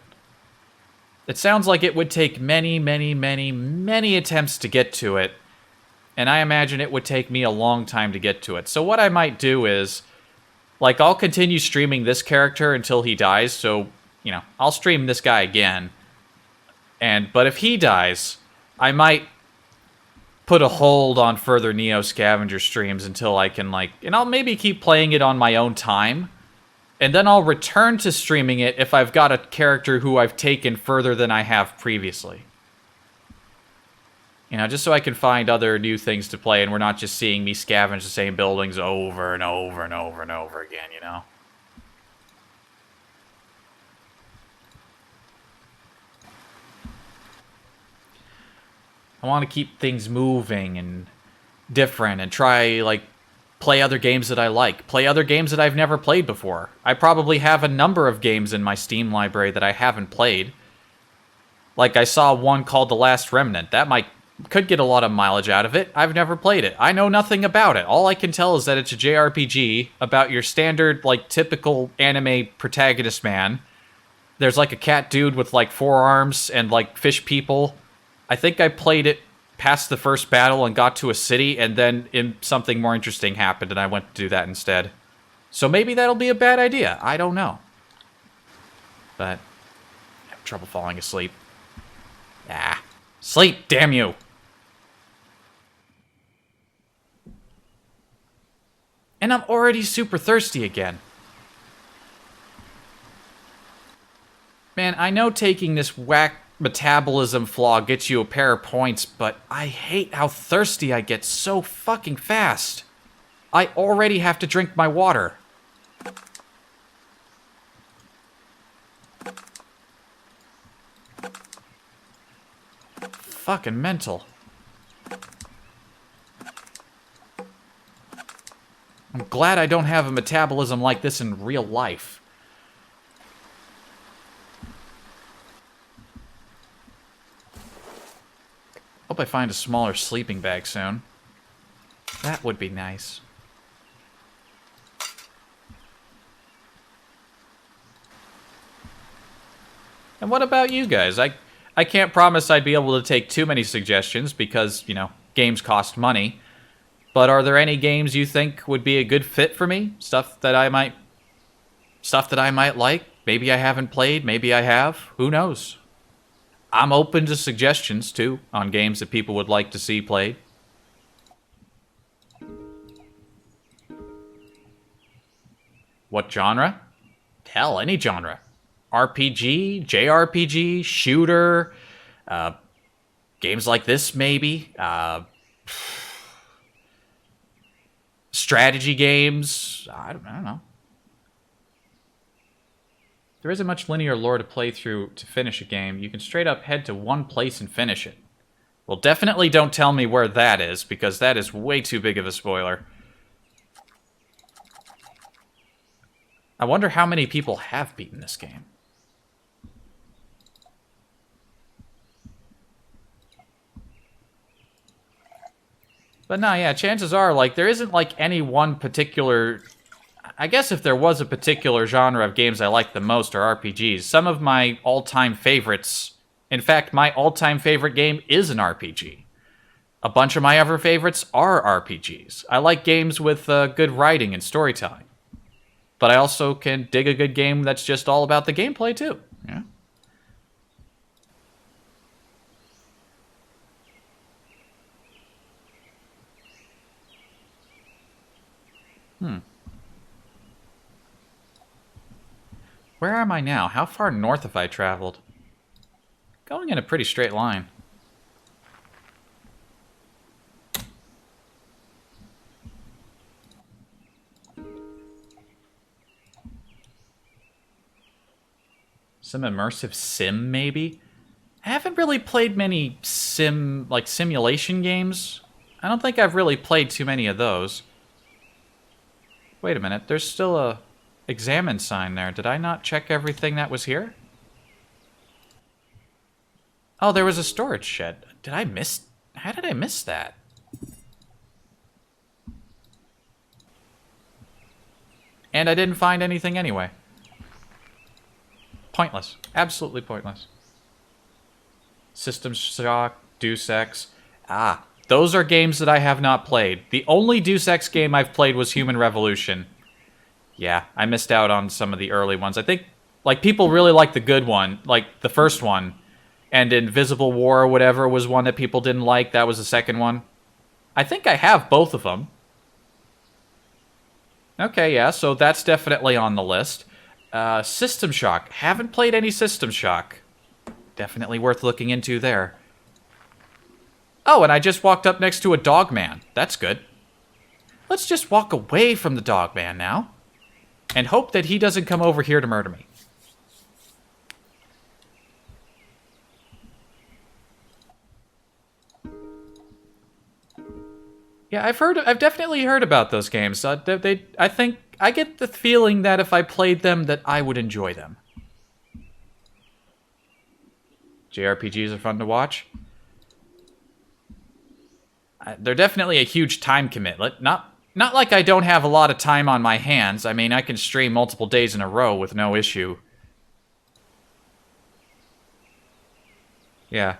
It sounds like it would take many, many, many, many attempts to get to it, and I imagine it would take me a long time to get to it. So what I might do is, like, I'll continue streaming this character until he dies, so, you know, I'll stream this guy again. But if he dies, I might put a hold on further Neo Scavenger streams until I can, like, and I'll maybe keep playing it on my own time, and then I'll return to streaming it if I've got a character who I've taken further than I have previously. You know, just so I can find other new things to play, and we're not just seeing me scavenge the same buildings over and over and over and over again, you know? I want to keep things moving and different and try, like, play other games that I like. Play other games that I've never played before. I probably have a number of games in my Steam library that I haven't played. Like, I saw one called The Last Remnant. That could get a lot of mileage out of it. I've never played it. I know nothing about it. All I can tell is that it's a JRPG about your standard, like, typical anime protagonist man. There's, like, a cat dude with, like, 4 arms and, like, fish people. I think I played it past the first battle and got to a city, and then something more interesting happened, and I went to do that instead. So maybe that'll be a bad idea. I don't know. But I have trouble falling asleep. Ah. Sleep, damn you! And I'm already super thirsty again. Man, I know taking this whack metabolism flaw gets you a pair of points, but I hate how thirsty I get so fucking fast. I already have to drink my water. Fucking mental. I'm glad I don't have a metabolism like this in real life. Hope I find a smaller sleeping bag soon. That would be nice. And what about you guys? I can't promise I'd be able to take too many suggestions because, you know, games cost money. But are there any games you think would be a good fit for me? Stuff that I might like? Maybe I haven't played, maybe I have. Who knows? I'm open to suggestions, too, on games that people would like to see played. What genre? Hell, any genre. RPG, JRPG, shooter, games like this, maybe. Strategy games. I don't know. There isn't much linear lore to play through to finish a game. You can straight up head to one place and finish it. Well, definitely don't tell me where that is, because that is way too big of a spoiler. I wonder how many people have beaten this game. But no, yeah, chances are, like, there isn't, like, any one particular... I guess if there was a particular genre of games I like the most are RPGs. Some of my all-time favorites... In fact, my all-time favorite game is an RPG. A bunch of my other favorites are RPGs. I like games with good writing and storytelling. But I also can dig a good game that's just all about the gameplay, too. Yeah. Where am I now? How far north have I traveled? Going in a pretty straight line. Some immersive sim, maybe? I haven't really played many simulation games. I don't think I've really played too many of those. Wait a minute, there's still a examine sign there. Did I not check everything that was here? Oh, there was a storage shed. Did I miss... How did I miss that? And I didn't find anything anyway. Pointless. Absolutely pointless. System Shock, Deus Ex. Ah, those are games that I have not played. The only Deus Ex game I've played was Human Revolution. Yeah, I missed out on some of the early ones. I think, like, people really like the good one, like the first one. And Invisible War or whatever was one that people didn't like. That was the second one. I think I have both of them. Okay, yeah, so that's definitely on the list. System Shock. Haven't played any System Shock. Definitely worth looking into there. Oh, and I just walked up next to a dog man. That's good. Let's just walk away from the dog man now. And hope that he doesn't come over here to murder me. Yeah, I've definitely heard about those games. I think, I get the feeling that if I played them, that I would enjoy them. JRPGs are fun to watch. They're definitely a huge time commitment. Not like I don't have a lot of time on my hands. I mean, I can stream multiple days in a row with no issue. Yeah.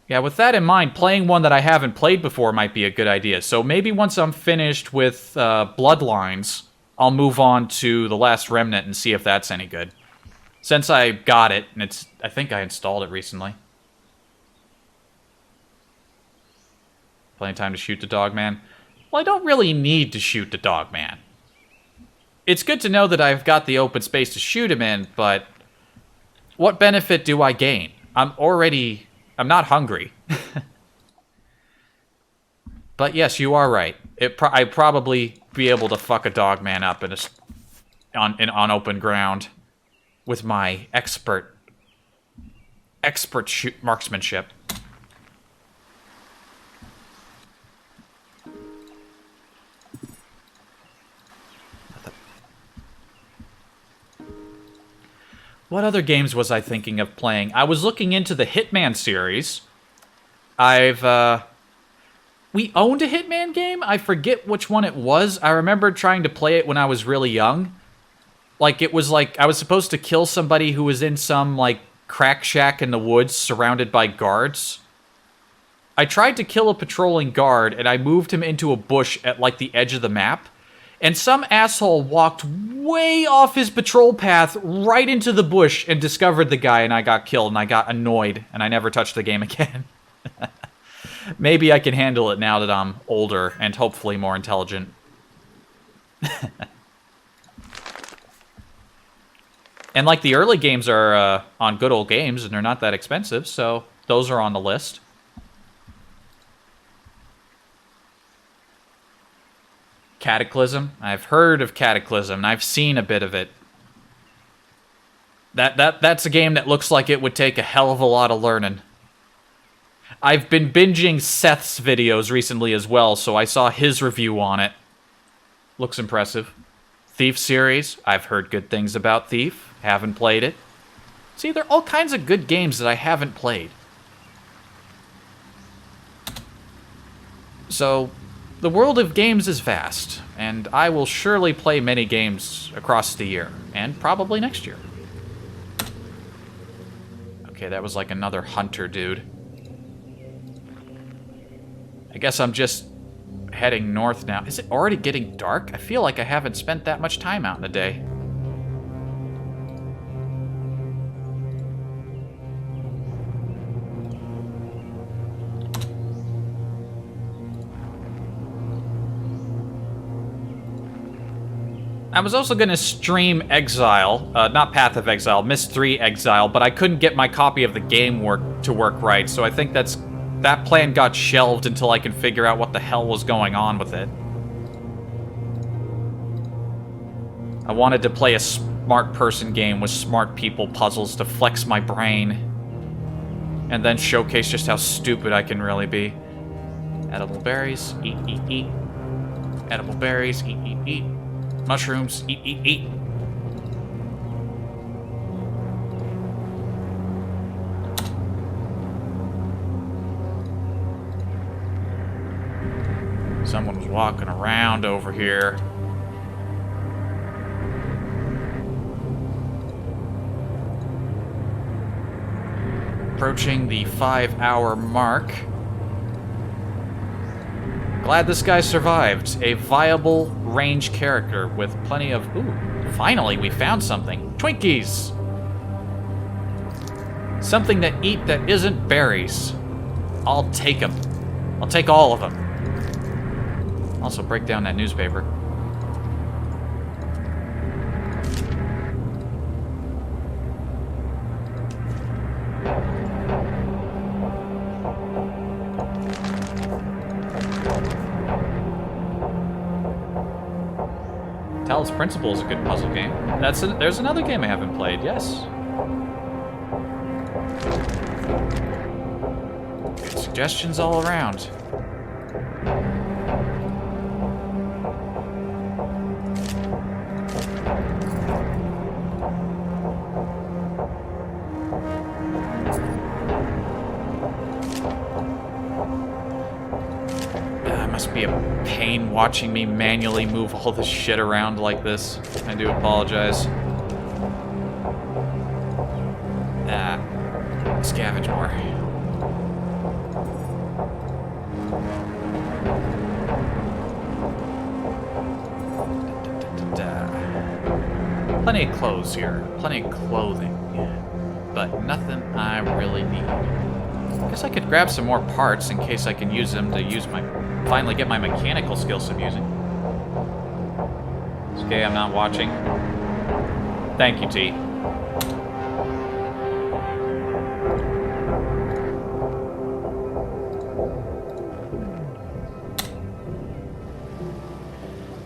Yeah, with that in mind, playing one that I haven't played before might be a good idea. So maybe once I'm finished with Bloodlines, I'll move on to The Last Remnant and see if that's any good. Since I got it, and I think I installed it recently. Plenty of time to shoot the dog man. Well, I don't really need to shoot the dog man. It's good to know that I've got the open space to shoot him in, but what benefit do I gain? I'm not hungry. But yes, you are right. I'd probably be able to fuck a dog man up on open ground with my expert marksmanship. What other games was I thinking of playing? I was looking into the Hitman series. We owned a Hitman game? I forget which one it was. I remember trying to play it when I was really young. It was like I was supposed to kill somebody who was in some, crack shack in the woods surrounded by guards. I tried to kill a patrolling guard, and I moved him into a bush at, the edge of the map. And some asshole walked way off his patrol path right into the bush and discovered the guy, and I got killed, and I got annoyed, and I never touched the game again. Maybe I can handle it now that I'm older and hopefully more intelligent. And, the early games are on Good Old Games, and they're not that expensive, so those are on the list. Cataclysm. I've heard of Cataclysm, and I've seen a bit of it. That's a game that looks like it would take a hell of a lot of learning. I've been binging Seth's videos recently as well, so I saw his review on it. Looks impressive. Thief series. I've heard good things about Thief. Haven't played it. See, there are all kinds of good games that I haven't played. So, the world of games is vast, and I will surely play many games across the year, and probably next year. Okay, that was like another hunter dude. I guess I'm just heading north now. Is it already getting dark? I feel like I haven't spent that much time out in the day. I was also going to stream Exile, not Path of Exile, Myst 3 Exile, but I couldn't get my copy of the game to work right, so I think that plan got shelved until I can figure out what the hell was going on with it. I wanted to play a smart person game with smart people puzzles to flex my brain, and then showcase just how stupid I can really be. Edible berries, eat, eat, eat. Edible berries, eat, eat, eat. Mushrooms, eat, eat, eat. Someone was walking around over here. Approaching the 5-hour mark. Glad this guy survived. A viable range character with plenty of... Ooh, finally we found something. Twinkies! Something to eat that isn't berries. I'll take them. I'll take all of them. Also break down that newspaper. Talos Principle is a good puzzle game. There's another game I haven't played, yes. Good suggestions all around. Must be a pain watching me manually move all this shit around like this. I do apologize. Scavenge more. Plenty of clothes here. Plenty of clothing. But nothing I really need. I guess I could grab some more parts in case I can use them to finally get my mechanical skills I'm using. It's okay, I'm not watching. Thank you, T.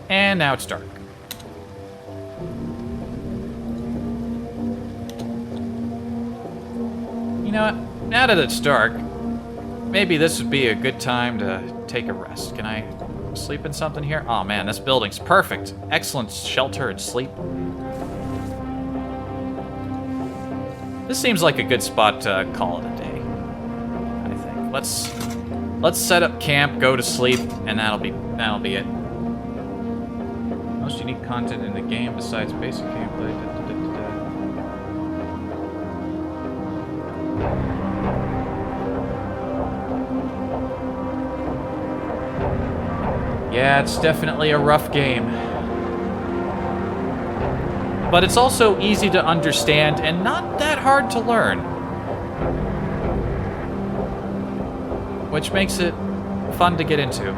And now it's dark. You know what? Now that it's dark, maybe this would be a good time to take a rest. Can I sleep in something here? Oh man, this building's perfect. Excellent shelter and sleep. This seems like a good spot to call it a day, I think. Let's set up camp, go to sleep, and that'll be it. Most unique content in the game besides basic gameplay. Yeah, it's definitely a rough game. But it's also easy to understand and not that hard to learn. Which makes it fun to get into.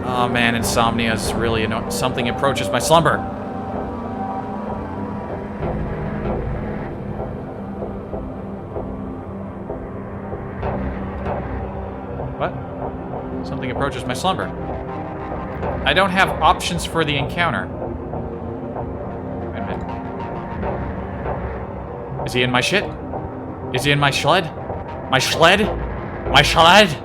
Oh man, insomnia is really annoying. Something approaches my slumber. Something approaches my slumber. I don't have options for the encounter. Wait a minute. Is he in my shit? Is he in my sled? My sled? My sled?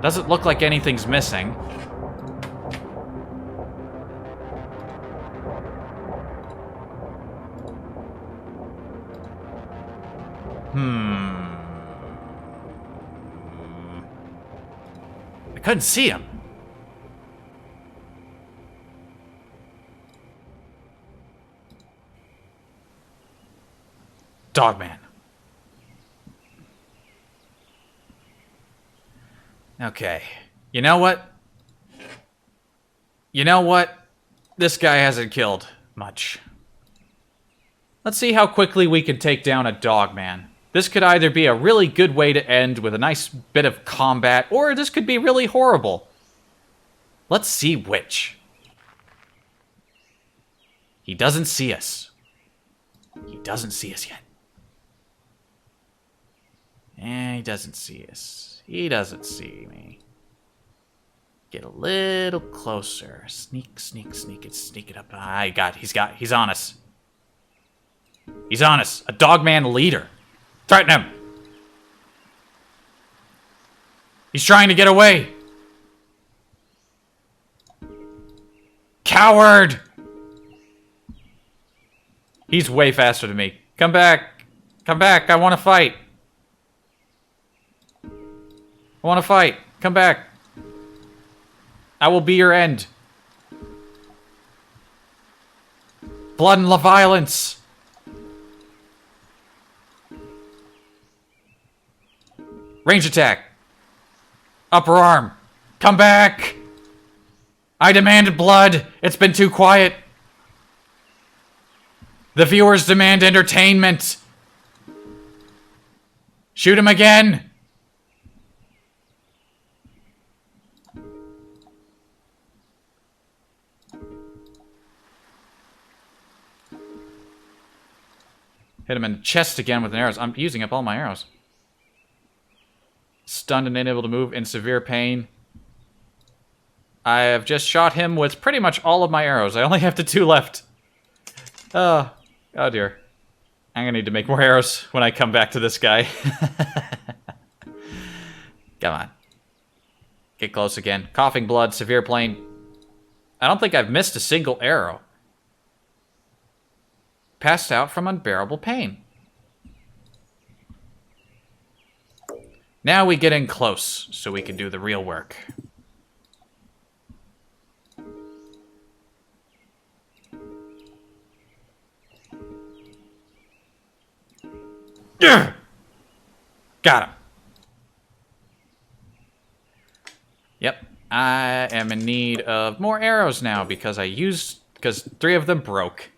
Doesn't look like anything's missing. I couldn't see him. Dogman. Okay. You know what? This guy hasn't killed much. Let's see how quickly we can take down a Dogman. This could either be a really good way to end with a nice bit of combat, or this could be really horrible. Let's see which. He doesn't see us. He doesn't see us yet. He doesn't see us. He doesn't see me. Get a little closer. Sneak, sneak, sneak it, sneak it up. He's on us. He's on us. A Dogman leader. Threaten him! He's trying to get away! Coward! He's way faster than me. Come back! Come back! I want to fight! I want to fight! Come back! I will be your end. Blood and violence! Range attack! Upper arm! Come back! I demanded blood! It's been too quiet! The viewers demand entertainment! Shoot him again! Hit him in the chest again with an arrow. I'm using up all my arrows. Stunned and unable to move, in severe pain. I have just shot him with pretty much all of my arrows. I only have the 2 left. Oh dear. I'm gonna need to make more arrows when I come back to this guy. Come on. Get close again. Coughing blood, severe pain. I don't think I've missed a single arrow. Passed out from unbearable pain. Now we get in close, so we can do the real work. Ugh! Got him. Yep, I am in need of more arrows now because 3 of them broke.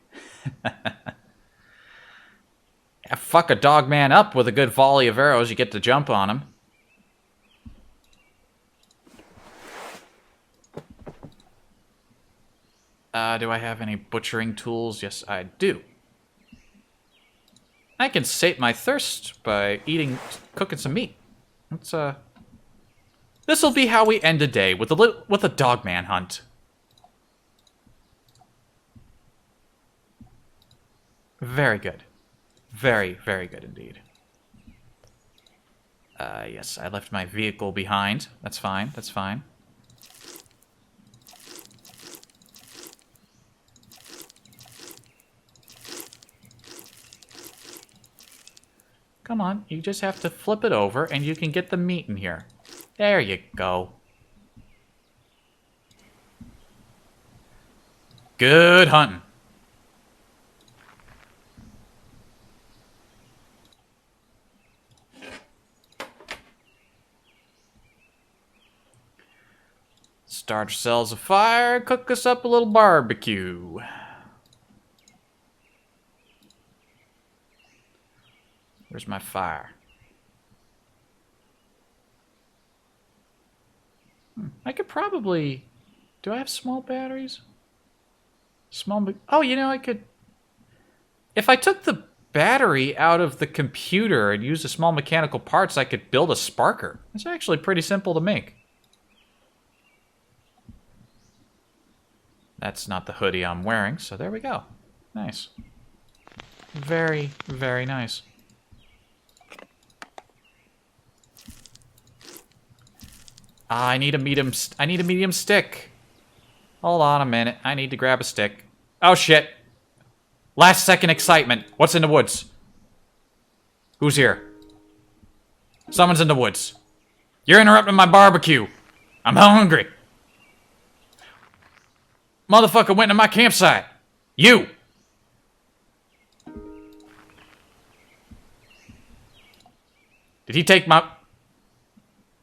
Fuck a dog man up with a good volley of arrows, you get to jump on him. Do I have any butchering tools? Yes, I do. I can sate my thirst by cooking some meat. Let's, this'll be how we end a day, with a dog man hunt. Very good. Very, very good indeed. Yes, I left my vehicle behind. That's fine, that's fine. Come on, you just have to flip it over and you can get the meat in here. There you go. Good hunting. Start ourselves a fire, cook us up a little barbecue. Where's my fire? I could probably... Do I have small batteries? Oh, you know, I could... If I took the battery out of the computer and used the small mechanical parts, I could build a sparker. It's actually pretty simple to make. That's not the hoodie I'm wearing, so there we go. Nice. Very, very nice. I need a medium stick. Hold on a minute. I need to grab a stick. Oh shit. Last second excitement. What's in the woods? Who's here? Someone's in the woods. You're interrupting my barbecue. I'm hungry. Motherfucker went to my campsite. You. Did he take my...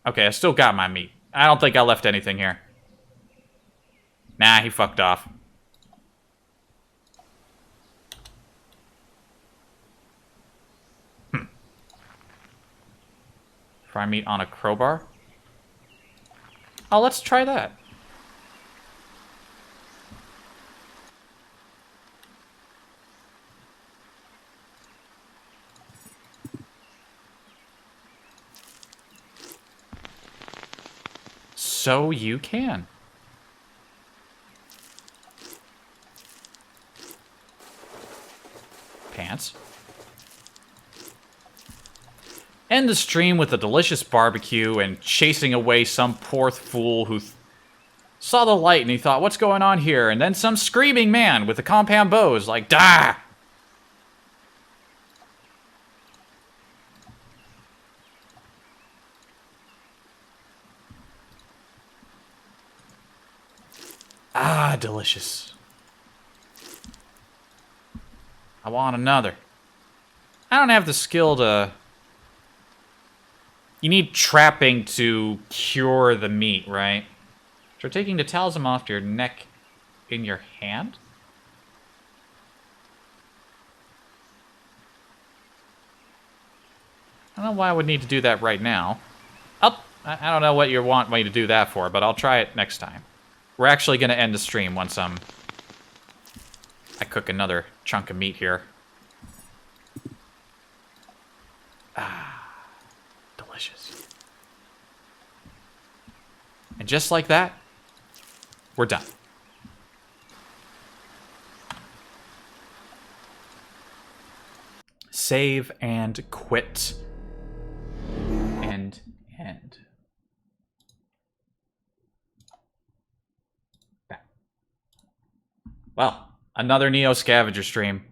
Okay, I still got my meat. I don't think I left anything here. Nah, he fucked off. Fry meat on a crowbar? Oh, let's try that. So you can. Pants. end the stream with a delicious barbecue and chasing away some poor fool who saw the light and he thought, what's going on here? And then some screaming man with a compound bow is like, "Dah!" Ah, delicious. I want another. I don't have the skill to... You need trapping to cure the meat, right? So taking the talisman off your neck in your hand? I don't know why I would need to do that right now. I don't know what you want me to do that for, but I'll try it next time. We're actually going to end the stream once I cook another chunk of meat here. Ah, delicious. And just like that, we're done. Save and quit. And end. Well, another Neo Scavenger stream.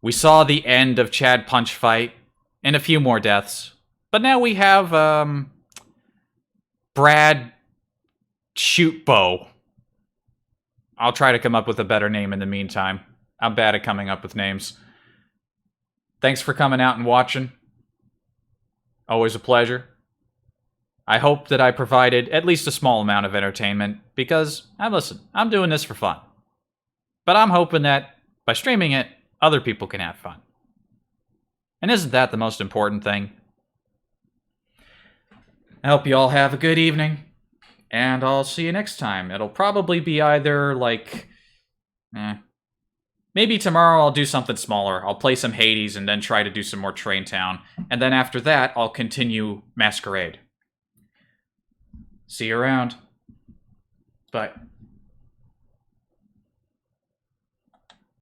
We saw the end of Chad Punch fight and a few more deaths. But now we have Brad Shoot Bow. I'll try to come up with a better name in the meantime. I'm bad at coming up with names. Thanks for coming out and watching. Always a pleasure. I hope that I provided at least a small amount of entertainment because, listen, I'm doing this for fun. But I'm hoping that by streaming it, other people can have fun. And isn't that the most important thing? I hope you all have a good evening. And I'll see you next time. It'll probably be either like... Maybe tomorrow I'll do something smaller. I'll play some Hades and then try to do some more Train Town. And then after that, I'll continue Masquerade. See you around. Bye.